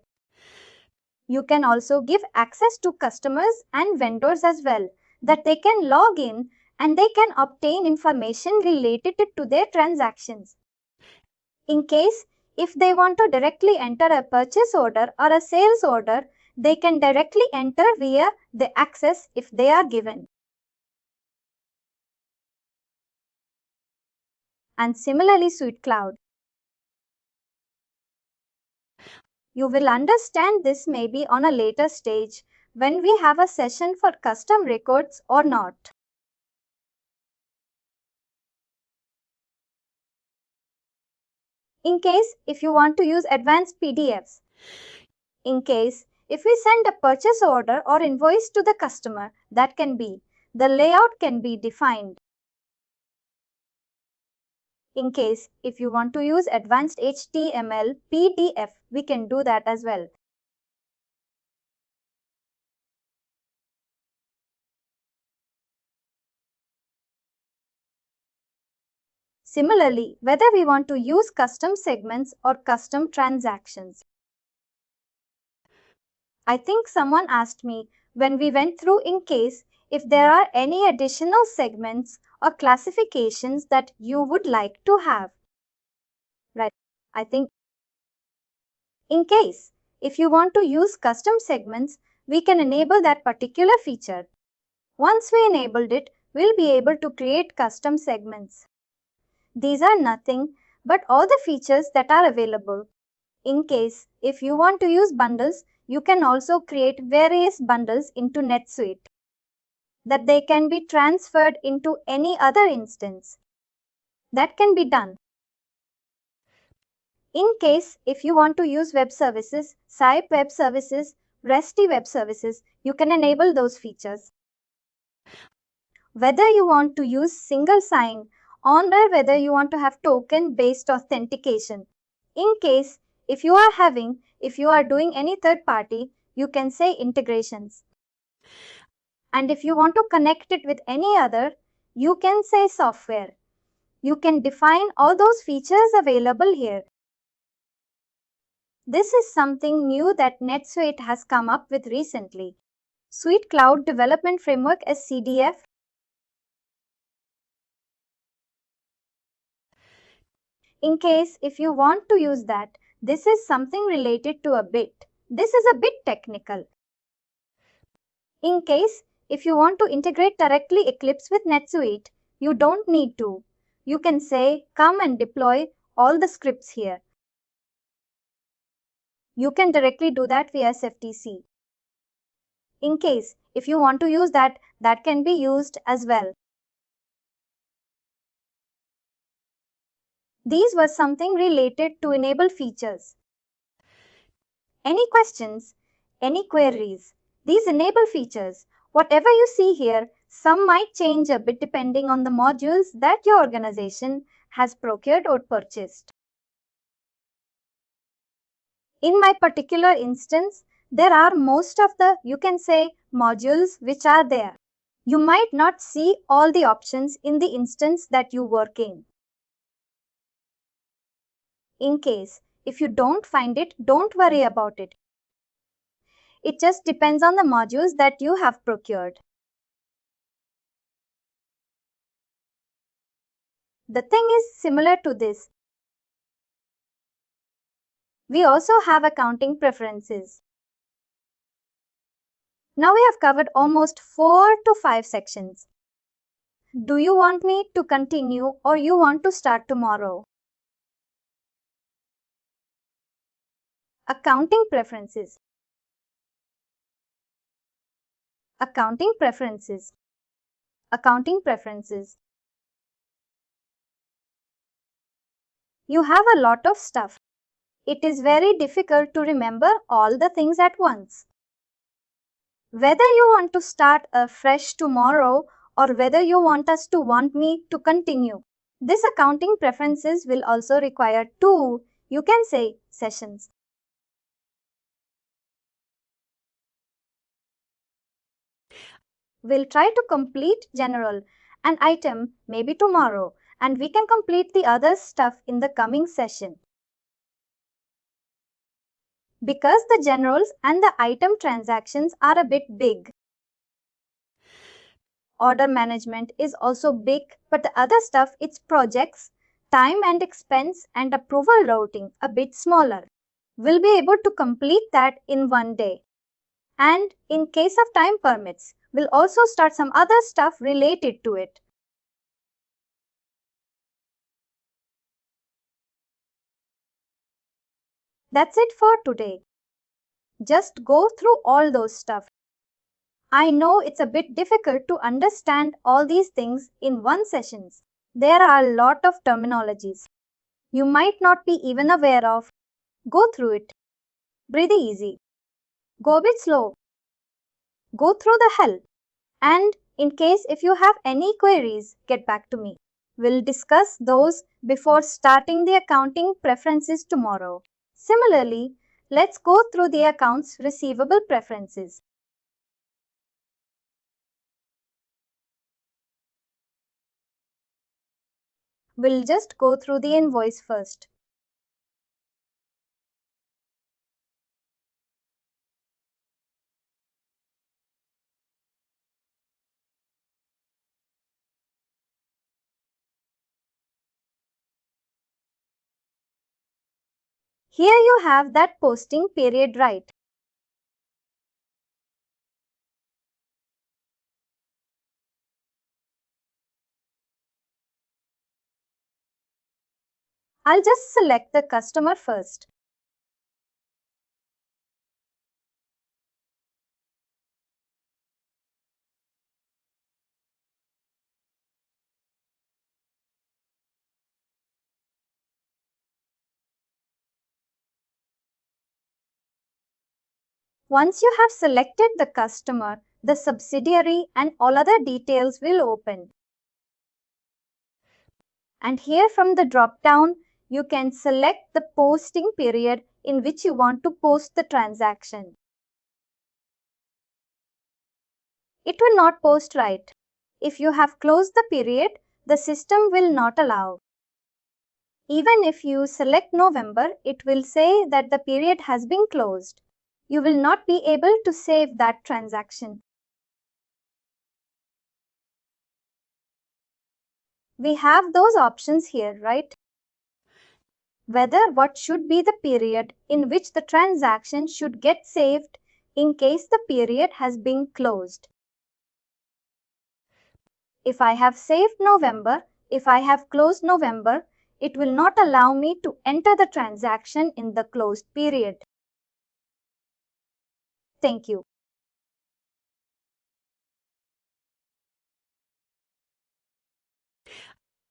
You can also give access to customers and vendors as well, that they can log in and they can obtain information related to their transactions. In case if they want to directly enter a purchase order or a sales order, they can directly enter via the access if they are given. And similarly, Suite Cloud. You will understand this maybe on a later stage when we have a session for custom records or not. In case if you want to use advanced PDFs. In case if we send a purchase order or invoice to the customer, that can be. The layout can be defined. In case if you want to use advanced HTML, PDF, we can do that as well. Similarly, whether we want to use custom segments or custom transactions. I think someone asked me when we went through in case if there are any additional segments or classifications that you would like to have. Right. I think in case if you want to use custom segments, we can enable that particular feature. Once we enabled it, we'll be able to create custom segments. These are nothing but all the features that are available. In case if you want to use bundles, you can also create various bundles into NetSuite that they can be transferred into any other instance. That can be done. In case if you want to use web services, SIPE web services, REST web services, you can enable those features. Whether you want to use single sign-on or whether you want to have token-based authentication. In case if you are doing any third party, you can say integrations. And if you want to connect it with any other, you can say software. You can define all those features available here. This is something new that NetSuite has come up with recently. Suite Cloud Development Framework as CDF. In case if you want to use that, this is something related to a bit. This is a bit technical. In case if you want to integrate directly Eclipse with NetSuite, you don't need to. You can say come and deploy all the scripts here. You can directly do that via SFTC. In case if you want to use that, that can be used as well. These were something related to enable features. Any questions? Any queries? These enable features, whatever you see here, some might change a bit depending on the modules that your organization has procured or purchased. In my particular instance, there are most of the, you can say, modules which are there. You might not see all the options in the instance that you work in. In case if you don't find it, don't worry about it. It just depends on the modules that you have procured. The thing is similar to this. We also have accounting preferences. Now we have covered almost 4 to 5 sections. Do you want me to continue or you want to start tomorrow? Accounting preferences. Accounting preferences. Accounting preferences. You have a lot of stuff. It is very difficult to remember all the things at once. Whether you want to start afresh tomorrow or whether you want me to continue, this accounting preferences will also require two, you can say, sessions. We'll try to complete general an item maybe tomorrow, and we can complete the other stuff in the coming session. Because the generals and the item transactions are a bit big. Order management is also big, but the other stuff, it's projects, time and expense and approval routing a bit smaller. We'll be able to complete that in one day. And in case of time permits, we'll also start some other stuff related to it. That's it for today. Just go through all those stuff. I know it's a bit difficult to understand all these things in one session. There are a lot of terminologies you might not be even aware of. Go through it. Breathe easy. Go a bit slow. Go through the help. And in case if you have any queries, get back to me. We'll discuss those before starting the accounting preferences tomorrow. Similarly, let's go through the accounts receivable preferences. We'll just go through the invoice first. Here you have that posting period right. I'll just select the customer first. Once you have selected the customer, the subsidiary and all other details will open. And here from the drop-down, you can select the posting period in which you want to post the transaction. It will not post right. If you have closed the period, the system will not allow. Even if you select November, it will say that the period has been closed. You will not be able to save that transaction. We have those options here, right? Whether what should be the period in which the transaction should get saved in case the period has been closed. If I have saved November, if I have closed November, it will not allow me to enter the transaction in the closed period. Thank you.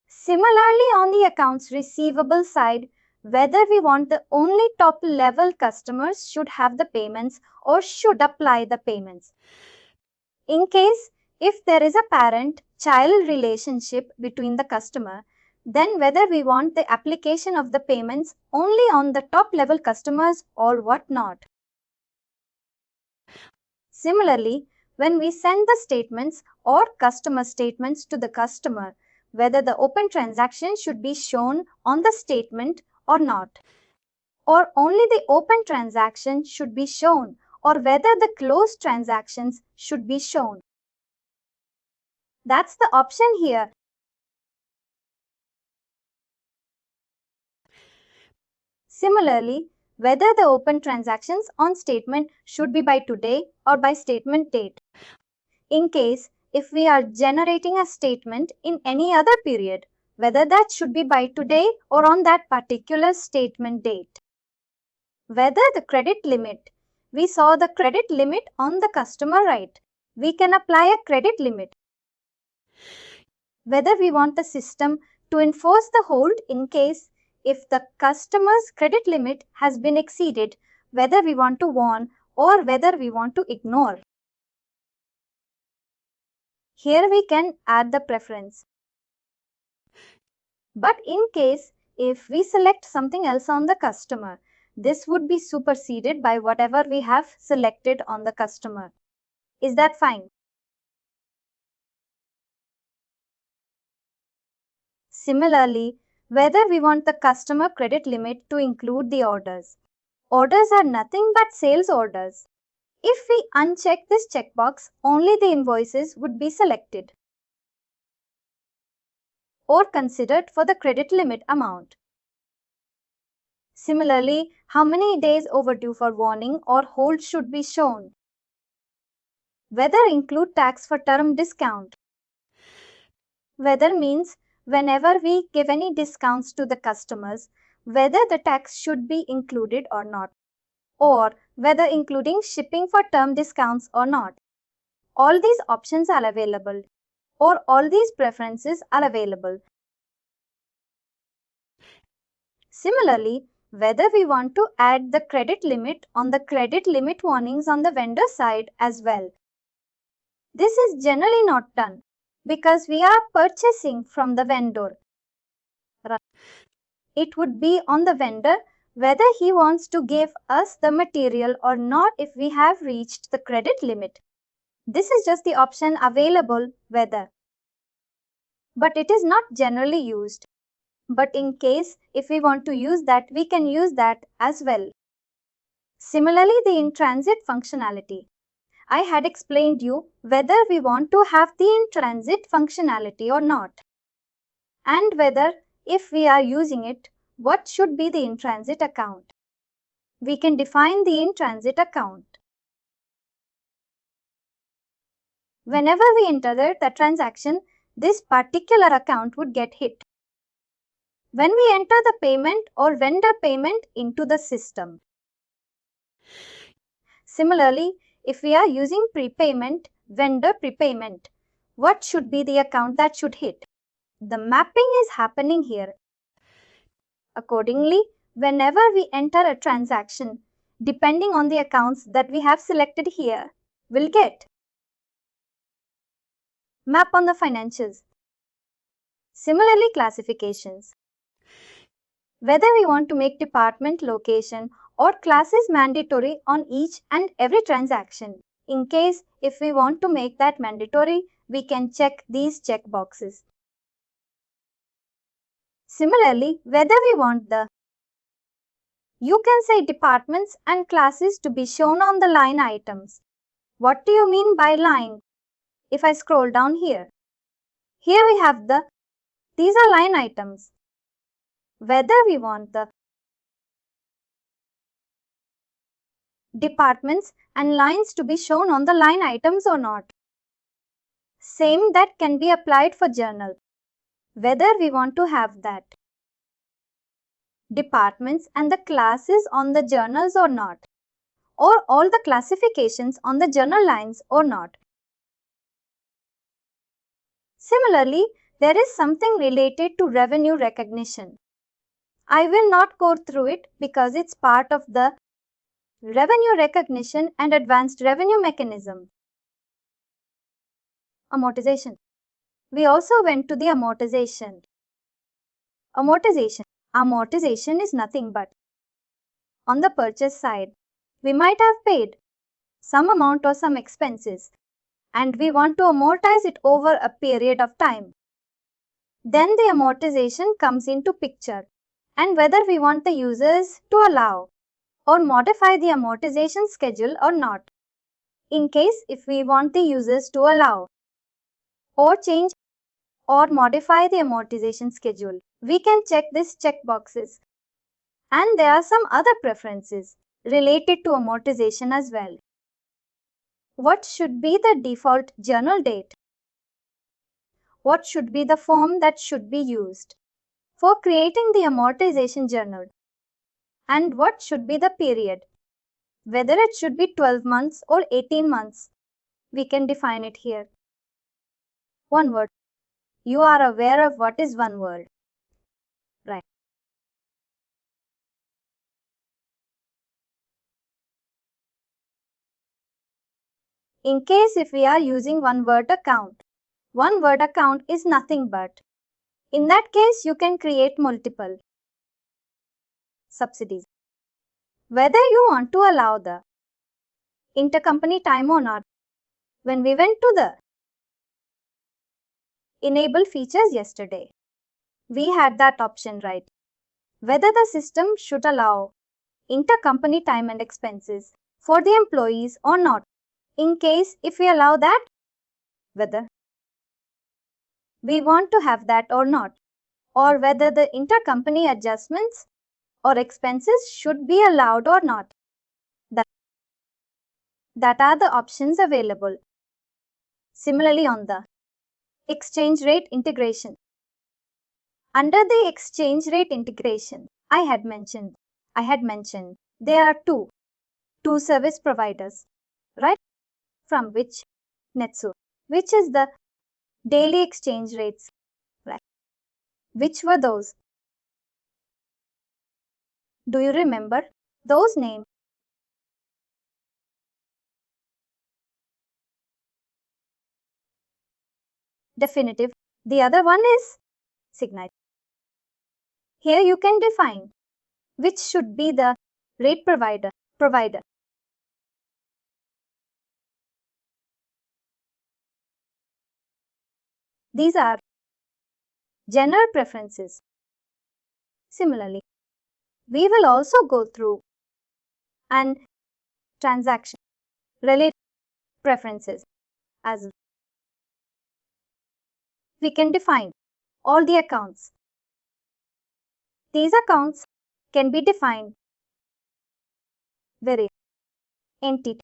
Similarly, on the accounts receivable side, whether we want the only top level customers should have the payments or should apply the payments. In case if there is a parent-child relationship between the customer, then whether we want the application of the payments only on the top level customers or what not. Similarly, when we send the statements or customer statements to the customer, whether the open transaction should be shown on the statement or not, or only the open transaction should be shown, or whether the closed transactions should be shown. That's the option here. Similarly, whether the open transactions on statement should be by today or by statement date. In case if we are generating a statement in any other period, whether that should be by today or on that particular statement date. Whether the credit limit, we saw the credit limit on the customer right. We can apply a credit limit. Whether we want the system to enforce the hold in case if the customer's credit limit has been exceeded, whether we want to warn or whether we want to ignore. Here we can add the preference. But in case if we select something else on the customer, this would be superseded by whatever we have selected on the customer. Is that fine? Similarly, whether we want the customer credit limit to include the orders. Orders are nothing but sales orders. If we uncheck this checkbox, only the invoices would be selected or considered for the credit limit amount. Similarly, how many days overdue for warning or hold should be shown. Whether include tax for term discount. Whether means whenever we give any discounts to the customers, whether the tax should be included or not, or whether including shipping for term discounts or not. All these options are available, or all these preferences are available. Similarly, whether we want to add the credit limit on the credit limit warnings on the vendor side as well. This is generally not done because we are purchasing from the vendor. It would be on the vendor whether he wants to give us the material or not if we have reached the credit limit. This is just the option available whether. But it is not generally used. But in case if we want to use that, we can use that as well. Similarly, the in-transit functionality. I had explained you whether we want to have the in-transit functionality or not, and whether if we are using it, what should be the in-transit account. We can define the in-transit account. Whenever we enter the transaction, this particular account would get hit. When we enter the payment or vendor payment into the system. Similarly, if we are using prepayment, vendor prepayment, what should be the account that should hit? The mapping is happening here. Accordingly, whenever we enter a transaction, depending on the accounts that we have selected here, we'll get map on the financials. Similarly, classifications. Whether we want to make department, location, or classes mandatory on each and every transaction. In case if we want to make that mandatory, we can check these check boxes. Similarly, whether we want you can say departments and classes to be shown on the line items. What do you mean by line? If I scroll down here we have these are line items. Whether we want the departments and lines to be shown on the line items or not. Same that can be applied for journal. Whether we want to have that departments and the classes on the journals or not, or all the classifications on the journal lines or not. Similarly, there is something related to revenue recognition. I will not go through it because it's part of the revenue recognition and advanced revenue mechanism. Amortization. We also went to the amortization. Amortization is nothing but on the purchase side, we might have paid some amount or some expenses and we want to amortize it over a period of time. Then the amortization comes into picture and whether we want the users to allow or modify the amortization schedule or not. In case if we want the users to allow or change or modify the amortization schedule, we can check these checkboxes. And there are some other preferences related to amortization as well. What should be the default journal date? What should be the form that should be used for creating the amortization journal? And what should be the period? Whether it should be 12 months or 18 months, we can define it here. One word. You are aware of what is one word, right? In case if we are using one word account is nothing but. In that case, you can create multiple subsidies. Whether you want to allow the intercompany time or not. When we went to the enable features yesterday, we had that option, right? Whether the system should allow intercompany time and expenses for the employees or not. In case if we allow that, whether we want to have that or not, or whether the intercompany adjustments or expenses should be allowed or not. That are the options available. Similarly, on the exchange rate integration. Under the exchange rate integration, I had mentioned there are two service providers, right? From which NetSuite, which is the daily exchange rates, right? Which were those? Do you remember those names? Definitive. The other one is Signite. Here you can define which should be the rate provider. These are general preferences. Similarly, we will also go through and transaction related preferences as we can define all the accounts. These accounts can be defined very entity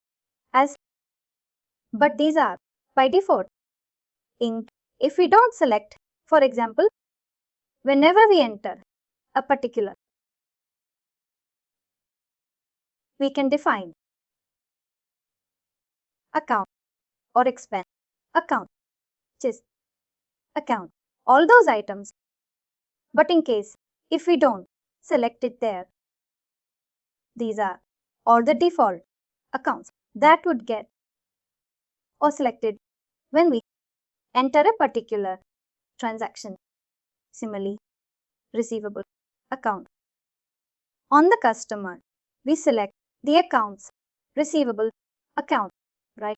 as, but these are by default. If we don't select, for example, whenever we enter a particular, we can define account or expense account, just account, all those items. But in case if we don't select it there, these are all the default accounts that would get or selected when we enter a particular transaction. Similarly, receivable account. On the customer, we select the accounts receivable account, right?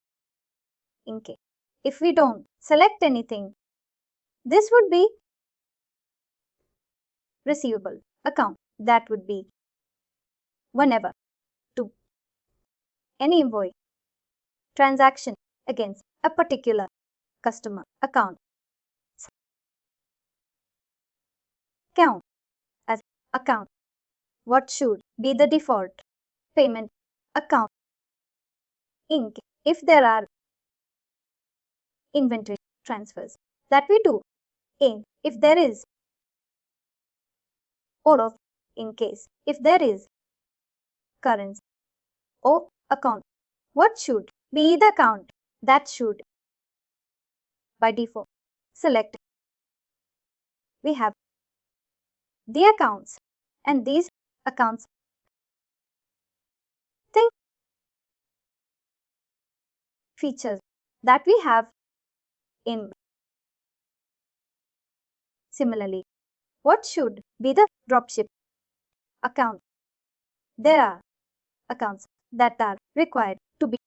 In case if we don't select anything, this would be receivable account. That would be whenever to any invoice transaction against a particular customer account. Count as account. What should be the default payment account? If there are inventory transfers that we do, if there is, or of in case if there is currency or account, what should be the account that should by default select? We have the accounts, and these accounts think features that we have in. Similarly, what should be the dropship account? There are accounts that are required to be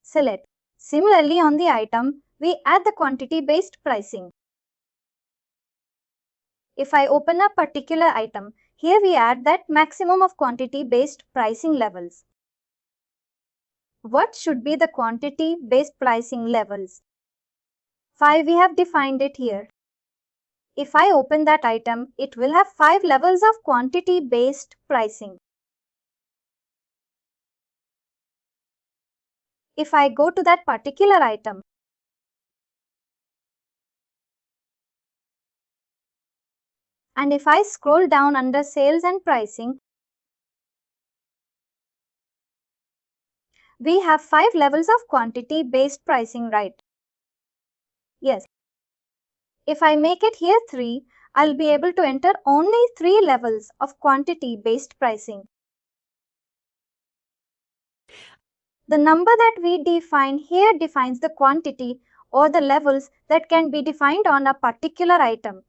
selected. Similarly, on the item, we add the quantity-based pricing. If I open a particular item, here we add that maximum of quantity-based pricing levels. What should be the quantity-based pricing levels? 5, we have defined it here. If I open that item, it will have 5 levels of quantity-based pricing. If I go to that particular item, and if I scroll down under sales and pricing, we have 5 levels of quantity-based pricing, right? Yes. If I make it here 3, I'll be able to enter only 3 levels of quantity-based pricing. The number that we define here defines the quantity or the levels that can be defined on a particular item.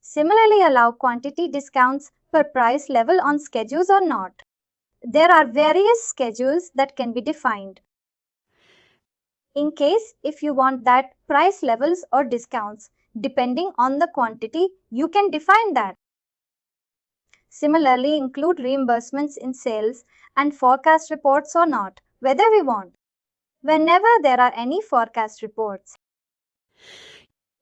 Similarly, allow quantity discounts per price level on schedules or not. There are various schedules that can be defined. In case if you want that price levels or discounts, depending on the quantity, you can define that. Similarly, include reimbursements in sales and forecast reports or not, whether we want. Whenever there are any forecast reports.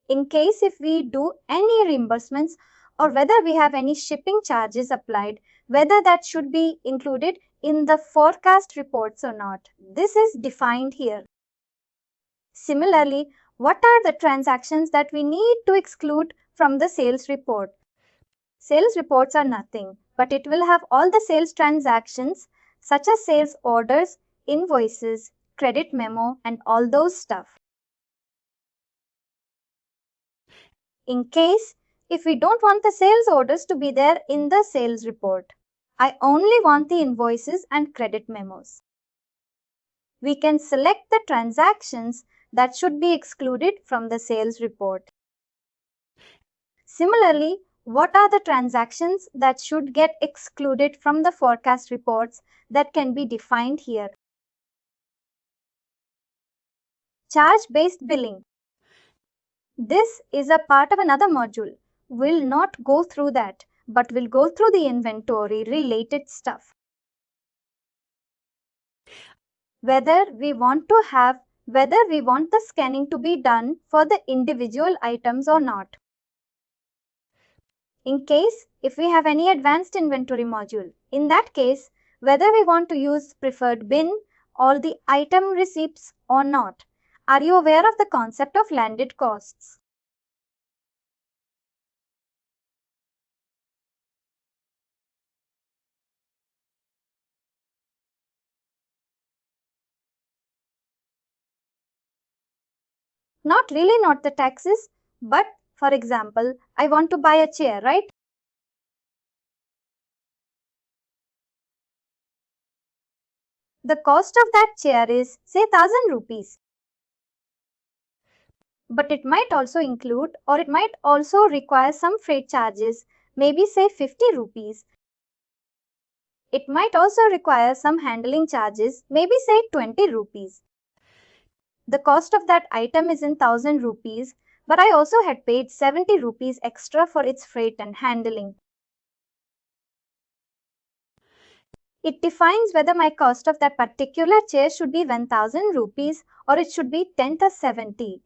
In case if we do any reimbursements or whether we have any shipping charges applied, whether that should be included in the forecast reports or not. This is defined here. Similarly, what are the transactions that we need to exclude from the sales report? Sales reports are nothing, but it will have all the sales transactions such as sales orders, invoices, credit memo, and all those stuff. In case if we don't want the sales orders to be there in the sales report, I only want the invoices and credit memos. We can select the transactions that should be excluded from the sales report. Similarly, what are the transactions that should get excluded from the forecast reports that can be defined here? Charge-based billing. This is a part of another module. We'll not go through that, but we'll go through the inventory related stuff. Whether we want the scanning to be done for the individual items or not. In case if we have any advanced inventory module, in that case, whether we want to use preferred bin or the item receipts or not. Are you aware of the concept of landed costs? Not really, not the taxes, but for example, I want to buy a chair, right? The cost of that chair is say 1000 rupees. But it might also include or it might also require some freight charges, maybe say 50 rupees. It might also require some handling charges, maybe say 20 rupees. The cost of that item is in 1000 rupees, but I also had paid 70 rupees extra for its freight and handling. It defines whether my cost of that particular chair should be 1000 rupees or it should be 10 to 70.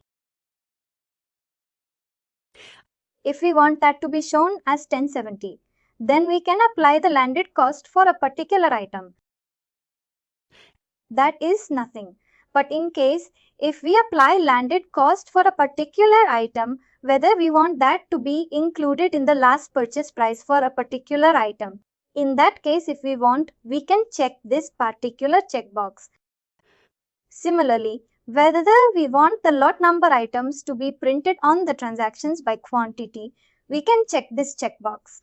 If we want that to be shown as 1070, then we can apply the landed cost for a particular item. That is nothing. But in case if we apply landed cost for a particular item, whether we want that to be included in the last purchase price for a particular item. In that case, if we want, we can check this particular checkbox. Similarly, whether we want the lot number items to be printed on the transactions by quantity, we can check this checkbox.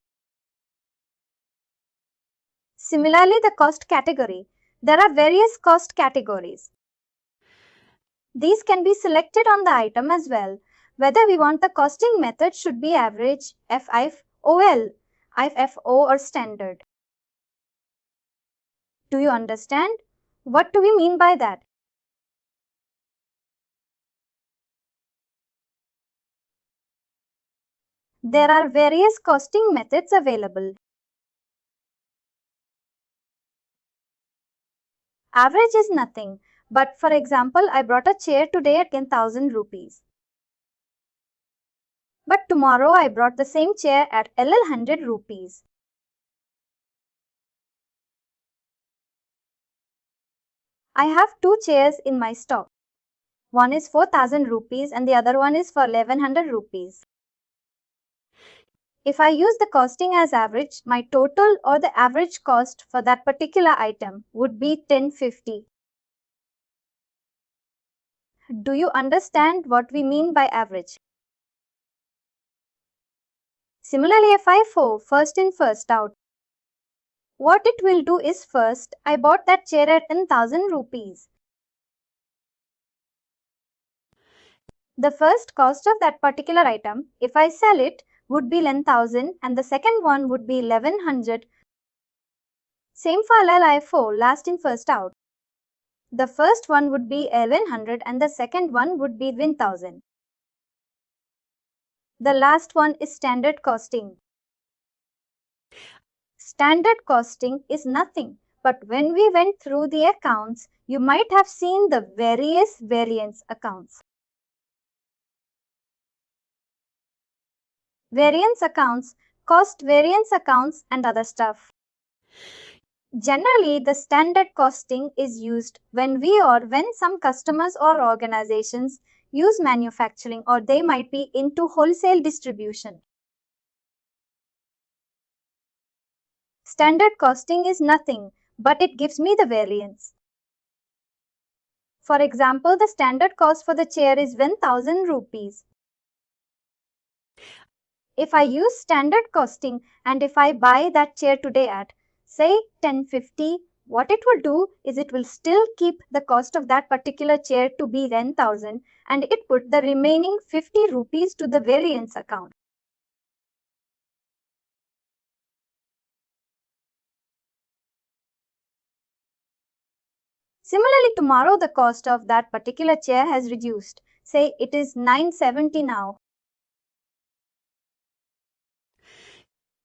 Similarly, the cost category. There are various cost categories. These can be selected on the item as well. Whether we want the costing method should be average, FIFOL, IFO or standard. Do you understand? What do we mean by that? There are various costing methods available. Average is nothing, but for example, I brought a chair today at 10,000 rupees. But tomorrow I brought the same chair at 1,100 rupees. I have two chairs in my stock. One is 4,000 rupees and the other one is for 1,100 rupees. If I use the costing as average, my total or the average cost for that particular item would be 1050. Do you understand what we mean by average? Similarly, FIFO, first in, first out. What it will do is first, I bought that chair at 10,000 rupees. The first cost of that particular item, if I sell it, would be 11,000 and the second one would be 1100. Same for LIFO, last in, first out. The first one would be 1100 and the second one would be 1000. The last one is standard costing. Standard costing is nothing, but when we went through the accounts, you might have seen the various variance accounts. Variance accounts, cost variance accounts and other stuff. Generally, the standard costing is used when some customers or organizations use manufacturing or they might be into wholesale distribution. Standard costing is nothing, but it gives me the variance. For example, the standard cost for the chair is 1000 rupees. If I use standard costing and if I buy that chair today at, say, 1050, what it will do is it will still keep the cost of that particular chair to be 10,000 and it put the remaining 50 rupees to the variance account. Similarly, tomorrow the cost of that particular chair has reduced. Say it is 970 now.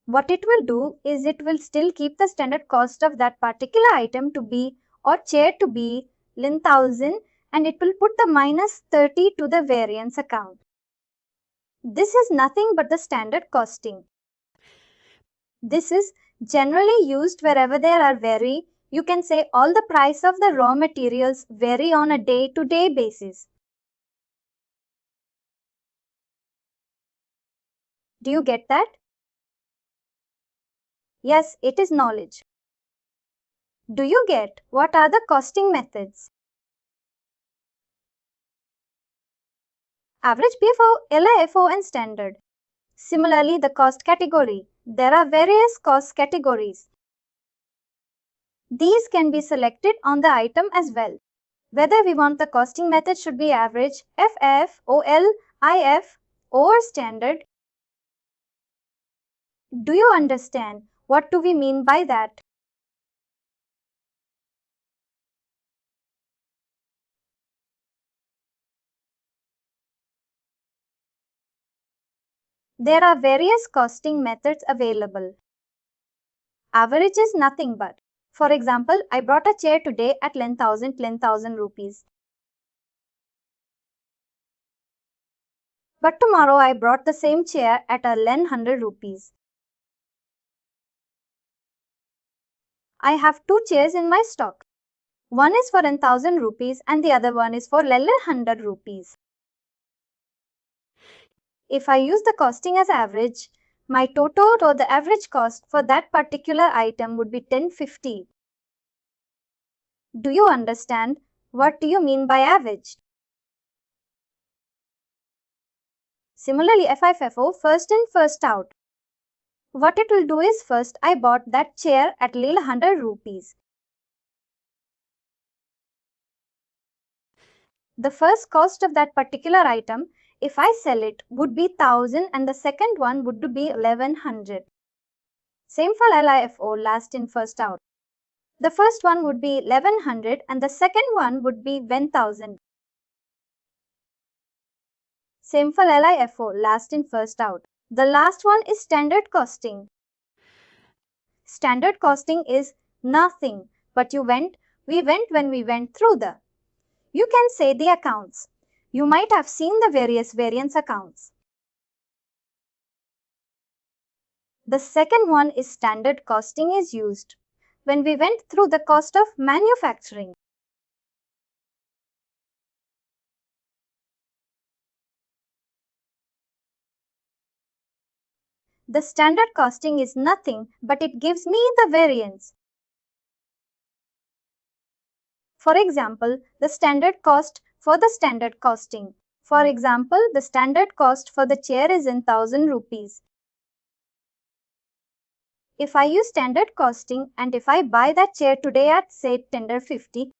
What it will do is it will still keep the standard cost of that particular item to be or chair to be 11,000 and it will put the minus 30 to the variance account. This is nothing but the standard costing. This is generally used wherever there are you can say all the price of the raw materials vary on a day-to-day basis. Do you get that? Yes, it is knowledge. Do you get what are the costing methods? Average PFO, LIFO and standard. Similarly, the cost category. There are various cost categories. These can be selected on the item as well. Whether we want the costing method should be average, FF, OL, IF or standard. Do you understand what do we mean by that? There are various costing methods available. Average is nothing but, for example, I brought a chair today at 11,000 rupees. But tomorrow I brought the same chair at 1100 rupees. I have two chairs in my stock. One is for 10,000 rupees and the other one is for 1100 rupees. If I use the costing as average, my total or the average cost for that particular item would be 1050. Do you understand? What do you mean by average? Similarly, FIFO, first in, first out. What it will do is first I bought that chair at 1100 rupees. The first cost of that particular item, if I sell it, would be 1000 and the second one would be 1100. Same for LIFO, last in, first out. The first one would be 1100 and the second one would be 1000. Same for LIFO, last in, first out. The last one is standard costing. Standard costing is nothing, but we went when we went through you can say the accounts. You might have seen the various variance accounts. The second one is standard costing is used when we went through the cost of manufacturing. The standard costing is nothing, but it gives me the variance. For example, the standard cost for the standard costing. For example, the standard cost for the chair is in 1000 rupees. If I use standard costing and if I buy that chair today at say tender 50,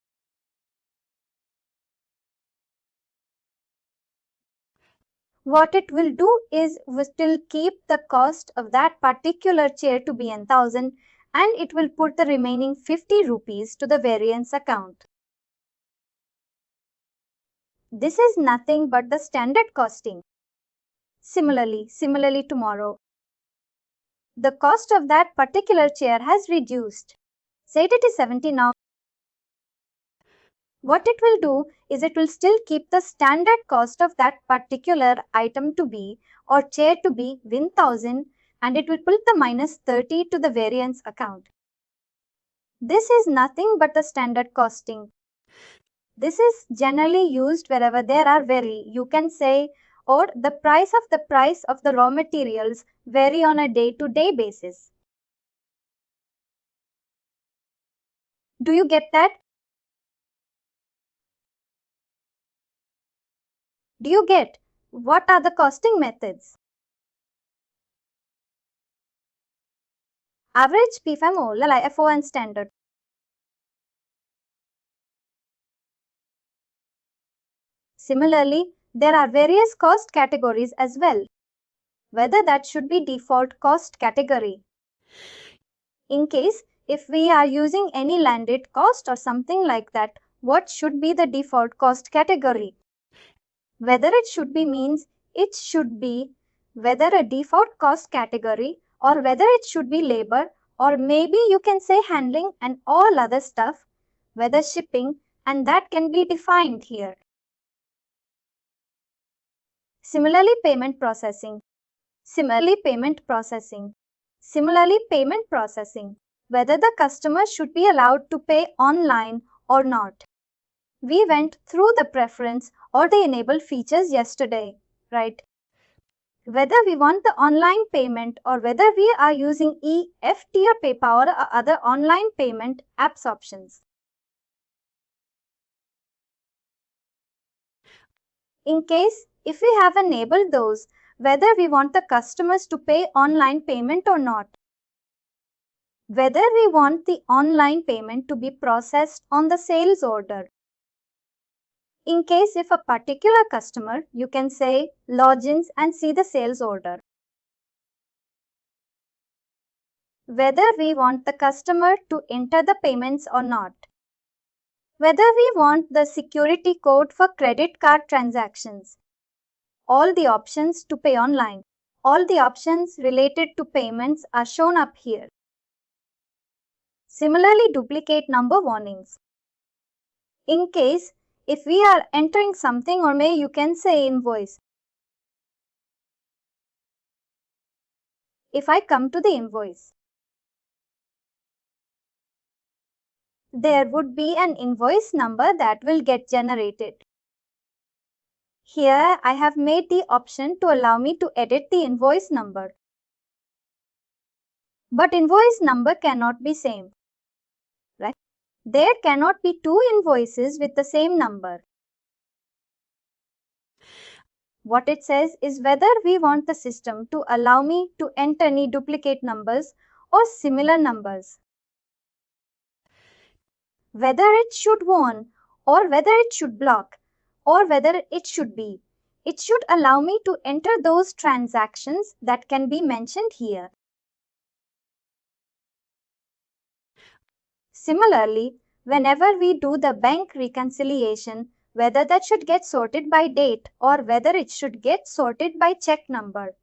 what it will do is we still keep the cost of that particular chair to be 1000 and it will put the remaining 50 rupees to the variance account. This is nothing but the standard costing. Similarly tomorrow, the cost of that particular chair has reduced. Say it is 70 now. What it will do is it will still keep the standard cost of that particular item to be or chair to be 1000 and it will put the minus 30 to the variance account. This is nothing but the standard costing. This is generally used wherever there are you can say, or the price of the raw materials vary on a day-to-day basis. Do you get that? Do you get what are the costing methods? Average, PFMO, LIFO and standard. Similarly, there are various cost categories as well. Whether that should be default cost category. In case if we are using any landed cost or something like that, what should be the default cost category? Whether it should be means it should be whether a default cost category or whether it should be labor or maybe you can say handling and all other stuff, whether shipping, and that can be defined here. Similarly, payment processing. Similarly, payment processing. Whether the customer should be allowed to pay online or not. We went through the preference or the enable features yesterday, right? Whether we want the online payment or whether we are using EFT or PayPal or other online payment apps options. In case if we have enabled those, whether we want the customers to pay online payment or not. Whether we want the online payment to be processed on the sales order. In case if a particular customer, you can say logins and see the sales order. Whether we want the customer to enter the payments or not. Whether we want the security code for credit card transactions. All the options to pay online. All the options related to payments are shown up here. Similarly, duplicate number warnings. In case if we are entering something or may you can say invoice. If I come to the invoice, there would be an invoice number that will get generated. Here I have made the option to allow me to edit the invoice number. But invoice number cannot be same, right? There cannot be two invoices with the same number. What it says is whether we want the system to allow me to enter any duplicate numbers or similar numbers. Whether it should warn or whether it should block or whether it should be. It should allow me to enter those transactions that can be mentioned here. Similarly, whenever we do the bank reconciliation, whether that should get sorted by date or whether it should get sorted by check number.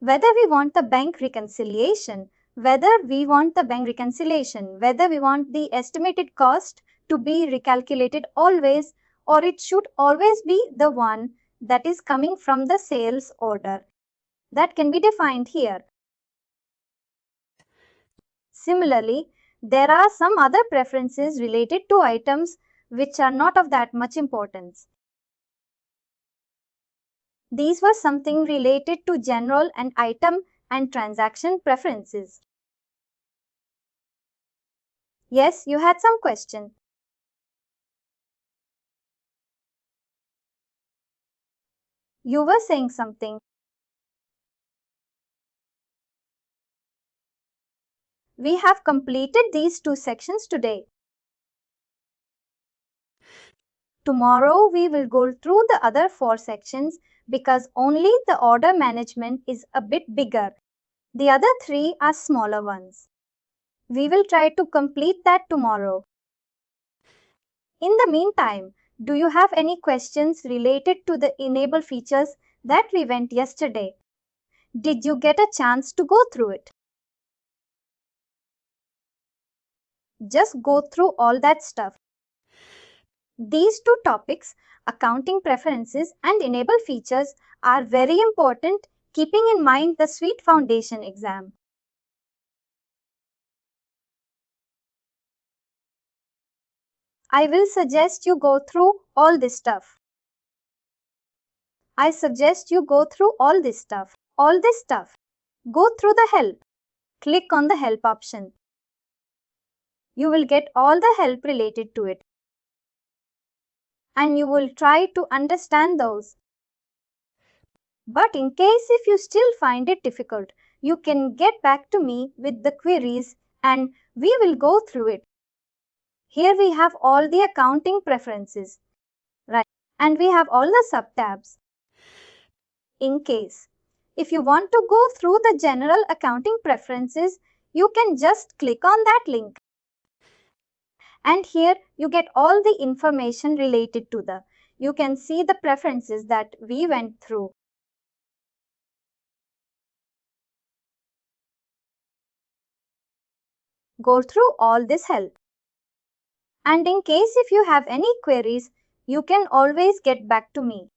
Whether we want the bank reconciliation, whether we want the estimated cost to be recalculated always, or it should always be the one that is coming from the sales order. That can be defined here. Similarly, there are some other preferences related to items which are not of that much importance. These were something related to general and item and transaction preferences. Yes, you had some question. You were saying something. We have completed these 2 sections today. Tomorrow we will go through the other 4 sections because only the order management is a bit bigger. The other 3 are smaller ones. We will try to complete that tomorrow. In the meantime, do you have any questions related to the enable features that we went yesterday? Did you get a chance to go through it? Just go through all that stuff. These 2 topics, accounting preferences and enable features, are very important, keeping in mind the NetSuite Foundation exam. I will suggest you go through all this stuff. All this stuff. Go through the help. Click on the help option. You will get all the help related to it. And you will try to understand those. But in case if you still find it difficult, you can get back to me with the queries and we will go through it. Here we have all the accounting preferences, right? And we have all the sub-tabs. In case, if you want to go through the general accounting preferences, you can just click on that link. And here you get all the information related to you can see the preferences that we went through. Go through all this help. And in case if you have any queries, you can always get back to me.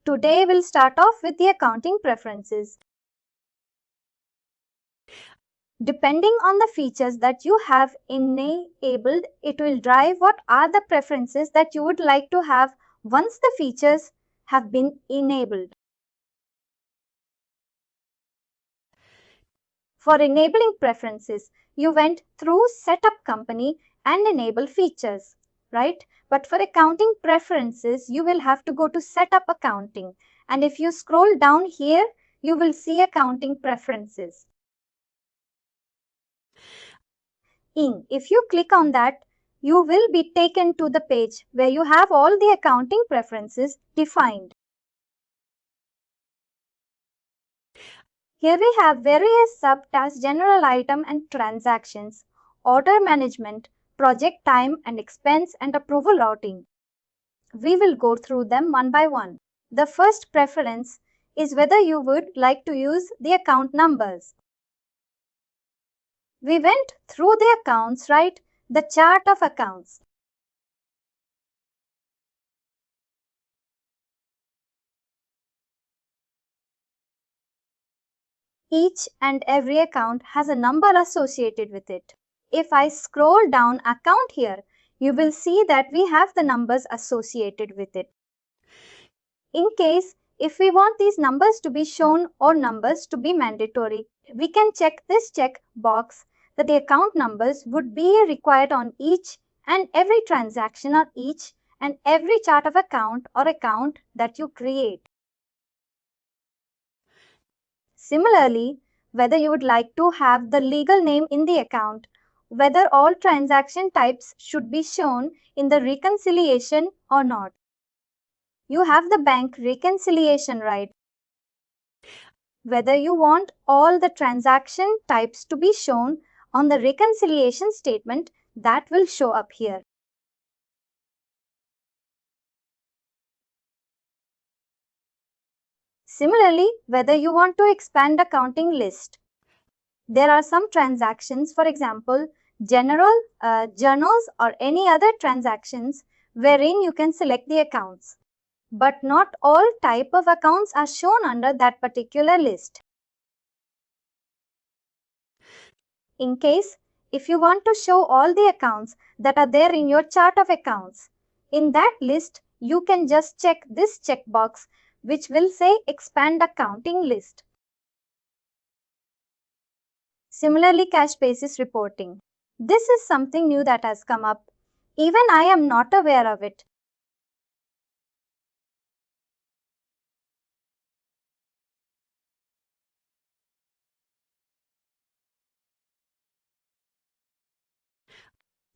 Today we'll start off with the accounting preferences. Depending on the features that you have enabled, it will drive what are the preferences that you would like to have once the features have been enabled. For enabling preferences, you went through setup company and enable features, right? But for accounting preferences, you will have to go to setup accounting. And if you scroll down here, you will see accounting preferences. If you click on that, you will be taken to the page where you have all the accounting preferences defined. Here we have various sub-tasks, general item and transactions, order management, project time and expense and approval routing. We will go through them one by one. The first preference is whether you would like to use the account numbers. We went through the accounts, right? The chart of accounts. Each and every account has a number associated with it. If I scroll down account here, you will see that we have the numbers associated with it. In case if we want these numbers to be shown or numbers to be mandatory, we can check this check box that the account numbers would be required on each and every transaction or each and every chart of account or account that you create. Similarly, whether you would like to have the legal name in the account, whether all transaction types should be shown in the reconciliation or not. You have the bank reconciliation, right? Whether you want all the transaction types to be shown on the reconciliation statement that will show up here. Similarly, whether you want to expand accounting list. There are some transactions, for example, general journals or any other transactions wherein you can select the accounts. But not all type of accounts are shown under that particular list. In case, if you want to show all the accounts that are there in your chart of accounts, in that list, you can just check this checkbox which will say expand accounting list. Similarly, cash basis reporting. This is something new that has come up. Even I am not aware of it.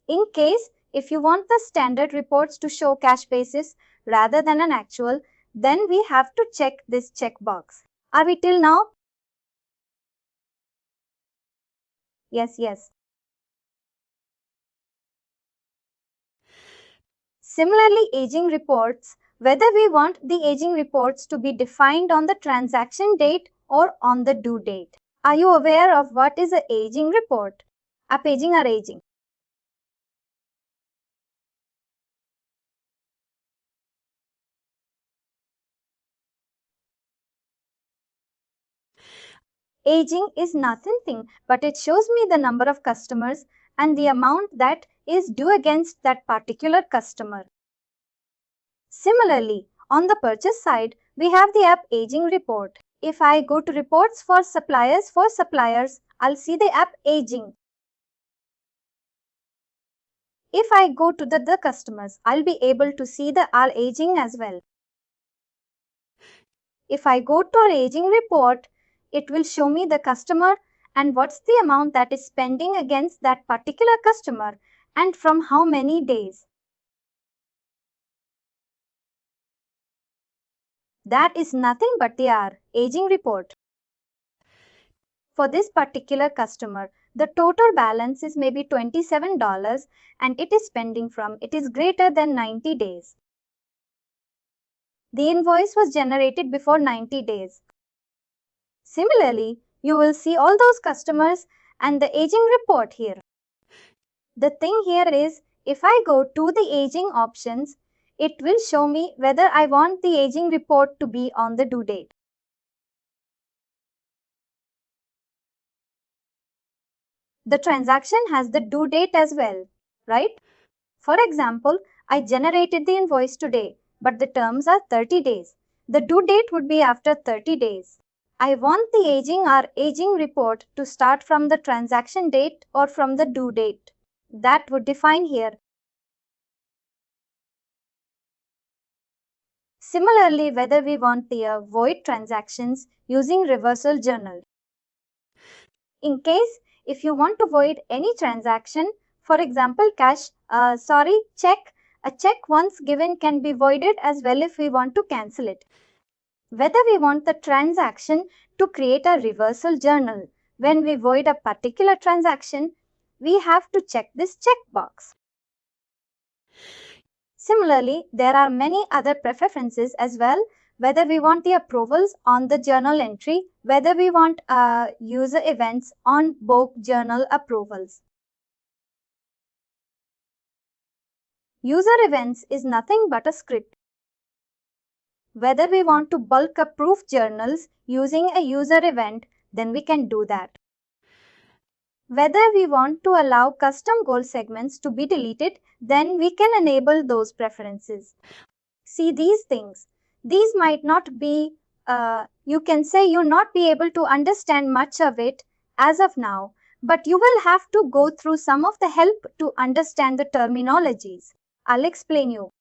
In case if you want the standard reports to show cash basis rather than an actual, then we have to check this checkbox. Are we till now? Yes. Similarly, aging reports, whether we want the aging reports to be defined on the transaction date or on the due date. Are you aware of what is an aging report? आप aging or aging? Aging is nothing but it shows me the number of customers and the amount that is due against that particular customer. Similarly, on the purchase side, we have the app aging report. If I go to reports for suppliers, I'll see the app aging. If I go to the customers, I'll be able to see the R aging as well. If I go to our aging report, it will show me the customer and what's the amount that is spending against that particular customer and from how many days. That is nothing but the R aging report. For this particular customer, the total balance is maybe $27 and it is greater than 90 days. The invoice was generated before 90 days. Similarly, you will see all those customers and the aging report here. The thing here is, if I go to the aging options, it will show me whether I want the aging report to be on the due date. The transaction has the due date as well, right? For example, I generated the invoice today, but the terms are 30 days. The due date would be after 30 days. I want the aging or aging report to start from the transaction date or from the due date. That would define here. Similarly, whether we want the void transactions using reversal journal. In case if you want to void any transaction, for example, check, a check once given can be voided as well if we want to cancel it. Whether we want the transaction to create a reversal journal when we void a particular transaction, we have to check this checkbox. Similarly, there are many other preferences as well, whether we want the approvals on the journal entry, whether we want user events on both journal approvals. User events is nothing but a script. Whether we want to bulk approve journals using a user event, then we can do that. Whether we want to allow custom goal segments to be deleted, then we can enable those preferences. See these things. These might not be, you can say you'll not be able to understand much of it as of now, but you will have to go through some of the help to understand the terminologies. I'll explain you.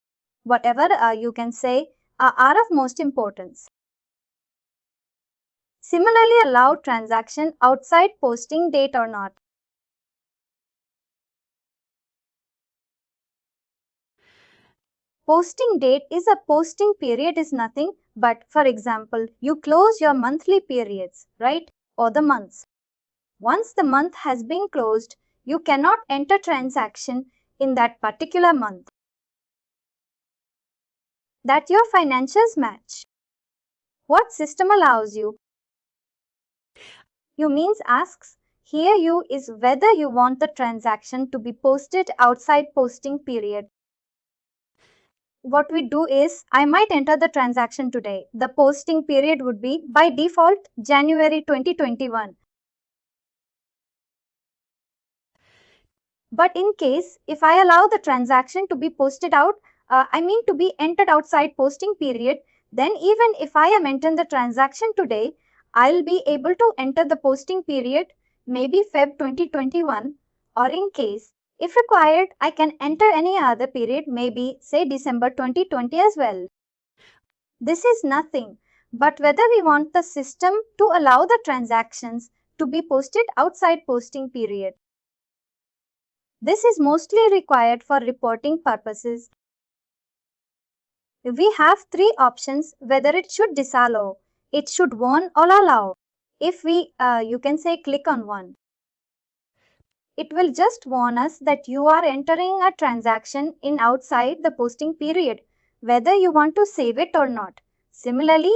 Whatever you can say are of most importance. Similarly, allow transaction outside posting date or not. Posting date is a posting period is nothing but, for example, you close your monthly periods, right? Or the months. Once the month has been closed, you cannot enter transaction in that particular month. That your financials match. What system allows you? You means asks. Here you is whether you want the transaction to be posted outside posting period. What we do is, I might enter the transaction today. The posting period would be, by default, January 2021. But in case, if I allow the transaction to be posted out, to be entered outside posting period, then even if I am entering the transaction today, I'll be able to enter the posting period, maybe Feb 2021, or in case, if required, I can enter any other period, maybe say December 2020 as well. This is nothing but whether we want the system to allow the transactions to be posted outside posting period. This is mostly required for reporting purposes. We have three options whether it should disallow, it should warn or allow. If we, you can say click on one. It will just warn us that you are entering a transaction in outside the posting period, whether you want to save it or not. Similarly,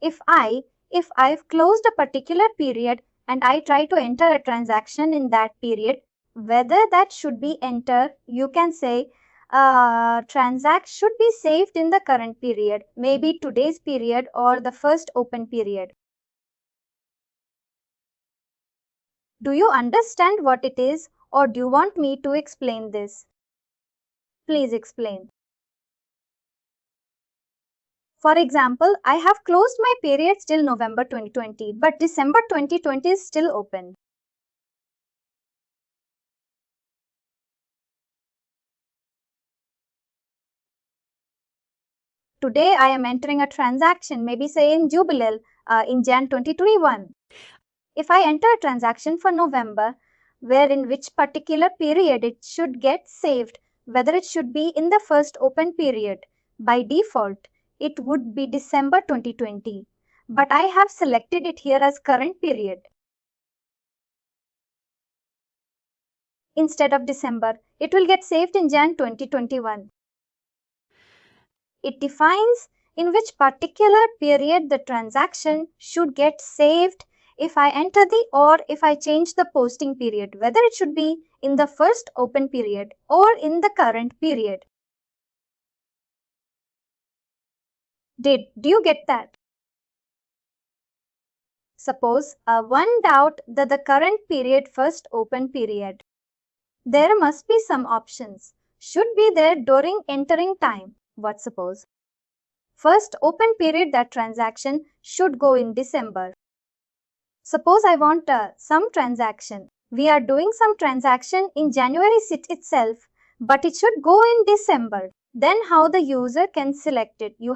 if I've closed a particular period and I try to enter a transaction in that period, whether that should be entered, you can say transact should be saved in the current period, maybe today's period or the first open period. Do you understand what it is, or do you want me to explain this? Please explain. For example, I have closed my period till November 2020, but December 2020 is still open. Today, I am entering a transaction, maybe say in Jubilee in Jan 2021. If I enter a transaction for November, where in which particular period it should get saved, whether it should be in the first open period, by default, it would be December 2020. But I have selected it here as current period. Instead of December, it will get saved in Jan 2021. It defines in which particular period the transaction should get saved if I enter the or if I change the posting period, whether it should be in the first open period or in the current period. Do you get that? Suppose one doubt that the current period first open period. There must be some options. Should be there during entering time. What suppose? First open period that transaction should go in December. Suppose I want some transaction. We are doing some transaction in January itself, but it should go in December. Then how the user can select it? You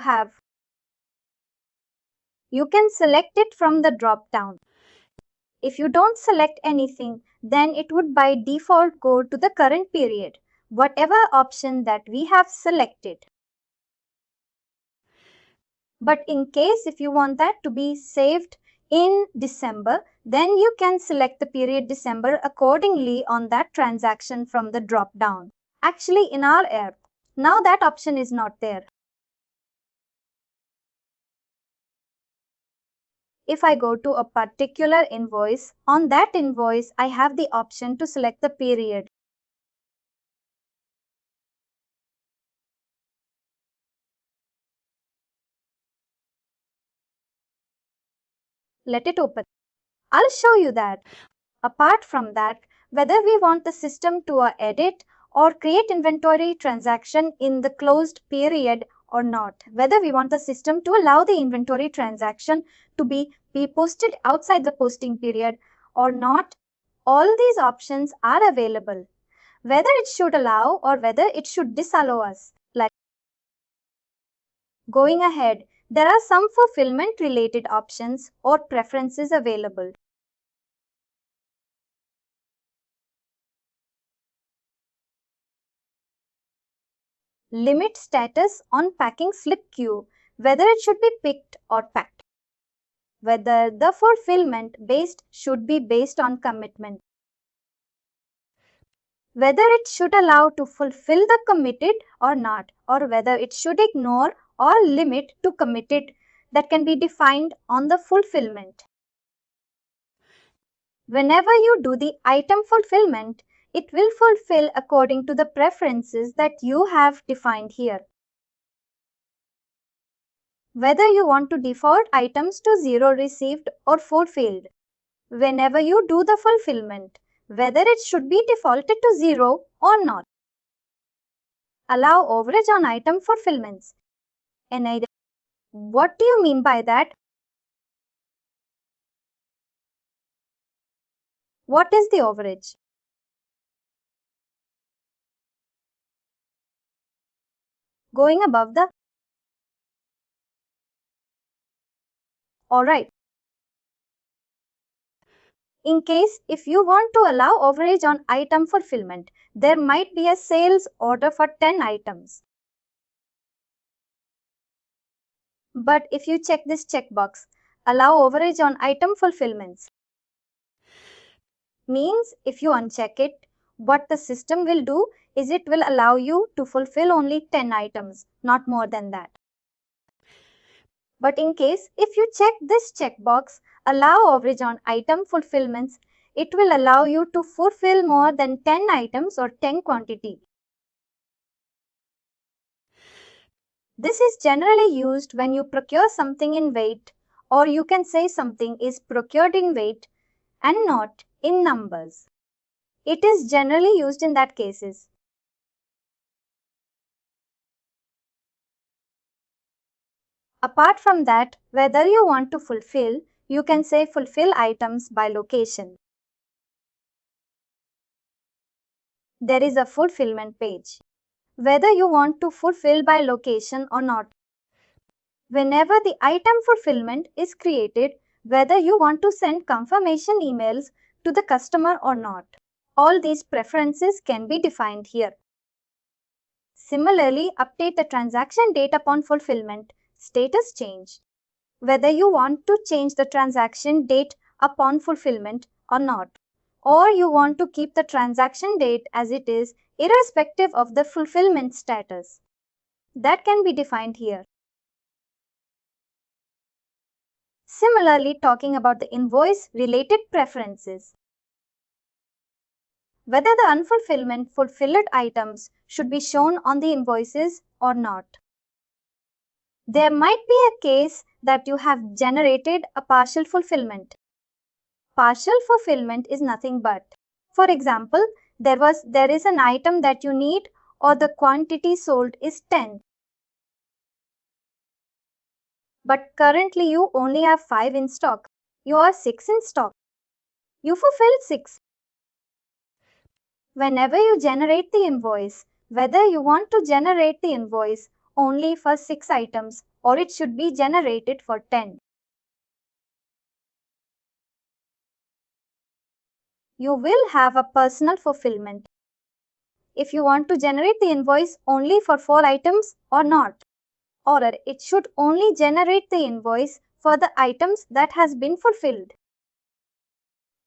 can select it from the drop down. If you don't select anything, then it would by default go to the current period, whatever option that we have selected. But in case if you want that to be saved in December, then you can select the period December accordingly on that transaction from the drop down. Actually, in our app, now that option is not there. If I go to a particular invoice, on that invoice, I have the option to select the period. Let it open. I'll show you that. Apart from that, whether we want the system to edit or create inventory transaction in the closed period or not, whether we want the system to allow the inventory transaction to be posted outside the posting period or not, all these options are available. Whether it should allow or whether it should disallow us. Like going ahead, there are some fulfillment related options or preferences available. Limit status on packing slip queue, whether it should be picked or packed. Whether the fulfillment based should be based on commitment. Whether it should allow to fulfill the committed or not, or whether it should ignore or limit to committed that can be defined on the fulfillment. Whenever you do the item fulfillment, it will fulfill according to the preferences that you have defined here. Whether you want to default items to 0 received or fulfilled. Whenever you do the fulfillment, whether it should be defaulted to 0 or not. Allow overage on item fulfillments. What do you mean by that? What is the overage? Going above the. Alright. In case if you want to allow overage on item fulfillment, there might be a sales order for 10 items. But if you check this checkbox, allow overage on item fulfillments, means if you uncheck it, what the system will do is it will allow you to fulfill only 10 items, not more than that. But in case if you check this checkbox, allow overage on item fulfillments, it will allow you to fulfill more than 10 items or 10 quantity. This is generally used when you procure something in weight, or you can say something is procured in weight and not in numbers. It is generally used in that cases. Apart from that, whether you want to fulfill, you can say fulfill items by location. There is a fulfillment page. Whether you want to fulfill by location or not. Whenever the item fulfillment is created, whether you want to send confirmation emails to the customer or not. All these preferences can be defined here. Similarly, update the transaction date upon fulfillment, status change. Whether you want to change the transaction date upon fulfillment or not, or you want to keep the transaction date as it is, irrespective of the fulfillment status. That can be defined here. Similarly, talking about the invoice related preferences. Whether the unfulfillment fulfilled items should be shown on the invoices or not. There might be a case that you have generated a partial fulfillment. Partial fulfillment is nothing but, for example, there is an item that you need or the quantity sold is 10. But currently you only have 5 in stock. You are 6 in stock. You fulfilled 6. Whenever you generate the invoice, whether you want to generate the invoice only for 6 items or it should be generated for 10. You will have a personal fulfillment. If you want to generate the invoice only for 4 items or not, or it should only generate the invoice for the items that has been fulfilled.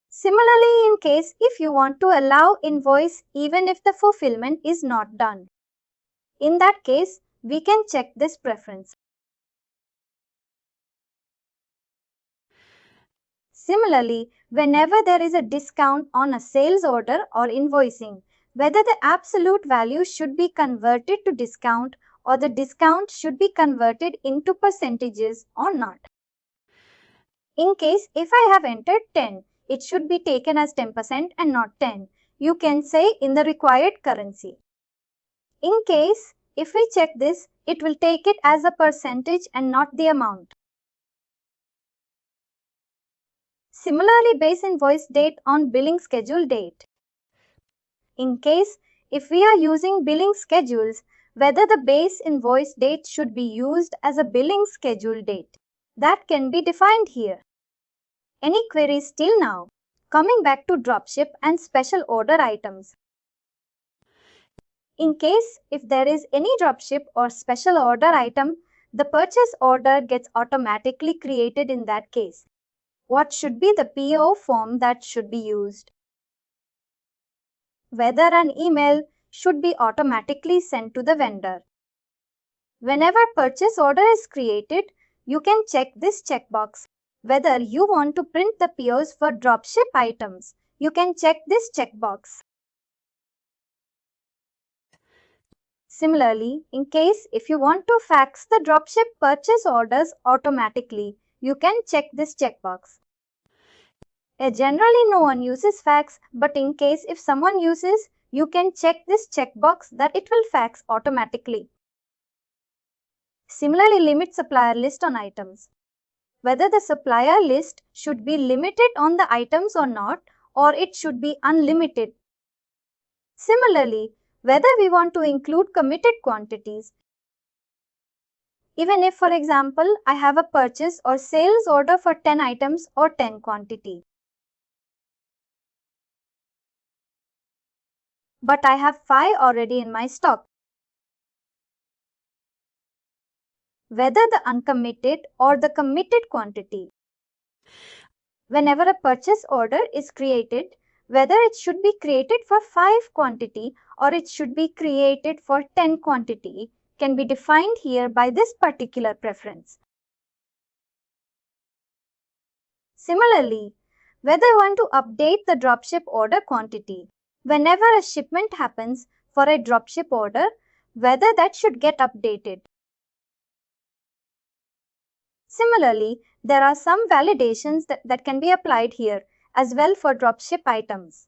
Similarly, in case if you want to allow invoice even if the fulfillment is not done. In that case, we can check this preference. Similarly, whenever there is a discount on a sales order or invoicing, whether the absolute value should be converted to discount or the discount should be converted into percentages or not. In case if I have entered 10, it should be taken as 10% and not 10. You can say in the required currency. In case if we check this, it will take it as a percentage and not the amount. Similarly, base invoice date on billing schedule date. In case if we are using billing schedules, whether the base invoice date should be used as a billing schedule date. That can be defined here. Any queries till now? Coming back to dropship and special order items. In case if there is any dropship or special order item, the purchase order gets automatically created in that case. What should be the PO form that should be used? Whether an email should be automatically sent to the vendor. Whenever purchase order is created, you can check this checkbox. Whether you want to print the POs for dropship items, you can check this checkbox. Similarly, in case if you want to fax the dropship purchase orders automatically, you can check this checkbox. Generally, no one uses fax, but in case if someone uses, you can check this checkbox that it will fax automatically. Similarly, limit supplier list on items. Whether the supplier list should be limited on the items or not, or it should be unlimited. Similarly, whether we want to include committed quantities. Even if, for example, I have a purchase or sales order for 10 items or 10 quantity. but I have 5 already in my stock. Whether the uncommitted or the committed quantity. Whenever a purchase order is created, whether it should be created for 5 quantity or it should be created for 10 quantity can be defined here by this particular preference. Similarly, whether I want to update the dropship order quantity. Whenever a shipment happens for a dropship order, whether that should get updated. Similarly, there are some validations that can be applied here as well for dropship items.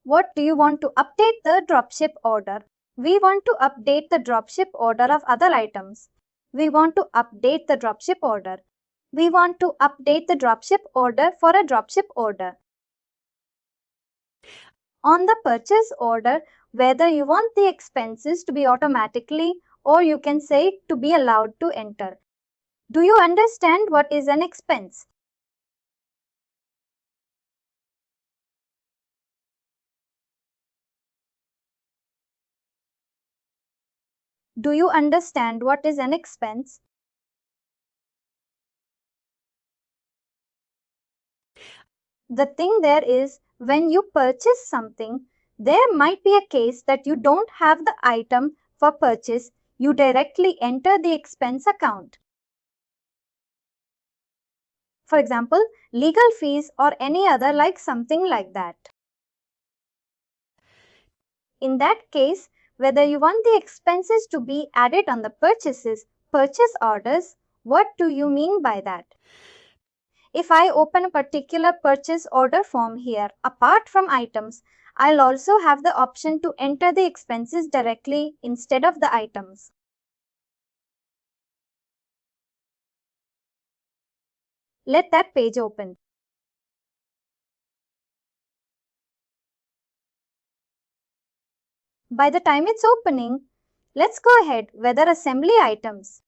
What do you want to update the dropship order? We want to update the dropship order of other items. We want to update the dropship order. We want to update the dropship order for a dropship order. On the purchase order, whether you want the expenses to be automatically or you can say to be allowed to enter. Do you understand what is an expense? Do you understand what is an expense? The thing there is, when you purchase something, there might be a case that you don't have the item for purchase, you directly enter the expense account. For example, legal fees or any other like something like that. In that case, whether you want the expenses to be added on the purchase orders, what do you mean by that? If I open a particular purchase order form here, apart from items, I'll also have the option to enter the expenses directly instead of the items. Let that page open. By the time it's opening, let's go ahead whether assembly items.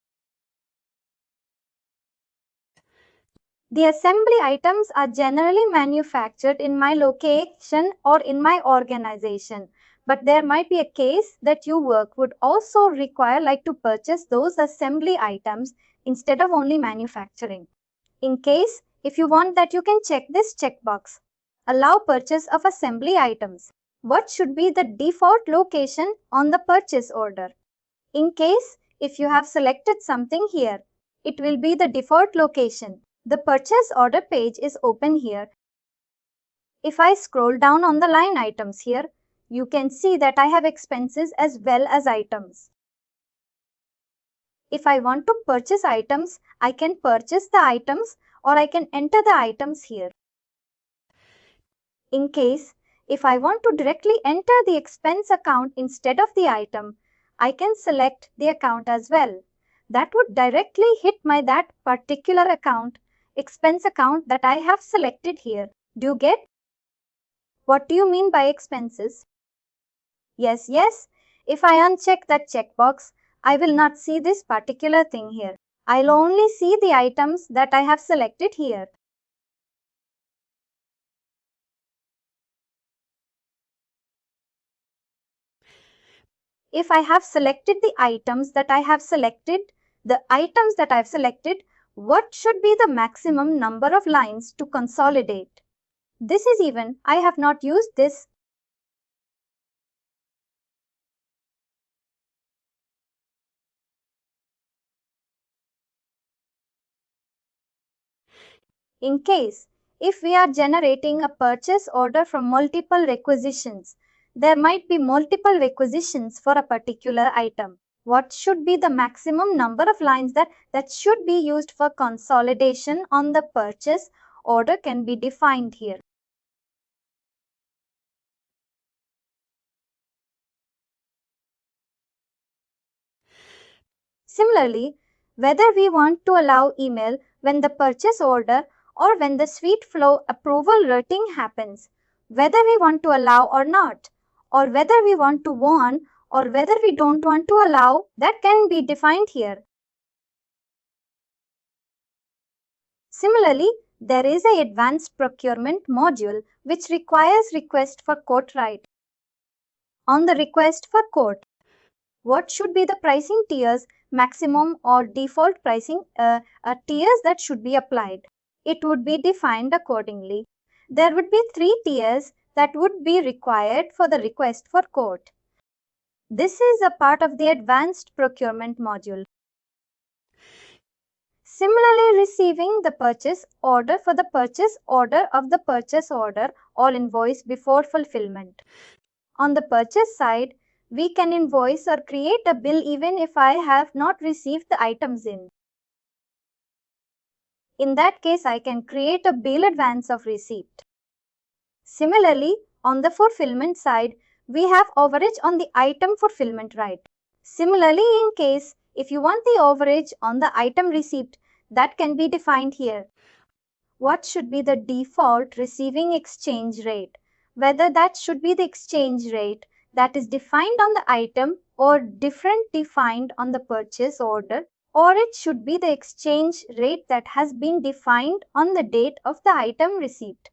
The assembly items are generally manufactured in my location or in my organization, but there might be a case that your work would also require like to purchase those assembly items instead of only manufacturing. In case, if you want that, you can check this checkbox. Allow purchase of assembly items. What should be the default location on the purchase order? In case, if you have selected something here, it will be the default location. The purchase order page is open here. If I scroll down on the line items here, you can see that I have expenses as well as items. If I want to purchase items, I can purchase the items or I can enter the items here. In case, if I want to directly enter the expense account instead of the item, I can select the account as well. That would directly hit that particular account, expense account that I have selected here. Do you get? What do you mean by expenses? Yes. If I uncheck that checkbox, I will not see this particular thing here. I'll only see the items that I have selected here. If I have selected the items that I have selected, what should be the maximum number of lines to consolidate? This is even, I have not used this. In case, if we are generating a purchase order from multiple requisitions, there might be multiple requisitions for a particular item. What should be the maximum number of lines that should be used for consolidation on the purchase order can be defined here. Similarly, whether we want to allow email when the purchase order or when the suite flow approval routing happens, whether we want to allow or not, or whether we want to warn or whether we don't want to allow, that can be defined here. Similarly, there is an advanced procurement module which requires request for quote right. On the request for quote, what should be the pricing tiers, maximum or default pricing tiers that should be applied? It would be defined accordingly. There would be 3 tiers that would be required for the request for quote. This is a part of the advanced procurement module. Similarly, receiving the purchase order for the purchase order of the purchase order or invoice before fulfillment. On the purchase side, we can invoice or create a bill even if I have not received the items in. In that case, I can create a bill advance of receipt. Similarly, on the fulfillment side, we have overage on the item fulfillment right. Similarly, in case if you want the overage on the item receipt, that can be defined here. What should be the default receiving exchange rate? Whether that should be the exchange rate that is defined on the item or different defined on the purchase order, or it should be the exchange rate that has been defined on the date of the item receipt.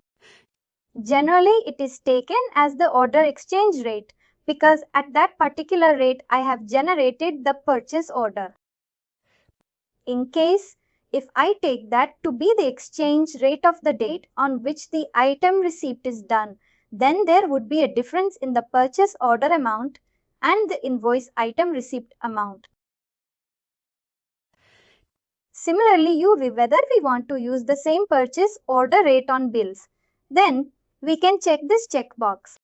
Generally, it is taken as the order exchange rate because at that particular rate I have generated the purchase order. In case if I take that to be the exchange rate of the date on which the item receipt is done, then there would be a difference in the purchase order amount and the invoice item receipt amount. Similarly, whether we want to use the same purchase order rate on bills, then we can check this checkbox.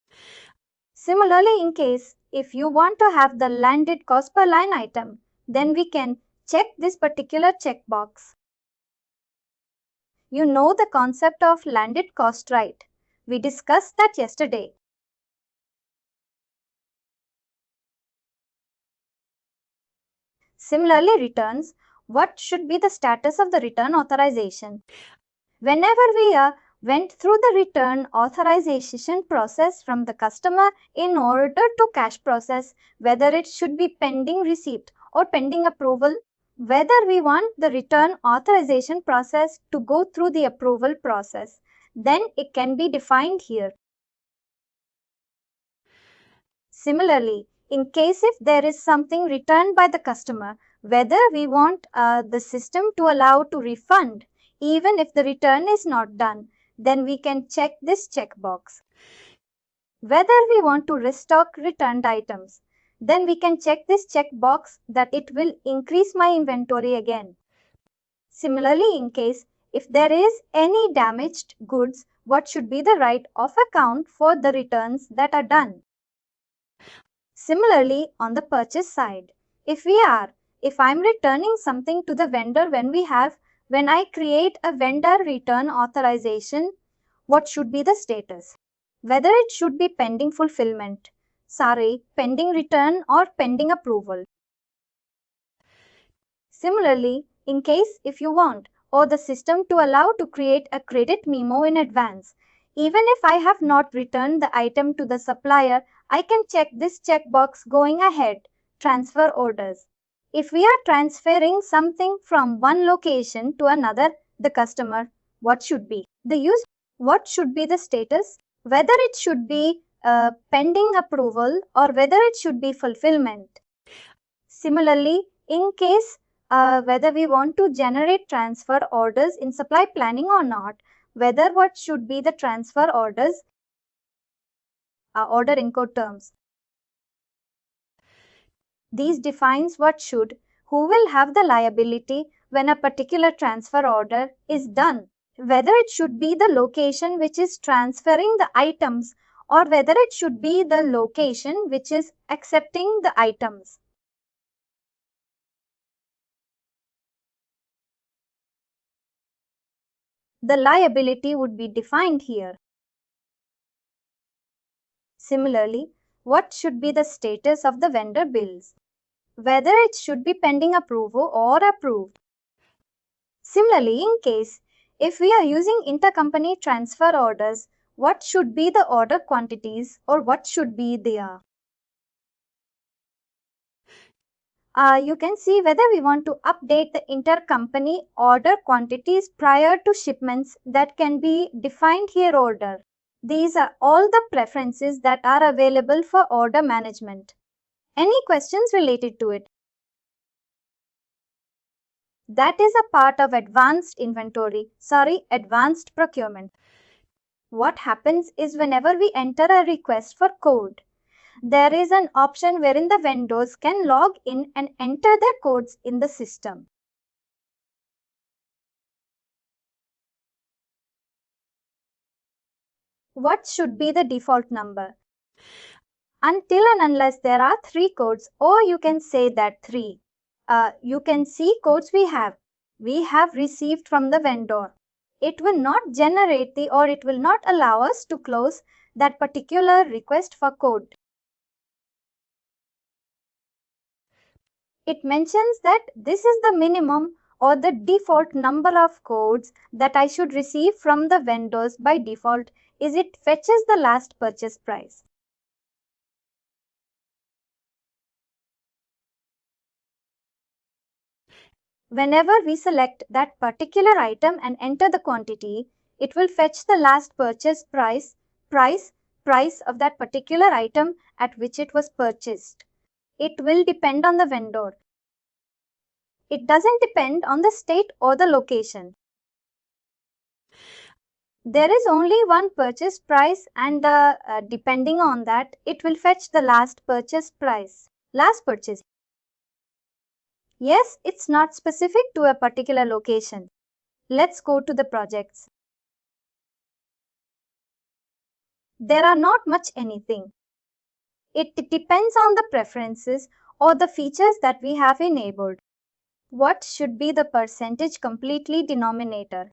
Similarly, in case if you want to have the landed cost per line item, then we can check this particular checkbox. You know the concept of landed cost, right? We discussed that yesterday. Similarly, returns. What should be the status of the return authorization? Whenever we went through the return authorization process from the customer in order to cash process, whether it should be pending receipt or pending approval, whether we want the return authorization process to go through the approval process, then it can be defined here. Similarly, in case if there is something returned by the customer, whether we want the system to allow to refund even if the return is not done, then we can check this checkbox. Whether we want to restock returned items, then we can check this checkbox that it will increase my inventory again. Similarly, in case if there is any damaged goods, what should be the right of account for the returns that are done? Similarly, on the purchase side, if I'm returning something to the vendor when I create a vendor return authorization, what should be the status? Whether it should be pending fulfillment, pending return or pending approval. Similarly, in case if you want or the system to allow to create a credit memo in advance, even if I have not returned the item to the supplier, I can check this checkbox going ahead, transfer orders. If we are transferring something from one location to another, the customer, what should be the use? What should be the status? Whether it should be pending approval or whether it should be fulfillment. Similarly, in case whether we want to generate transfer orders in supply planning or not, whether what should be the transfer orders, order Incoterms. These defines who will have the liability when a particular transfer order is done, whether it should be the location which is transferring the items or whether it should be the location which is accepting the items. The liability would be defined here. Similarly, what should be the status of the vendor bills? Whether it should be pending approval or approved. Similarly, in case if we are using intercompany transfer orders, what should be the order quantities or what should be their? You can see whether we want to update the intercompany order quantities prior to shipments that can be defined here order. These are all the preferences that are available for order management. Any questions related to it? That is a part of advanced procurement. What happens is whenever we enter a request for code, there is an option wherein the vendors can log in and enter their codes in the system. What should be the default number? Until and unless there are 3 codes, or you can say that 3. You can see codes we have received from the vendor. It will not generate it will not allow us to close that particular request for code. It mentions that this is the minimum or the default number of codes that I should receive from the vendors by default is it fetches the last purchase price. Whenever we select that particular item and enter the quantity, it will fetch the last purchase price of that particular item at which it was purchased. It will depend on the vendor. It doesn't depend on the state or the location. There is only one purchase price and depending on that, it will fetch the last purchase price. Last purchase. Yes, it's not specific to a particular location. Let's go to the projects. There are not much anything. It depends on the preferences or the features that we have enabled. What should be the percentage completely denominator?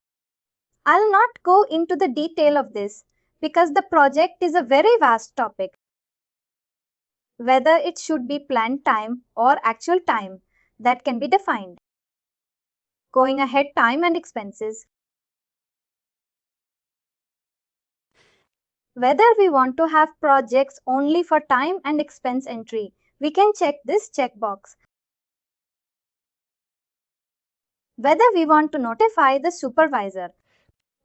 I'll not go into the detail of this because the project is a very vast topic. Whether it should be planned time or actual time, that can be defined. Going ahead, time and expenses. Whether we want to have projects only for time and expense entry, we can check this checkbox. Whether we want to notify the supervisor.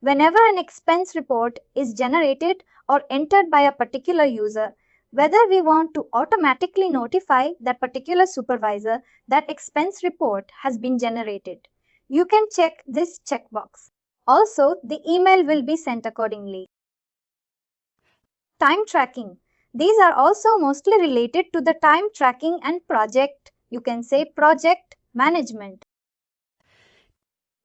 Whenever an expense report is generated or entered by a particular user, whether we want to automatically notify that particular supervisor that expense report has been generated. You can check this checkbox. Also, the email will be sent accordingly. Time tracking. These are also mostly related to the time tracking and project management.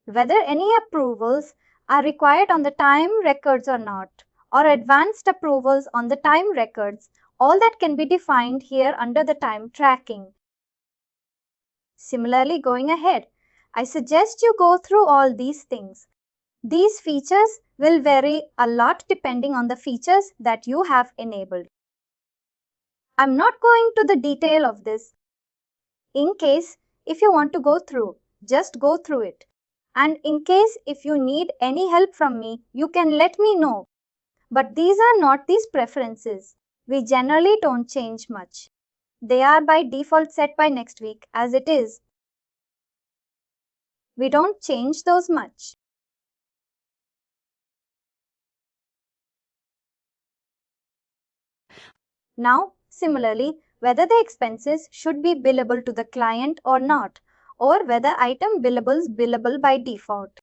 Whether any approvals are required on the time records or not, or advanced approvals on the time records, all that can be defined here under the time tracking. Similarly, going ahead, I suggest you go through all these things. These features will vary a lot depending on the features that you have enabled. I'm not going to the detail of this. In case if you want to go through, just go through it. And in case if you need any help from me, you can let me know. But these are not these preferences. We generally don't change much. They are by default set by next week as it is. We don't change those much. Now, similarly, whether the expenses should be billable to the client or not, or whether item billable by default.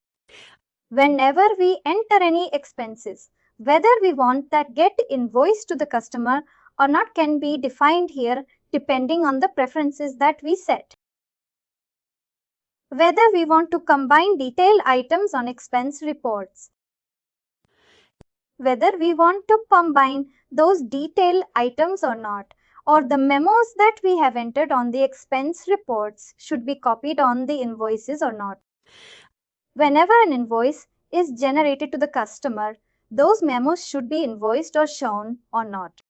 Whenever we enter any expenses, whether we want that get invoiced to the customer or not can be defined here depending on the preferences that we set. Whether we want to combine detailed items on expense reports. Whether we want to combine those detailed items or not, or the memos that we have entered on the expense reports should be copied on the invoices or not. Whenever an invoice is generated to the customer, those memos should be invoiced or shown or not.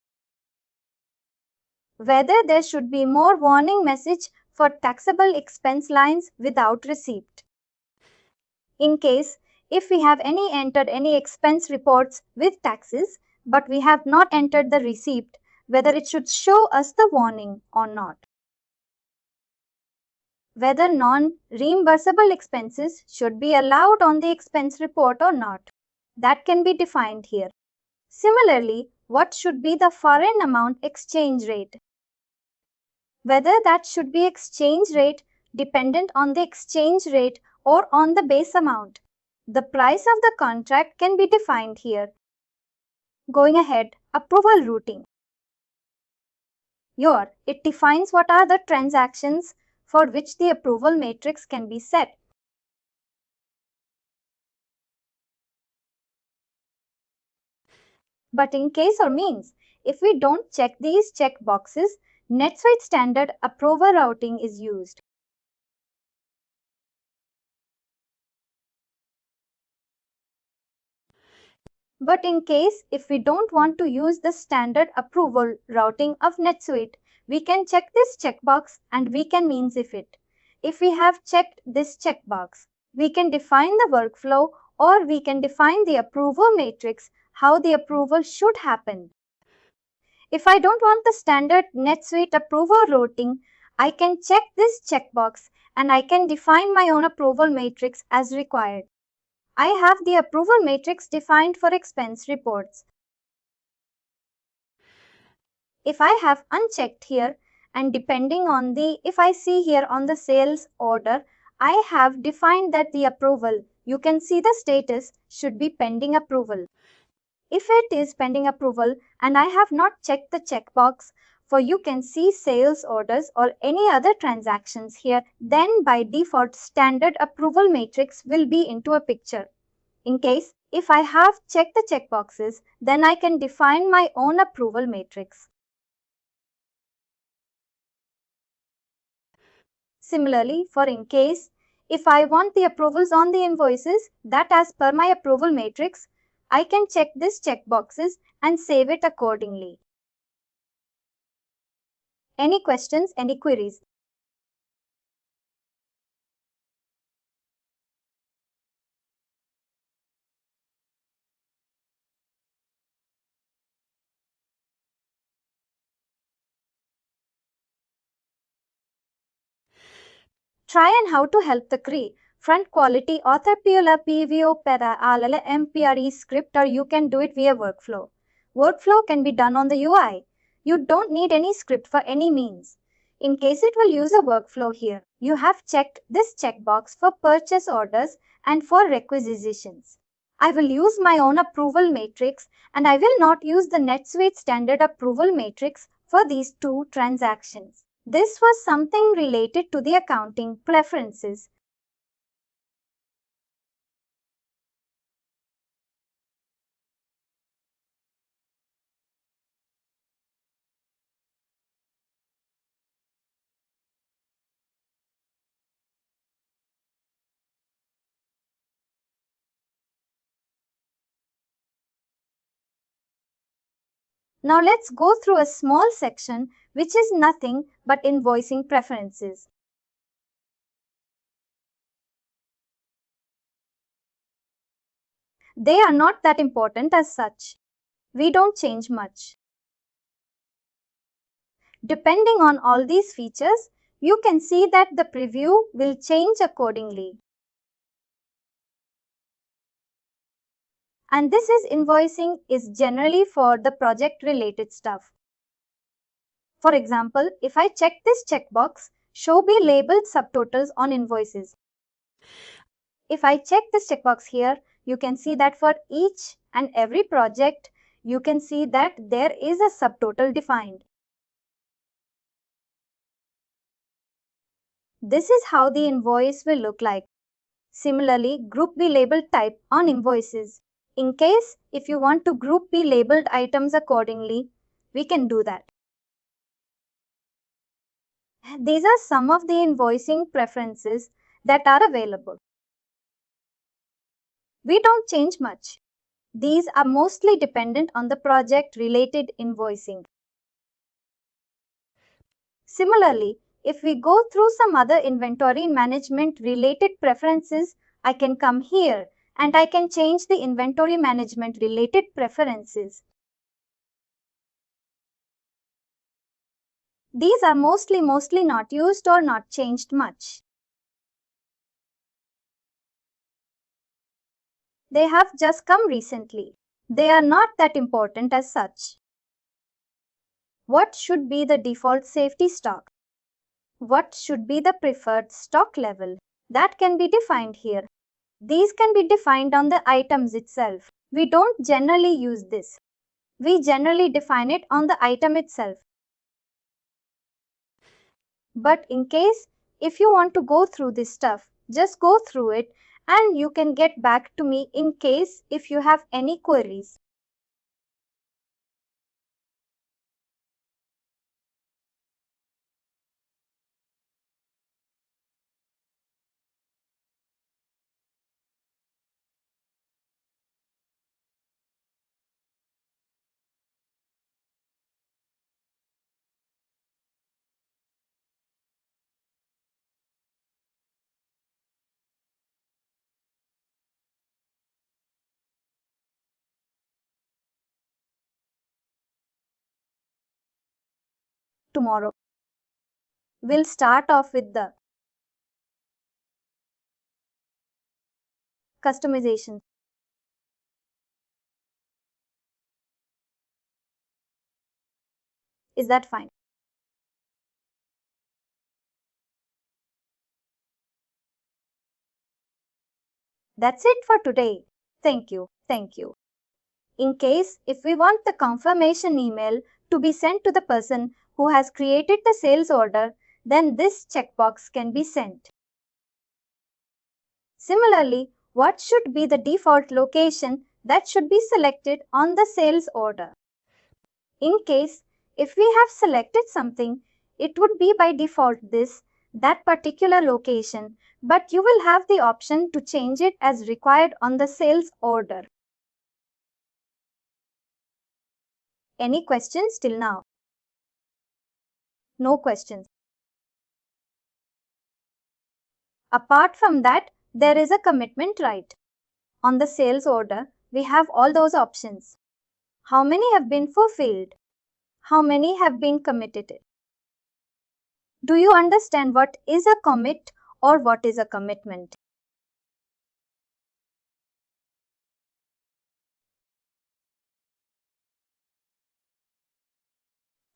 Whether there should be more warning message for taxable expense lines without receipt. In case if we have entered any expense reports with taxes, but we have not entered the receipt, whether it should show us the warning or not. whether non-reimbursable expenses should be allowed on the expense report or not. That can be defined here. Similarly, what should be the foreign amount exchange rate? Whether that should be exchange rate dependent on the exchange rate or on the base amount. The price of the contract can be defined here. Going ahead, approval routing. Here, it defines what are the transactions for which the approval matrix can be set. But in case or means, if we don't check these check boxes, NetSuite standard approval routing is used. But in case if we don't want to use the standard approval routing of NetSuite, we can check this checkbox and we can means if it. If we have checked this checkbox, we can define the workflow or we can define the approval matrix, how the approval should happen. If I don't want the standard NetSuite approval routing, I can check this checkbox and I can define my own approval matrix as required. I have the approval matrix defined for expense reports. If I have unchecked here and depending on if I see here on the sales order, I have defined that the approval, you can see the status should be pending approval. If it is pending approval and I have not checked the checkbox for you can see sales orders or any other transactions here, then by default standard approval matrix will be into a picture. In case if I have checked the checkboxes, then I can define my own approval matrix. Similarly, for in case if I want the approvals on the invoices that as per my approval matrix, I can check this checkboxes and save it accordingly. Any questions, any queries? Try and how to help the CRE. Front quality author PLA PVO para alala MPRE script or you can do it via workflow. Workflow can be done on the UI. You don't need any script for any means. In case it will use a workflow here, you have checked this checkbox for purchase orders and for requisitions. I will use my own approval matrix and I will not use the NetSuite standard approval matrix for these two transactions. This was something related to the accounting preferences. Now let's go through a small section which is nothing but invoicing preferences. They are not that important as such. We don't change much. Depending on all these features, you can see that the preview will change accordingly. And this is invoicing is generally for the project related stuff. For example, if I check this checkbox, show be labeled subtotals on invoices. If I check this checkbox here, you can see that for each and every project, you can see that there is a subtotal defined. This is how the invoice will look like. Similarly, group B labeled type on invoices. In case if you want to group B labeled items accordingly, we can do that. These are some of the invoicing preferences that are available. We don't change much. These are mostly dependent on the project related invoicing. Similarly, if we go through some other inventory management related preferences, I can come here and I can change the inventory management related preferences. These are mostly not used or not changed much. They have just come recently. They are not that important as such. What should be the default safety stock? What should be the preferred stock level? That can be defined here. These can be defined on the items itself. We don't generally use this. We generally define it on the item itself. But in case, if you want to go through this stuff, just go through it and you can get back to me in case if you have any queries. Tomorrow, we'll start off with the customization. Is that fine? That's it for today. Thank you. Thank you. In case if we want the confirmation email to be sent to the person who has created the sales order, then this checkbox can be sent. Similarly, what should be the default location that should be selected on the sales order? In case if we have selected something, it would be by default that particular location, but you will have the option to change it as required on the sales order. Any questions till now? No questions. Apart from that, there is a commitment right. On the sales order, we have all those options. How many have been fulfilled? How many have been committed? Do you understand what is a commit or what is a commitment?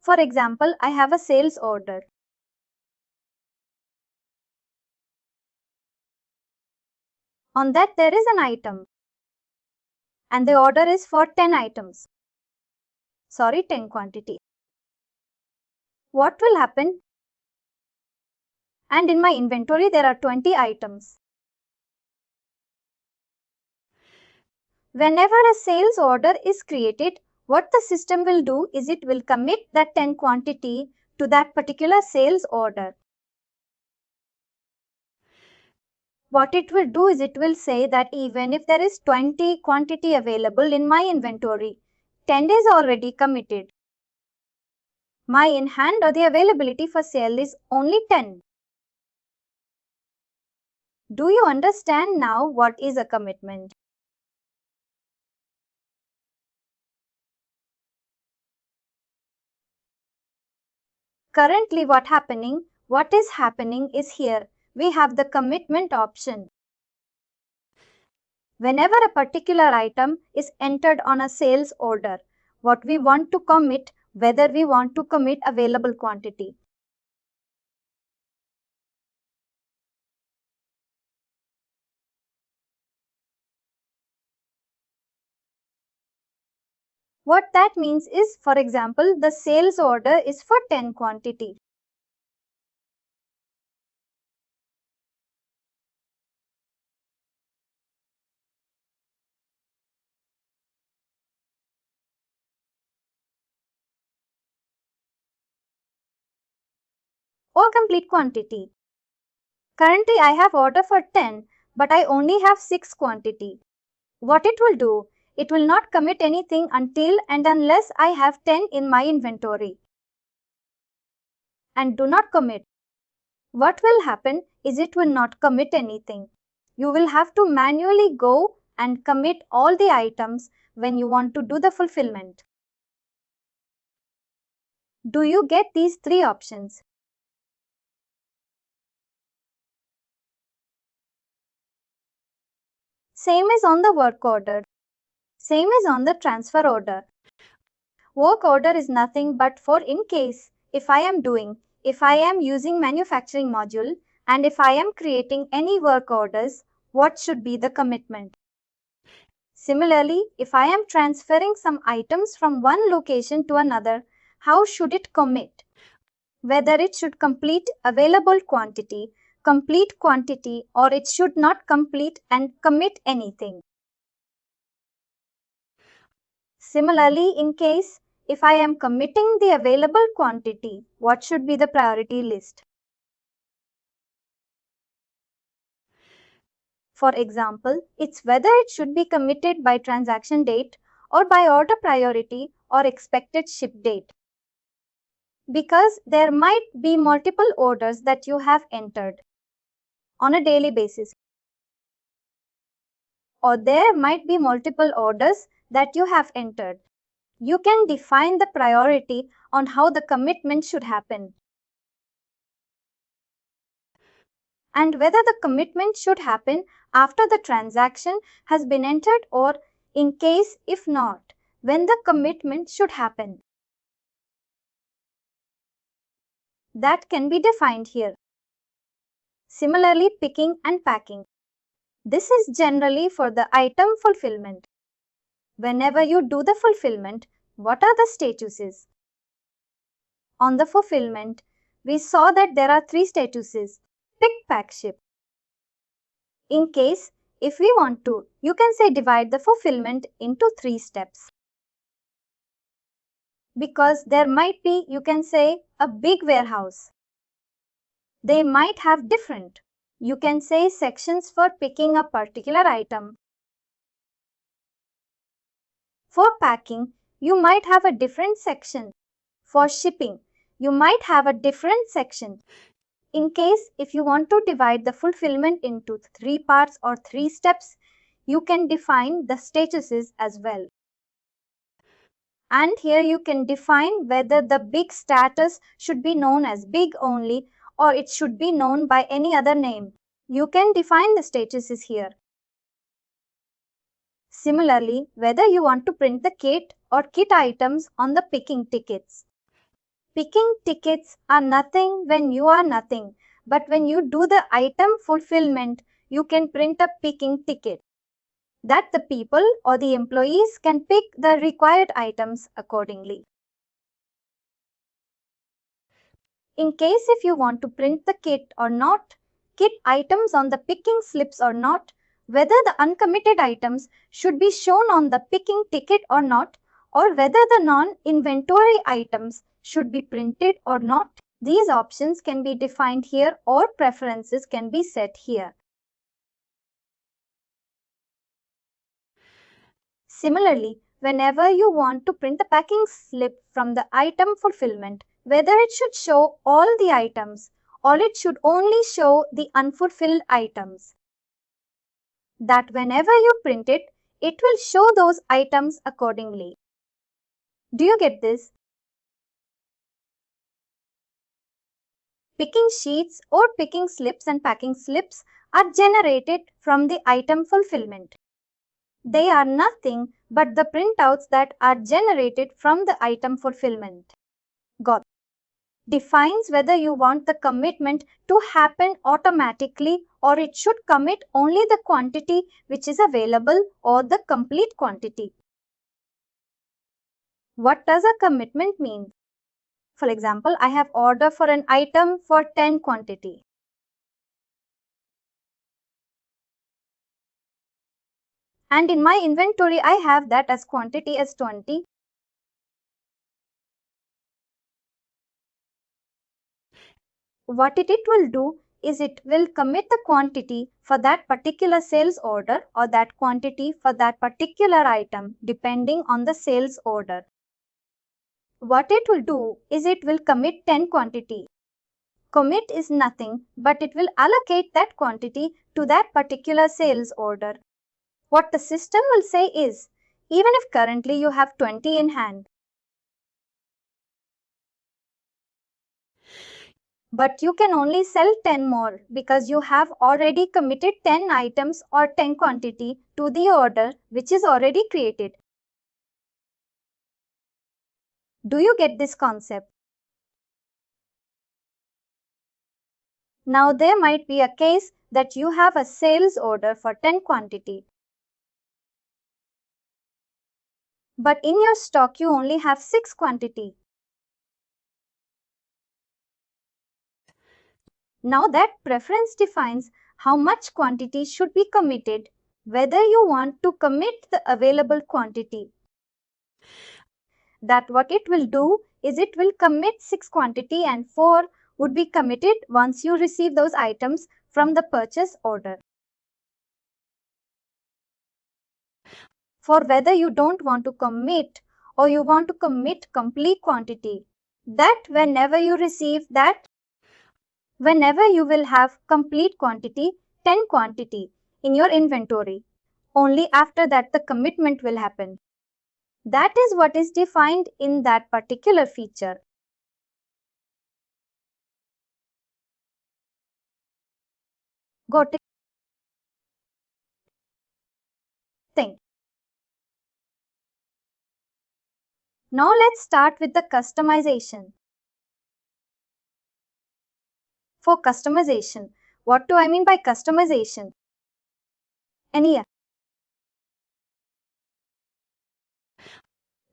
For example, I have a sales order. On that there is an item. And the order is for 10 items. Sorry, 10 quantity. What will happen? And in my inventory there are 20 items. Whenever a sales order is created, what the system will do is it will commit that 10 quantity to that particular sales order. What it will do is it will say that even if there is 20 quantity available in my inventory, 10 is already committed. My in hand or the availability for sale is only 10. Do you understand now what is a commitment? Currently what is happening is here, we have the commitment option. Whenever a particular item is entered on a sales order, what we want to commit, whether we want to commit available quantity. What that means is, for example, the sales order is for 10 quantity. Or complete quantity. Currently I have order for 10, but I only have 6 quantity. What it will do, it will not commit anything until and unless I have 10 in my inventory. And do not commit. What will happen is it will not commit anything. You will have to manually go and commit all the items when you want to do the fulfillment. Do you get these three options? Same is on the work order. Same is on the transfer order. Work order is nothing but for in case, if I am using manufacturing module, and if I am creating any work orders, what should be the commitment? Similarly, if I am transferring some items from one location to another, how should it commit? Whether it should complete available quantity, complete quantity, or it should not complete and commit anything. Similarly, in case if I am committing the available quantity, what should be the priority list? For example, it's whether it should be committed by transaction date or by order priority or expected ship date. Because there might be multiple orders that you have entered on a daily basis, or there might be multiple orders that you have entered. You can define the priority on how the commitment should happen, and whether the commitment should happen after the transaction has been entered, or in case if not, when the commitment should happen. That can be defined here. Similarly, picking and packing. This is generally for the item fulfillment. Whenever you do the fulfillment, what are the statuses? On the fulfillment, we saw that there are three statuses: pick, pack, ship. In case, if we want to, you can say divide the fulfillment into 3 steps. Because there might be, you can say, a big warehouse. They might have different, you can say, sections for picking a particular item. For packing, you might have a different section. For shipping, you might have a different section. In case, if you want to divide the fulfillment into 3 parts or 3 steps, you can define the statuses as well. And here you can define whether the big status should be known as big only or it should be known by any other name. You can define the statuses here. Similarly, whether you want to print the kit or kit items on the picking tickets. Picking tickets are nothing when you are nothing, but when you do the item fulfillment, you can print a picking ticket that the people or the employees can pick the required items accordingly. In case if you want to print the kit or not, kit items on the picking slips or not, whether the uncommitted items should be shown on the picking ticket or not, or whether the non-inventory items should be printed or not, these options can be defined here or preferences can be set here. Similarly, whenever you want to print the packing slip from the item fulfillment, whether it should show all the items or it should only show the unfulfilled items, that whenever you print it, it will show those items accordingly. Do you get this? Picking sheets or picking slips and packing slips are generated from the item fulfillment. They are nothing but the printouts that are generated from the item fulfillment. Got it? Defines whether you want the commitment to happen automatically or it should commit only the quantity which is available or the complete quantity. What does a commitment mean? For example, I have order for an item for 10 quantity. And in my inventory, I have that as quantity as 20. What it will do is it will commit the quantity for that particular sales order or that quantity for that particular item depending on the sales order. What it will do is it will commit 10 quantity. Commit is nothing but it will allocate that quantity to that particular sales order. What the system will say is, even if currently you have 20 in hand, But you can only sell 10 more because you have already committed 10 items or 10 quantity to the order which is already created. Do you get this concept? Now there might be a case that you have a sales order for 10 quantity. But in your stock you only have 6 quantity. Now that preference defines how much quantity should be committed, whether you want to commit the available quantity. That what it will do is it will commit 6 quantity and 4 would be committed once you receive those items from the purchase order. For whether you don't want to commit or you want to commit complete quantity, that whenever you receive that, whenever you will have complete quantity, 10 quantity in your inventory, only after that the commitment will happen. That is what is defined in that particular feature. Got it? Thing. Now let's start with the customization. For customization, what do I mean by customization? And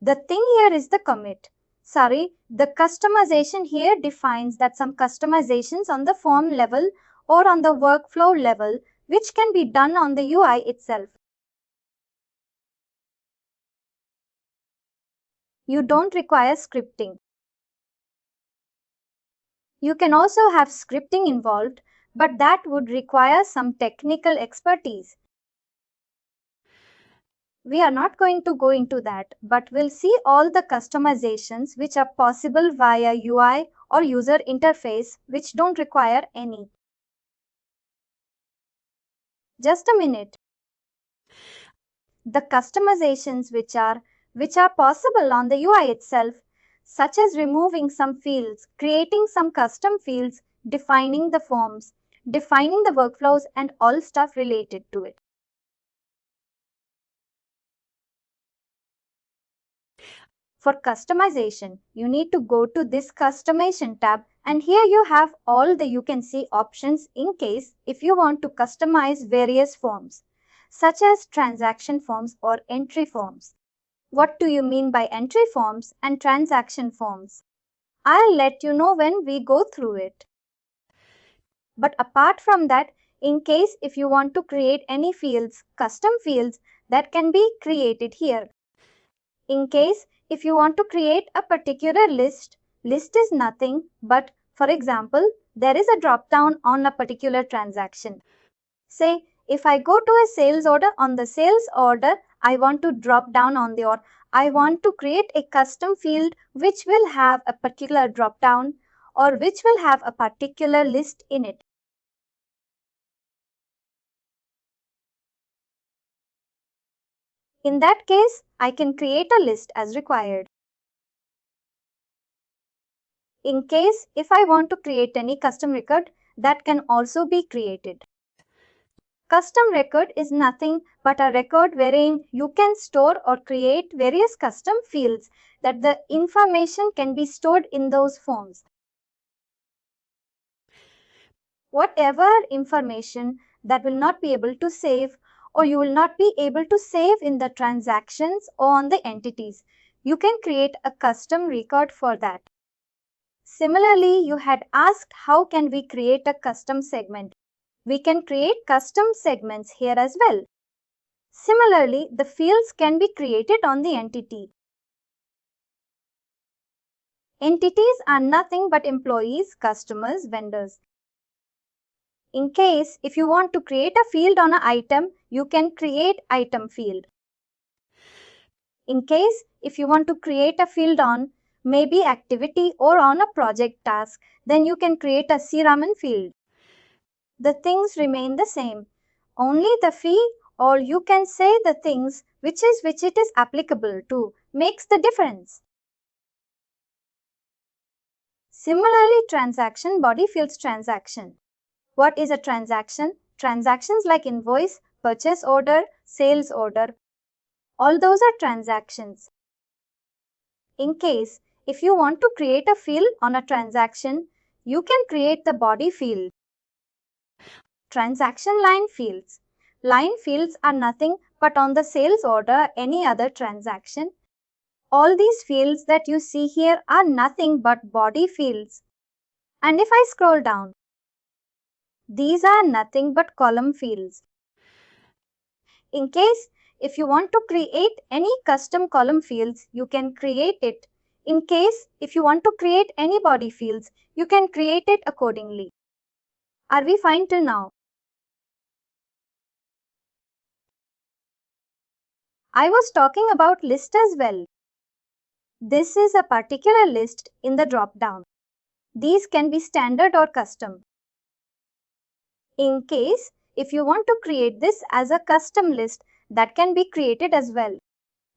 the thing here is the commit. Sorry, the customization here defines that some customizations on the form level or on the workflow level which can be done on the UI itself. You don't require scripting. You can also have scripting involved, but that would require some technical expertise. We are not going to go into that, but we'll see all the customizations which are possible via UI or user interface which don't require any. Just a minute. The customizations which are possible on the UI itself, such as removing some fields, creating some custom fields, defining the forms, defining the workflows and all stuff related to it. For customization, you need to go to this customization tab and here you have all the you can see options in case if you want to customize various forms, such as transaction forms or entry forms. What do you mean by entry forms and transaction forms? I'll let you know when we go through it. But apart from that, in case if you want to create any fields, custom fields that can be created here. In case if you want to create a particular list is nothing but, for example, there is a drop down on a particular transaction. Say, if I go to a sales order, on the sales order, I want to drop down on the or I want to create a custom field which will have a particular drop down or which will have a particular list in it. In that case, I can create a list as required. In case if I want to create any custom record, that can also be created. Custom record is nothing but a record wherein you can store or create various custom fields that the information can be stored in those forms. Whatever information that will not be able to save or you will not be able to save in the transactions or on the entities, you can create a custom record for that. Similarly, you had asked how can we create a custom segment. We can create custom segments here as well. Similarly, the fields can be created on the entity. Entities are nothing but employees, customers, vendors. In case if you want to create a field on an item, you can create item field. In case if you want to create a field on maybe activity or on a project task, then you can create a CRM field. The things remain the same. Only the fee or you can say the things which it is applicable to makes the difference. Similarly, transaction body fields transaction. What is a transaction? Transactions like invoice, purchase order, sales order, all those are transactions. In case, if you want to create a field on a transaction, you can create the body field. Transaction line fields. Line fields are nothing but on the sales order any other transaction. All these fields that you see here are nothing but body fields. And if I scroll down, these are nothing but column fields. In case, if you want to create any custom column fields, you can create it. In case, if you want to create any body fields, you can create it accordingly. Are we fine till now? I was talking about list as well. This is a particular list in the drop-down. These can be standard or custom. In case, if you want to create this as a custom list, that can be created as well.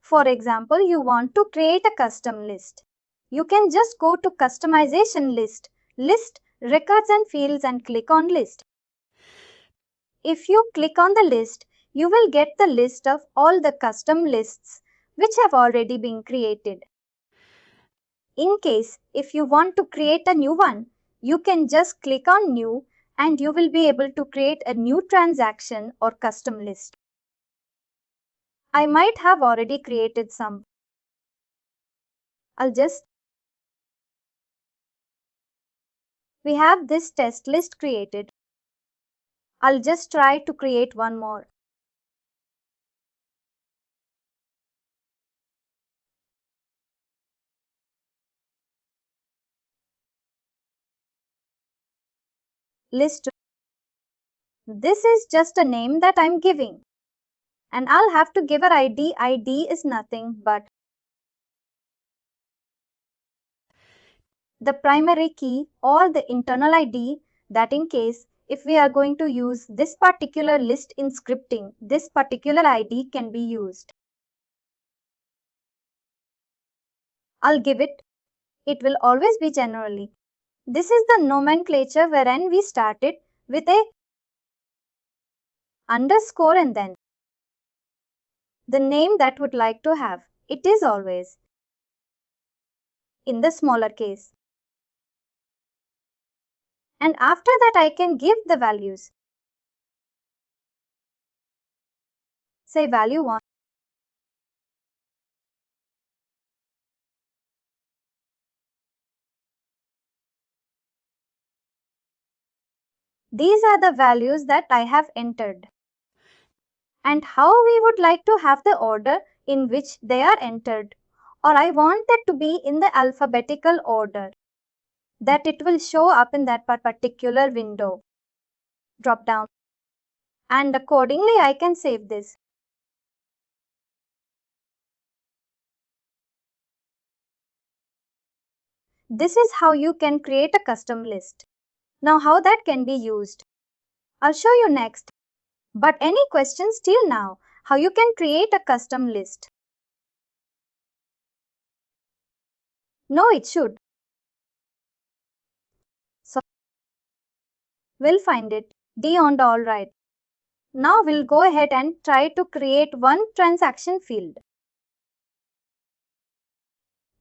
For example, you want to create a custom list. You can just go to Customization List, List, Records and Fields and click on List. If you click on the list, you will get the list of all the custom lists which have already been created. In case, if you want to create a new one, you can just click on New and you will be able to create a new transaction or custom list. I might have already created some. We have this test list created. I'll just try to create one more. List. This is just a name that I'm giving. And I'll have to give an ID. ID is nothing but the primary key or the internal ID, that in case if we are going to use this particular list in scripting, this particular ID can be used. I'll give it. It will always be generally. This is the nomenclature wherein we started with a underscore and then the name that would like to have. It is always in the smaller case. And after that I can give the values. Say value 1. These are the values that I have entered. And how we would like to have the order in which they are entered. Or I want that to be in the alphabetical order, that it will show up in that particular window. Drop down. And accordingly I can save this. This is how you can create a custom list. Now how that can be used, I'll show you next. But any questions till now, how you can create a custom list? No, it should. So we'll find it. D on all right. Now we'll go ahead and try to create one transaction field.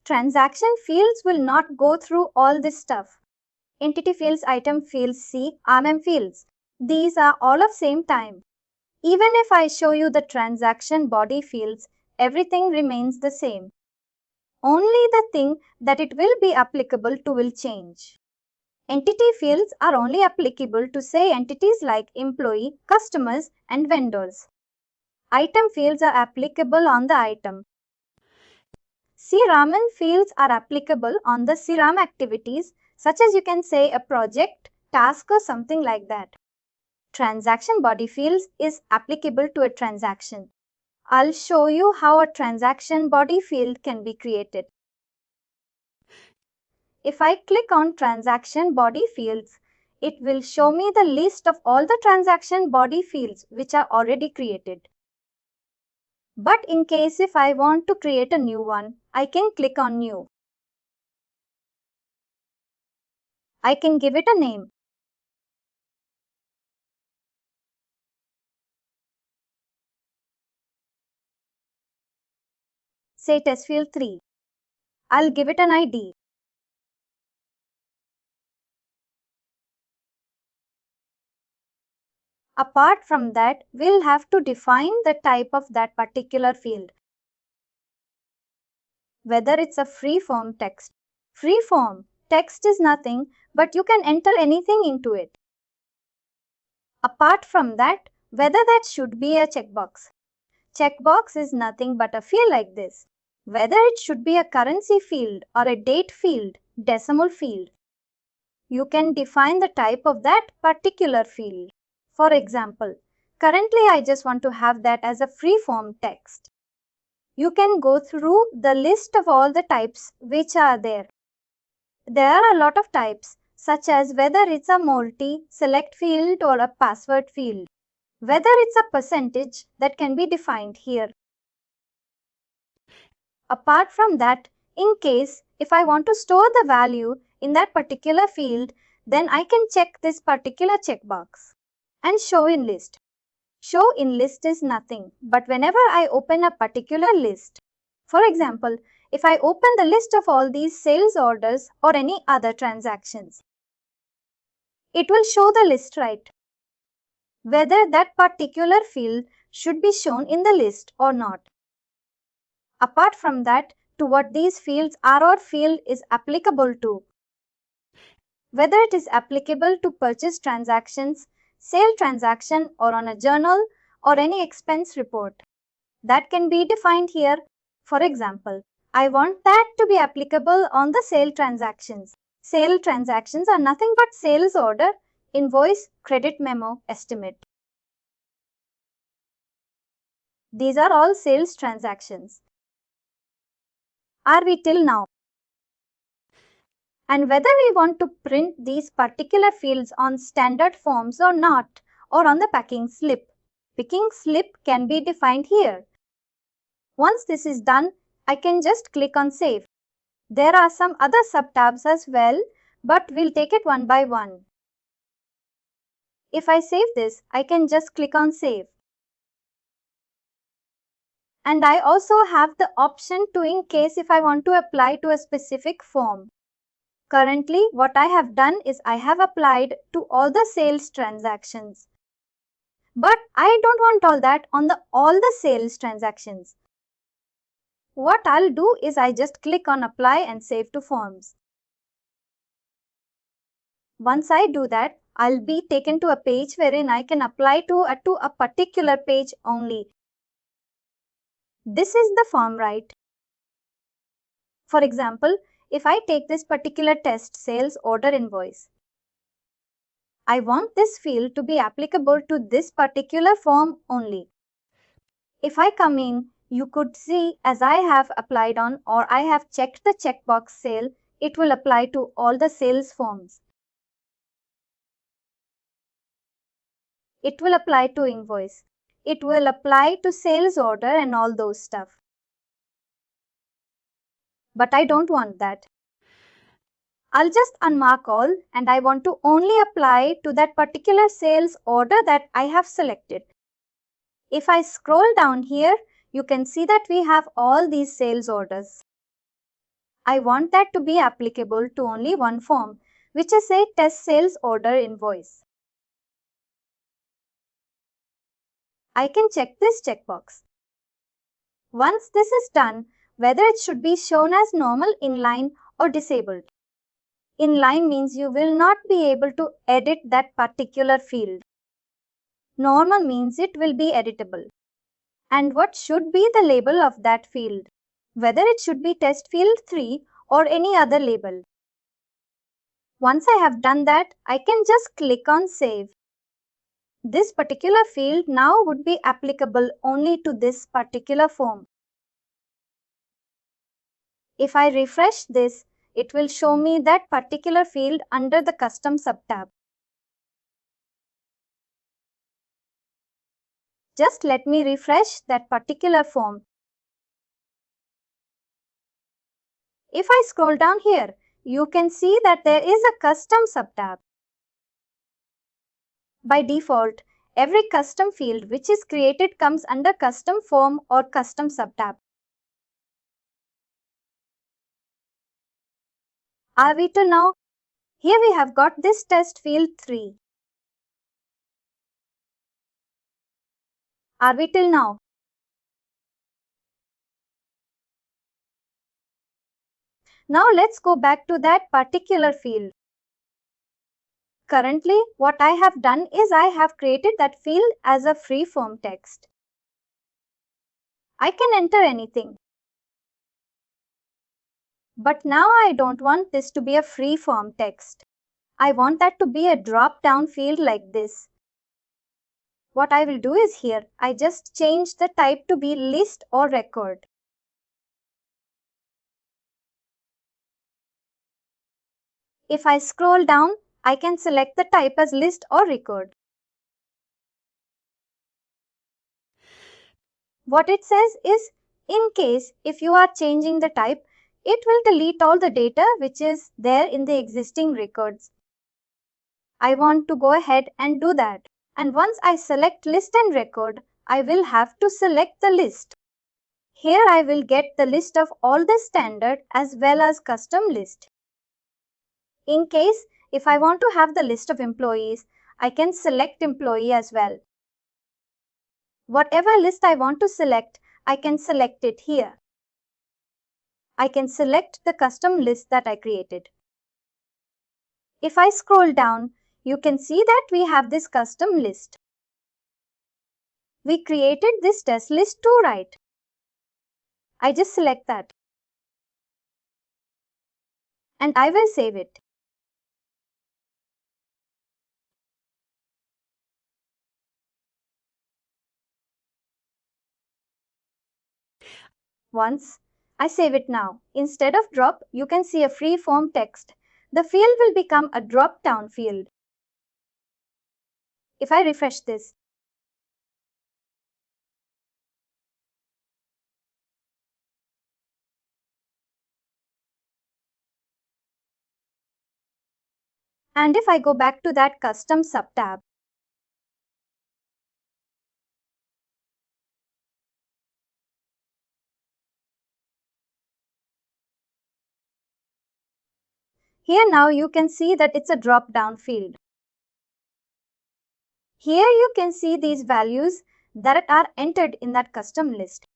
Transaction fields will not go through all this stuff. Entity fields, item fields, C, RMM fields. These are all of same time. Even if I show you the transaction body fields, everything remains the same. Only the thing that it will be applicable to will change. Entity fields are only applicable to say entities like employee, customers, and vendors. Item fields are applicable on the item. CRM fields are applicable on the CRM activities, such as you can say a project, task, or something like that. Transaction body fields is applicable to a transaction. I'll show you how a transaction body field can be created. If I click on transaction body fields, it will show me the list of all the transaction body fields which are already created. But in case if I want to create a new one, I can click on new. I can give it a name. Say test field 3. I'll give it an ID. Apart from that, we'll have to define the type of that particular field. Whether it's a free-form text. Free-form text is nothing, but you can enter anything into it. Apart from that, whether that should be a checkbox. Checkbox is nothing but a field like this. Whether it should be a currency field or a date field, decimal field. You can define the type of that particular field. For example, currently I just want to have that as a free-form text. You can go through the list of all the types which are there. There are a lot of types, such as whether it's a multi-select field or a password field. Whether it's a percentage that can be defined here. Apart from that, in case if I want to store the value in that particular field, then I can check this particular checkbox and show in list. Show in list is nothing, but whenever I open a particular list, for example, if I open the list of all these sales orders or any other transactions, it will show the list, right? Whether that particular field should be shown in the list or not. Apart from that, to what these fields are or field is applicable to. Whether it is applicable to purchase transactions, sale transaction or on a journal or any expense report. That can be defined here. For example, I want that to be applicable on the sale transactions. Sale transactions are nothing but sales order, invoice, credit memo, estimate. These are all sales transactions. Are we till now? And whether we want to print these particular fields on standard forms or not, or on the packing slip. Picking slip can be defined here. Once this is done, I can just click on Save. There are some other sub-tabs as well, but we'll take it one by one. If I save this, I can just click on Save. And I also have the option to, in case if I want to apply to a specific form. Currently, what I have done is I have applied to all the sales transactions. But I don't want all that on all the sales transactions. What I'll do is I just click on Apply and Save to Forms. Once I do that, I'll be taken to a page wherein I can apply to a particular page only. This is the form, right? For example, if I take this particular test sales order invoice, I want this field to be applicable to this particular form only. If I come in, you could see as I have applied on or I have checked the checkbox sale, it will apply to all the sales forms. It will apply to invoice. It will apply to sales order and all those stuff. But I don't want that. I'll just unmark all and I want to only apply to that particular sales order that I have selected. If I scroll down here, you can see that we have all these sales orders. I want that to be applicable to only one form, which is a test sales order invoice. I can check this checkbox. Once this is done, whether it should be shown as normal, inline or disabled. Inline means you will not be able to edit that particular field. Normal means it will be editable. And what should be the label of that field? Whether it should be test field 3 or any other label. Once I have done that, I can just click on Save. This particular field now would be applicable only to this particular form. If I refresh this, it will show me that particular field under the Custom subtab. Just let me refresh that particular form. If I scroll down here, you can see that there is a custom subtab. By default, every custom field which is created comes under custom form or custom subtab. Are we to now? Here we have got this test field 3. Are we till now? Now let's go back to that particular field. Currently, what I have done is I have created that field as a free form text. I can enter anything. But now I don't want this to be a free form text. I want that to be a drop down field like this. What I will do is here, I just change the type to be list or record. If I scroll down, I can select the type as list or record. What it says is, in case if you are changing the type, it will delete all the data which is there in the existing records. I want to go ahead and do that. And once I select list and record, I will have to select the list. Here I will get the list of all the standard as well as custom list. In case if I want to have the list of employees, I can select employee as well. Whatever list I want to select, I can select it here. I can select the custom list that I created. If I scroll down, you can see that we have this custom list. We created this test list too, right? I just select that. And I will save it. Once I save it now, instead of drop, you can see a free form text. The field will become a drop down field. If I refresh this, and if I go back to that custom subtab, here now you can see that it's a drop down field. Here you can see these values that are entered in that custom list.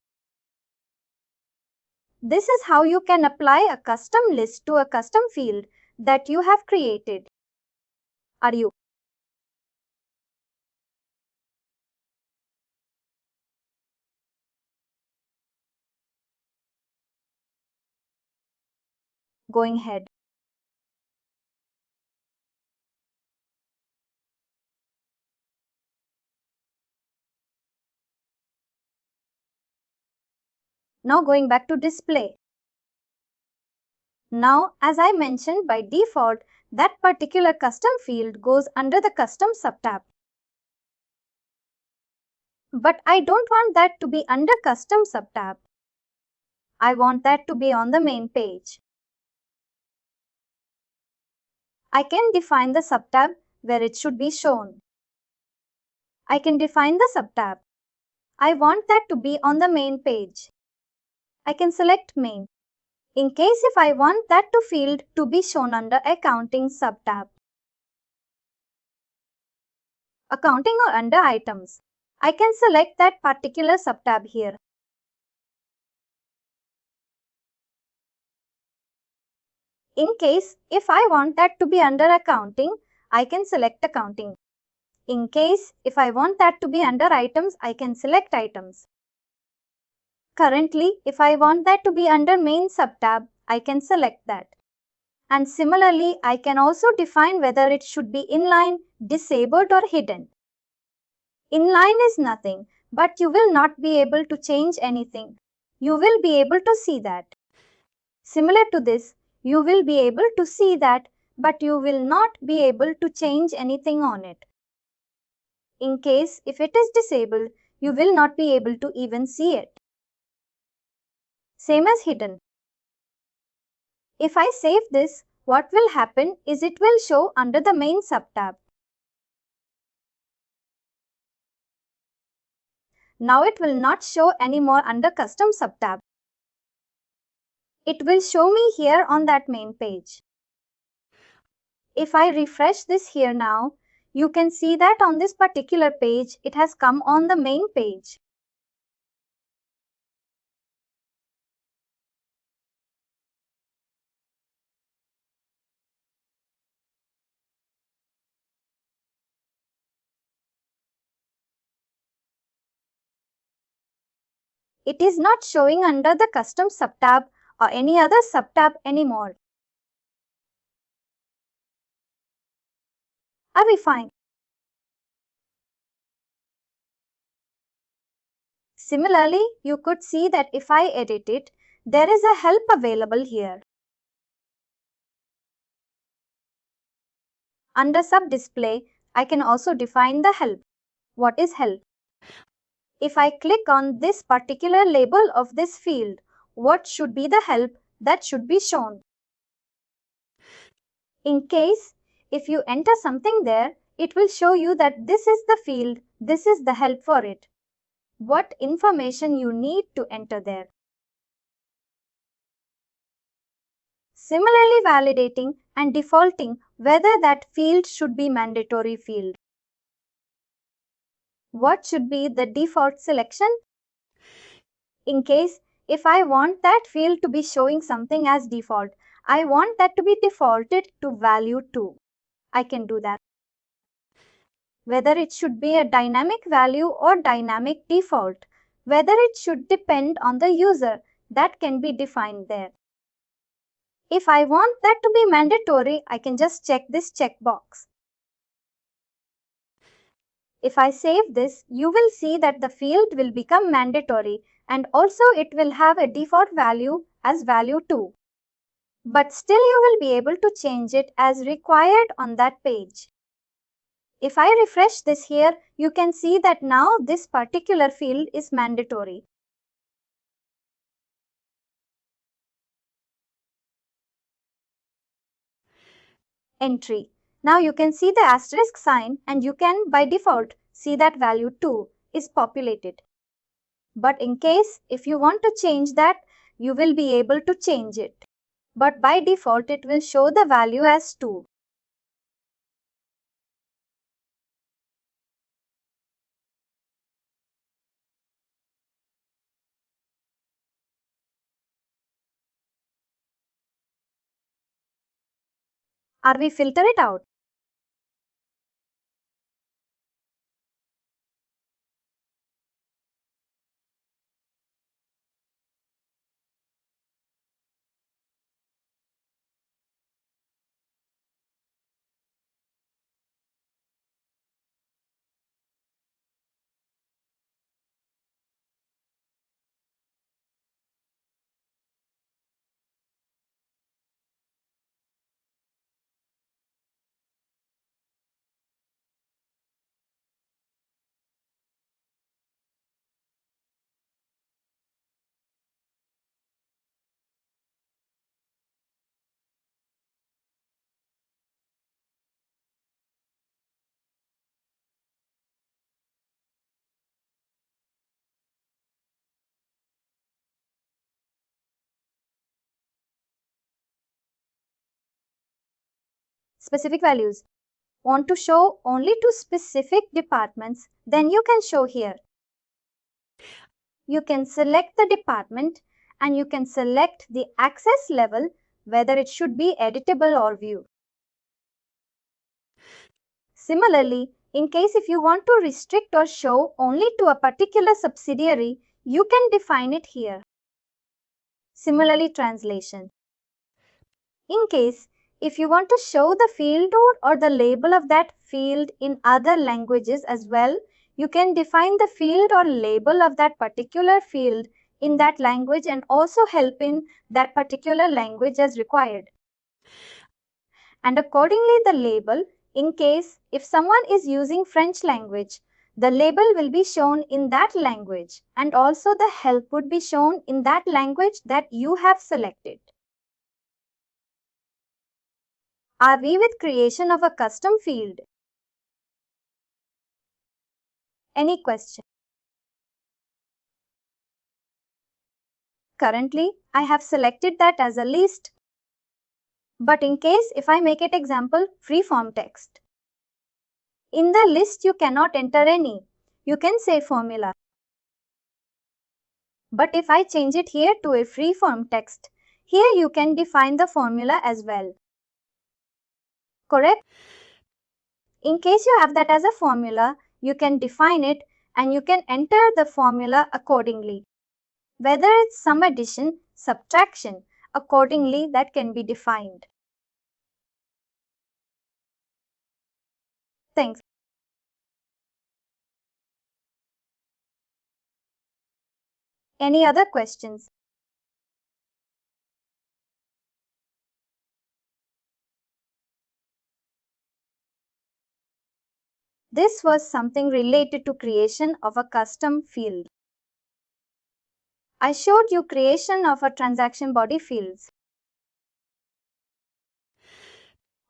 This is how you can apply a custom list to a custom field that you have created. Are you? Going ahead. Now going back to display. Now, as I mentioned, by default, that particular custom field goes under the custom subtab. But I don't want that to be under custom subtab. I want that to be on the main page. I can define the subtab where it should be shown. I can define the subtab. I want that to be on the main page. I can select main. In case if I want that field to be shown under accounting subtab. Accounting or under items. I can select that particular subtab here. In case if I want that to be under accounting, I can select accounting. In case if I want that to be under items, I can select items. Currently, if I want that to be under main subtab, I can select that. And similarly, I can also define whether it should be inline, disabled or hidden. Inline is nothing, but you will not be able to change anything. You will be able to see that. Similar to this, you will be able to see that, but you will not be able to change anything on it. In case if it is disabled, you will not be able to even see it. Same as hidden. If I save this, what will happen is it will show under the main subtab. Now it will not show anymore under custom subtab. It will show me here on that main page. If I refresh this here now, you can see that on this particular page, it has come on the main page. It is not showing under the custom subtab or any other subtab anymore. Are we fine? Similarly, you could see that if I edit it, there is a help available here. Under sub-display, I can also define the help. What is help? If I click on this particular label of this field, what should be the help that should be shown? In case, if you enter something there, it will show you that this is the field, this is the help for it. What information you need to enter there. Similarly, validating and defaulting whether that field should be mandatory field. What should be the default selection? In case, if I want that field to be showing something as default, I want that to be defaulted to value 2. I can do that. Whether it should be a dynamic value or dynamic default, whether it should depend on the user, that can be defined there. If I want that to be mandatory, I can just check this checkbox. If I save this, you will see that the field will become mandatory and also it will have a default value as value 2. But still you will be able to change it as required on that page. If I refresh this here, you can see that now this particular field is mandatory. Entry. Now you can see the asterisk sign and you can by default see that value 2 is populated. But in case if you want to change that, you will be able to change it. But by default it will show the value as 2. Are we filter it out? Specific values. Want to show only to specific departments, then you can show here. You can select the department and you can select the access level, whether it should be editable or view. Similarly, in case if you want to restrict or show only to a particular subsidiary, you can define it here. Similarly, translation. In case if you want to show the field or the label of that field in other languages as well, you can define the field or label of that particular field in that language and also help in that particular language as required. And accordingly, the label, in case if someone is using French language, the label will be shown in that language and also the help would be shown in that language that you have selected. are we with creation of a custom field? Any question? Currently, I have selected that as a list. But in case if I make it example free form text. In the list you cannot enter any. You can say formula. But if I change it here to a free form text, here you can define the formula as well. Correct? In case you have that as a formula, you can define it and you can enter the formula accordingly. Whether it's sum addition, subtraction, accordingly that can be defined. Thanks. Any other questions? This was something related to creation of a custom field. I showed you creation of a transaction body fields.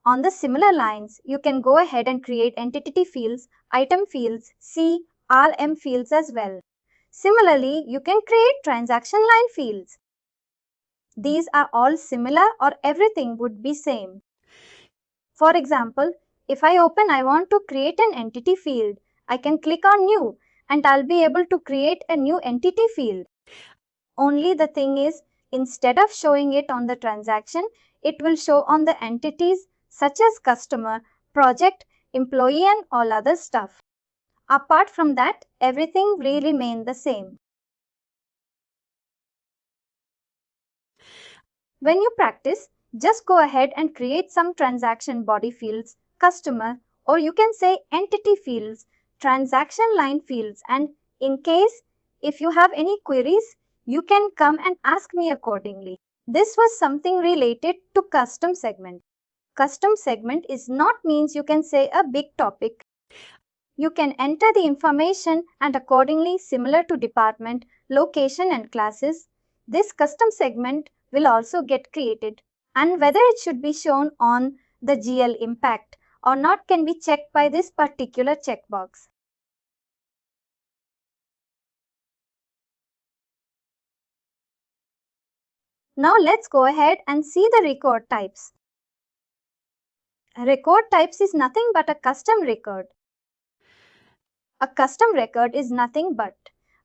On the similar lines, you can go ahead and create entity fields, item fields, CRM fields as well. Similarly, you can create transaction line fields. These are all similar or everything would be same. For example, if I want to create an entity field, I can click on new and I'll be able to create a new entity field. Only the thing is, instead of showing it on the transaction, it will show on the entities such as customer, project, employee and all other stuff. Apart from that, everything will remain the same. When you practice, just go ahead and create some transaction body fields, customer, or you can say entity fields, transaction line fields, and in case if you have any queries, you can come and ask me accordingly. This was something related to custom segment. Custom segment is not means you can say a big topic. You can enter the information and accordingly similar to department, location and classes. This custom segment will also get created and whether it should be shown on the GL impact or not can be checked by this particular checkbox. Now let's go ahead and see the record types. Record types is nothing but a custom record. A custom record is nothing but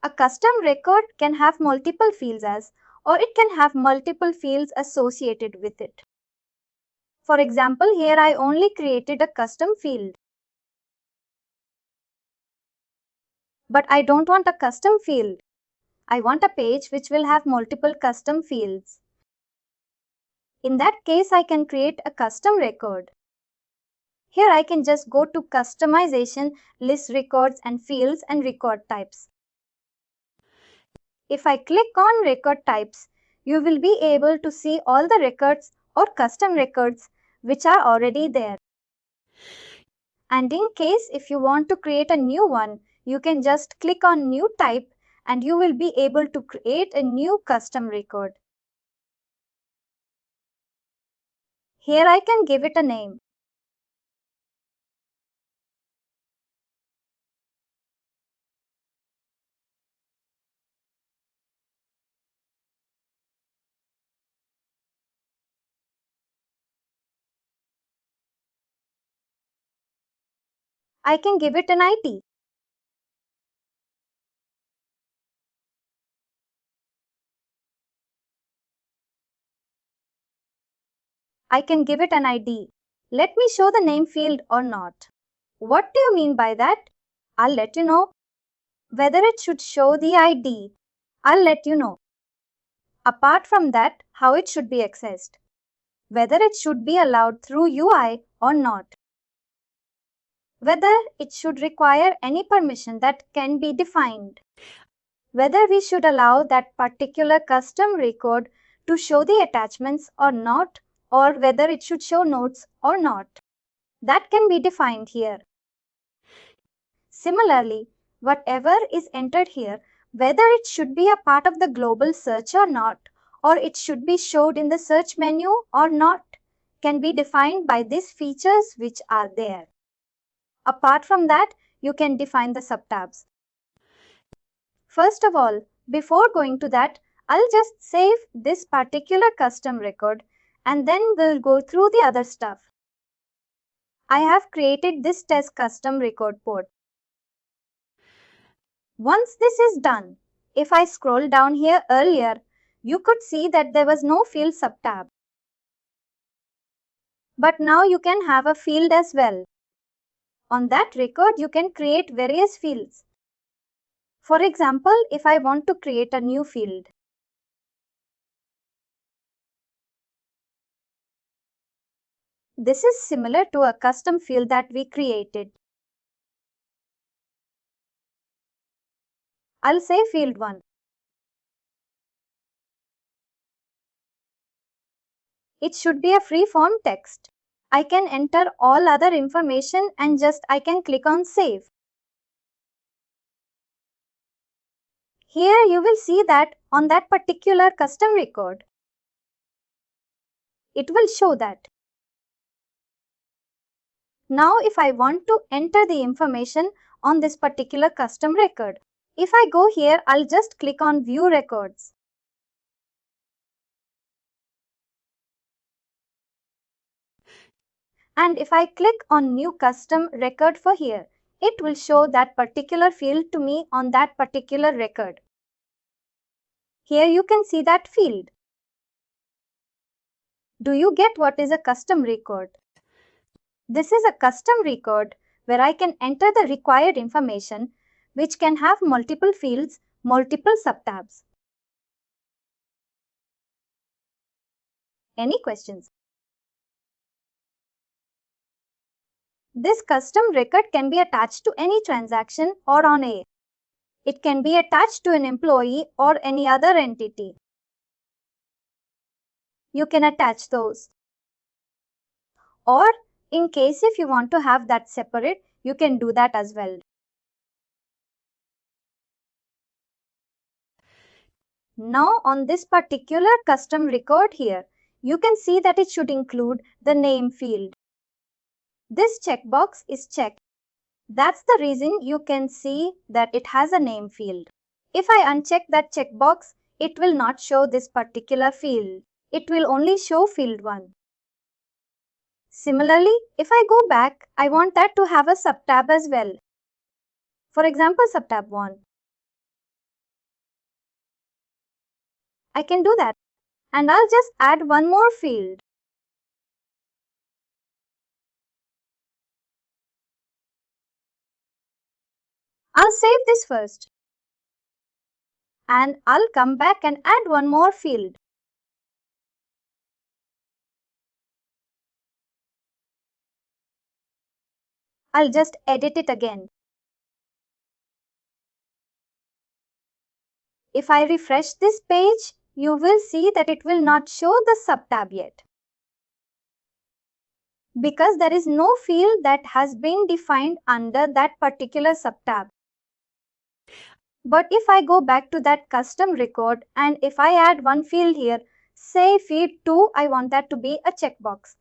a custom record can have multiple fields as or it can have multiple fields associated with it. For example, here I only created a custom field. But I don't want a custom field. I want a page which will have multiple custom fields. In that case, I can create a custom record. Here I can just go to customization, list records and fields and record types. If I click on record types, you will be able to see all the records or custom records which are already there. And in case if you want to create a new one, you can just click on new type and you will be able to create a new custom record. Here I can give it a name. I can give it an ID. I can give it an ID. Let me show the name field or not. What do you mean by that? I'll let you know. Whether it should show the ID, I'll let you know. Apart from that, how it should be accessed. Whether it should be allowed through UI or not. Whether it should require any permission that can be defined. Whether we should allow that particular custom record to show the attachments or not, or whether it should show notes or not. That can be defined here. Similarly, whatever is entered here, whether it should be a part of the global search or not, or it should be showed in the search menu or not, can be defined by these features which are there. Apart from that, you can define the subtabs. First of all, before going to that, I'll just save this particular custom record and then we'll go through the other stuff. I have created this test custom record port. Once this is done, if I scroll down here earlier, you could see that there was no field subtab. But now you can have a field as well. On that record, you can create various fields. For example, if I want to create a new field, this is similar to a custom field that we created. I'll say field 1. It should be a free form text. I can enter all other information and I can click on save. Here you will see that on that particular custom record, it will show that. Now if I want to enter the information on this particular custom record, if I go here, I'll just click on view records. And if I click on new custom record for here, it will show that particular field to me on that particular record. Here you can see that field. Do you get what is a custom record? This is a custom record where I can enter the required information which can have multiple fields, multiple subtabs. Any questions? This custom record can be attached to any transaction or on a. It can be attached to an employee or any other entity. You can attach those. Or in case if you want to have that separate, you can do that as well. Now on this particular custom record here, you can see that it should include the name field. This checkbox is checked. That's the reason you can see that it has a name field. If I uncheck that checkbox, it will not show this particular field. It will only show field 1. Similarly, if I go back, I want that to have a subtab as well. For example, subtab 1. I can do that. And I'll just add one more field. I'll save this first. And I'll come back and add one more field. I'll just edit it again. If I refresh this page, you will see that it will not show the subtab yet, because there is no field that has been defined under that particular subtab. But if I go back to that custom record and if I add one field here, say field 2, I want that to be a checkbox.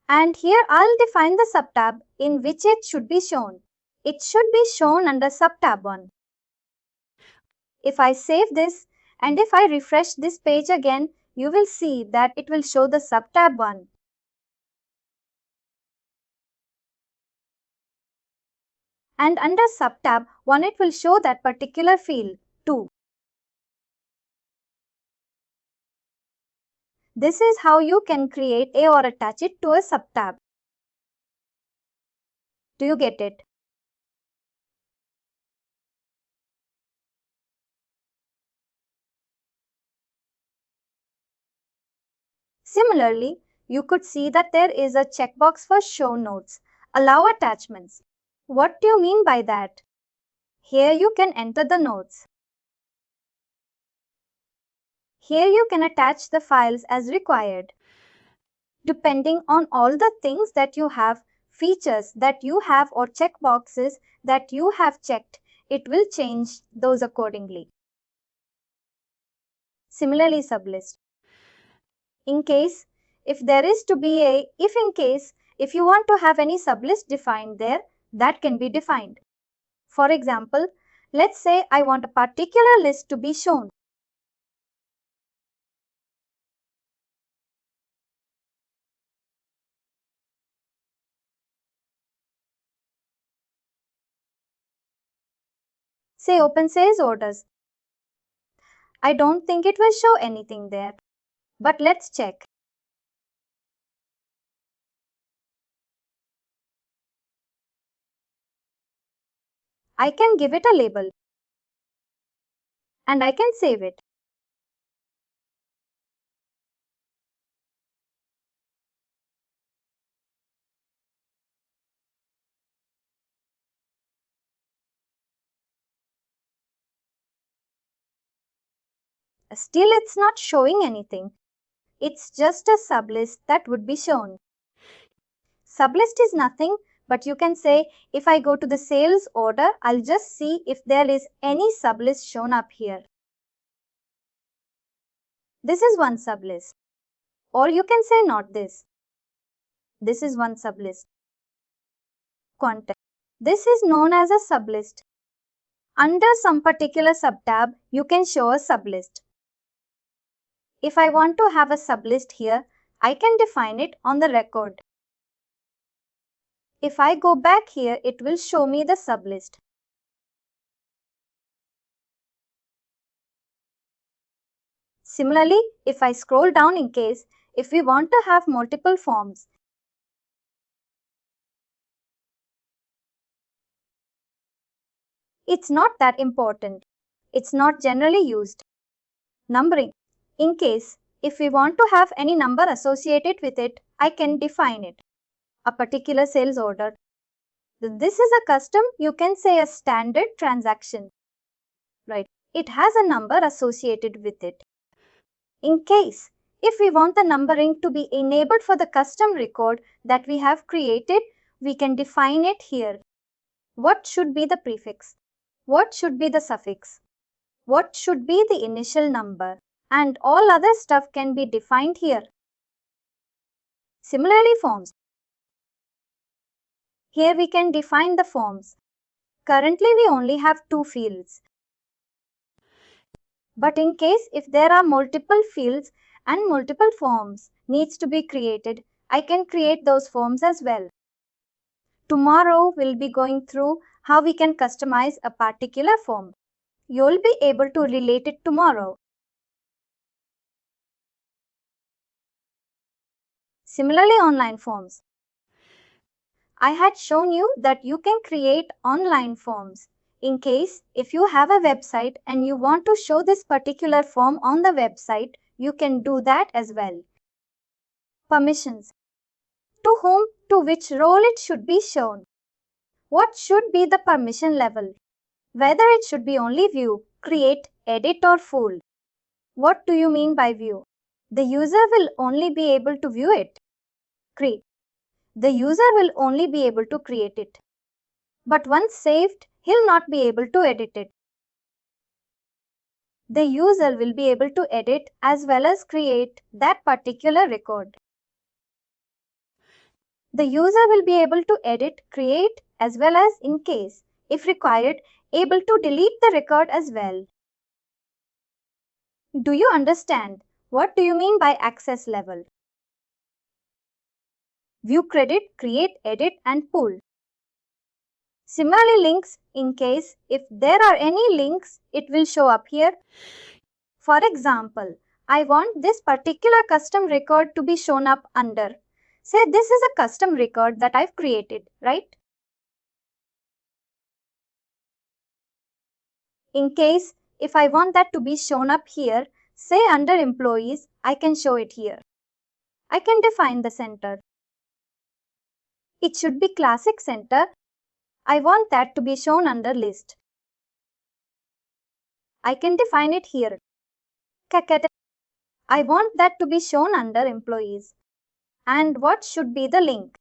And here I'll define the subtab in which it should be shown. It should be shown under subtab 1. If I save this and if I refresh this page again, you will see that it will show the subtab 1. And under subtab 1, it will show that particular field 2. This is how you can create or attach it to a subtab. Do you get it? Similarly, you could see that there is a checkbox for show notes, allow attachments. What do you mean by that? Here you can enter the notes. Here you can attach the files as required. Depending on all the things that you have, features that you have or checkboxes that you have checked, it will change those accordingly. Similarly, sublist. In case, if there is to be a, if you want to have any sublist defined there, that can be defined. For example, let's say I want a particular list to be shown. Say open sales orders. I don't think it will show anything there. But let's check. I can give it a label. And I can save it. Still, it's not showing anything. It's just a sublist that would be shown. Sublist is nothing, but you can say if I go to the sales order, I'll just see if there is any sublist shown up here. This is one sublist. Or you can say not this. This is one sublist. Content. This is known as a sublist. Under some particular subtab, you can show a sublist. If I want to have a sublist here, I can define it on the record. If I go back here, it will show me the sublist. Similarly, if I scroll down in case, if we want to have multiple forms, it's not that important. It's not generally used. Numbering. In case, if we want to have any number associated with it, I can define it. A particular sales order. This is a custom, you can say a standard transaction. Right. It has a number associated with it. In case, if we want the numbering to be enabled for the custom record that we have created, we can define it here. What should be the prefix? What should be the suffix? What should be the initial number? And all other stuff can be defined here. Similarly, forms. Here we can define the forms. Currently, we only have 2 fields. But in case if there are multiple fields and multiple forms needs to be created, I can create those forms as well. Tomorrow, we'll be going through how we can customize a particular form. You'll be able to relate it tomorrow. Similarly, online forms. I had shown you that you can create online forms. In case, if you have a website and you want to show this particular form on the website, you can do that as well. Permissions. To whom, to which role it should be shown. What should be the permission level? Whether it should be only view, create, edit or full. What do you mean by view? The user will only be able to view it. Create. The user will only be able to create it. But once saved, he'll not be able to edit it. The user will be able to edit as well as create that particular record. The user will be able to edit, create as well as, in case, if required, able to delete the record as well. Do you understand? What do you mean by access level? View, credit, create, edit and pull. Similarly, links, in case if there are any links, it will show up here. For example, I want this particular custom record to be shown up under. Say this is a custom record that I've created, right? In case if I want that to be shown up here, say under employees, I can show it here. I can define the center. It should be classic center. I want that to be shown under list. I can define it here. I want that to be shown under employees. And what should be the link?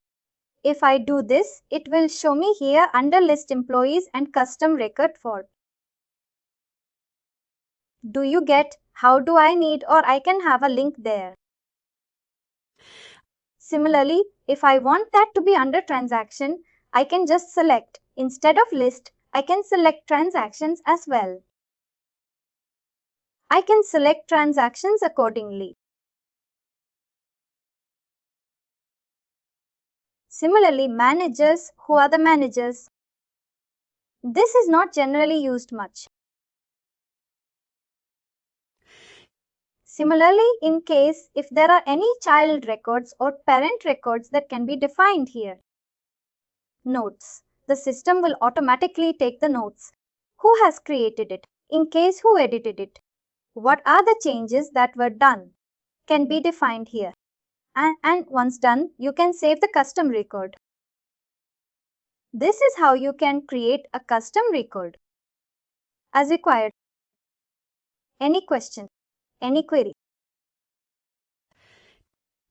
If I do this, it will show me here under list employees and custom record for. Do you get how do I need or I can have a link there? Similarly, if I want that to be under transaction, I can just select. Instead of list, I can select transactions as well. I can select transactions accordingly. Similarly, managers, who are the managers? This is not generally used much. Similarly, in case if there are any child records or parent records that can be defined here. Notes. The system will automatically take the notes. Who has created it? In case who edited it? What are the changes that were done? Can be defined here. And once done, you can save the custom record. This is how you can create a custom record. As required. Any question? Any query?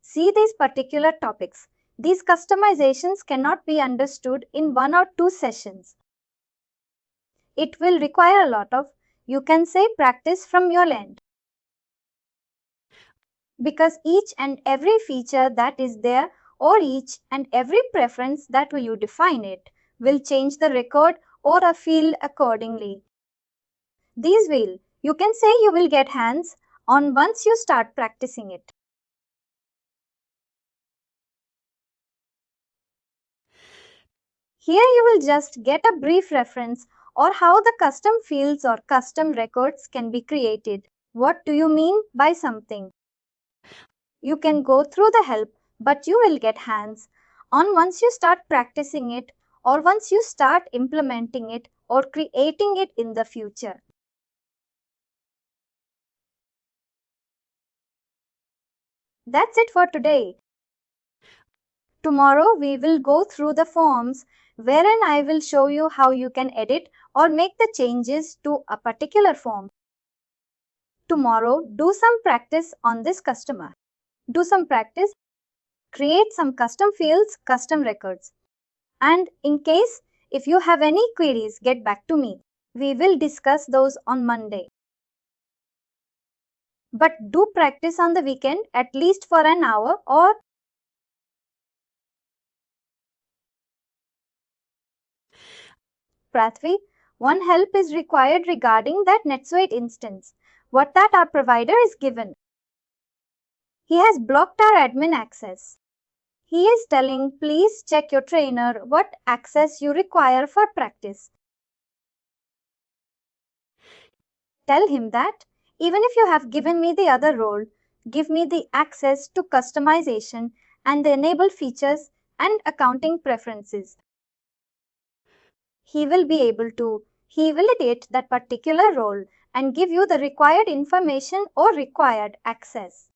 See these particular topics. These customizations cannot be understood in 1 or 2 sessions. It will require a lot of, you can say, practice from your end. Because each and every feature that is there or each and every preference that you define it will change the record or a field accordingly. These will, you can say, you will get hands on once you start practicing it. Here you will just get a brief reference or how the custom fields or custom records can be created. What do you mean by something? You can go through the help, but you will get hands on once you start practicing it or once you start implementing it or creating it in the future. That's it for today. Tomorrow we will go through the forms wherein I will show you how you can edit or make the changes to a particular form. Tomorrow, do some practice on this customer. Do some practice, create some custom fields, custom records. And in case if you have any queries, get back to me. We will discuss those on Monday. But do practice on the weekend at least for an hour or Prathvi, one help is required regarding that NetSuite instance. What that our provider is given. He has blocked our admin access. He is telling, please check your trainer what access you require for practice. Tell him that even if you have given me the other role, give me the access to customization and the enable features and accounting preferences. He will be able to edit that particular role and give you the required information or required access.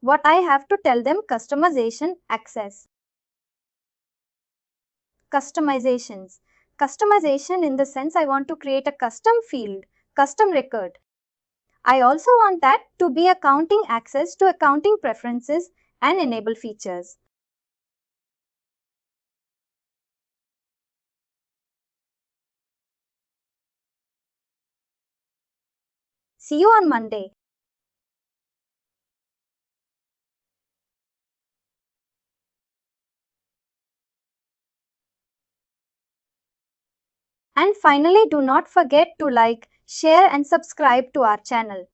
What I have to tell them, customization access. Customizations. Customization in the sense I want to create a custom field, custom record. I also want that to be accounting access to accounting preferences and enable features. See you on Monday. And finally, do not forget to like, share and subscribe to our channel.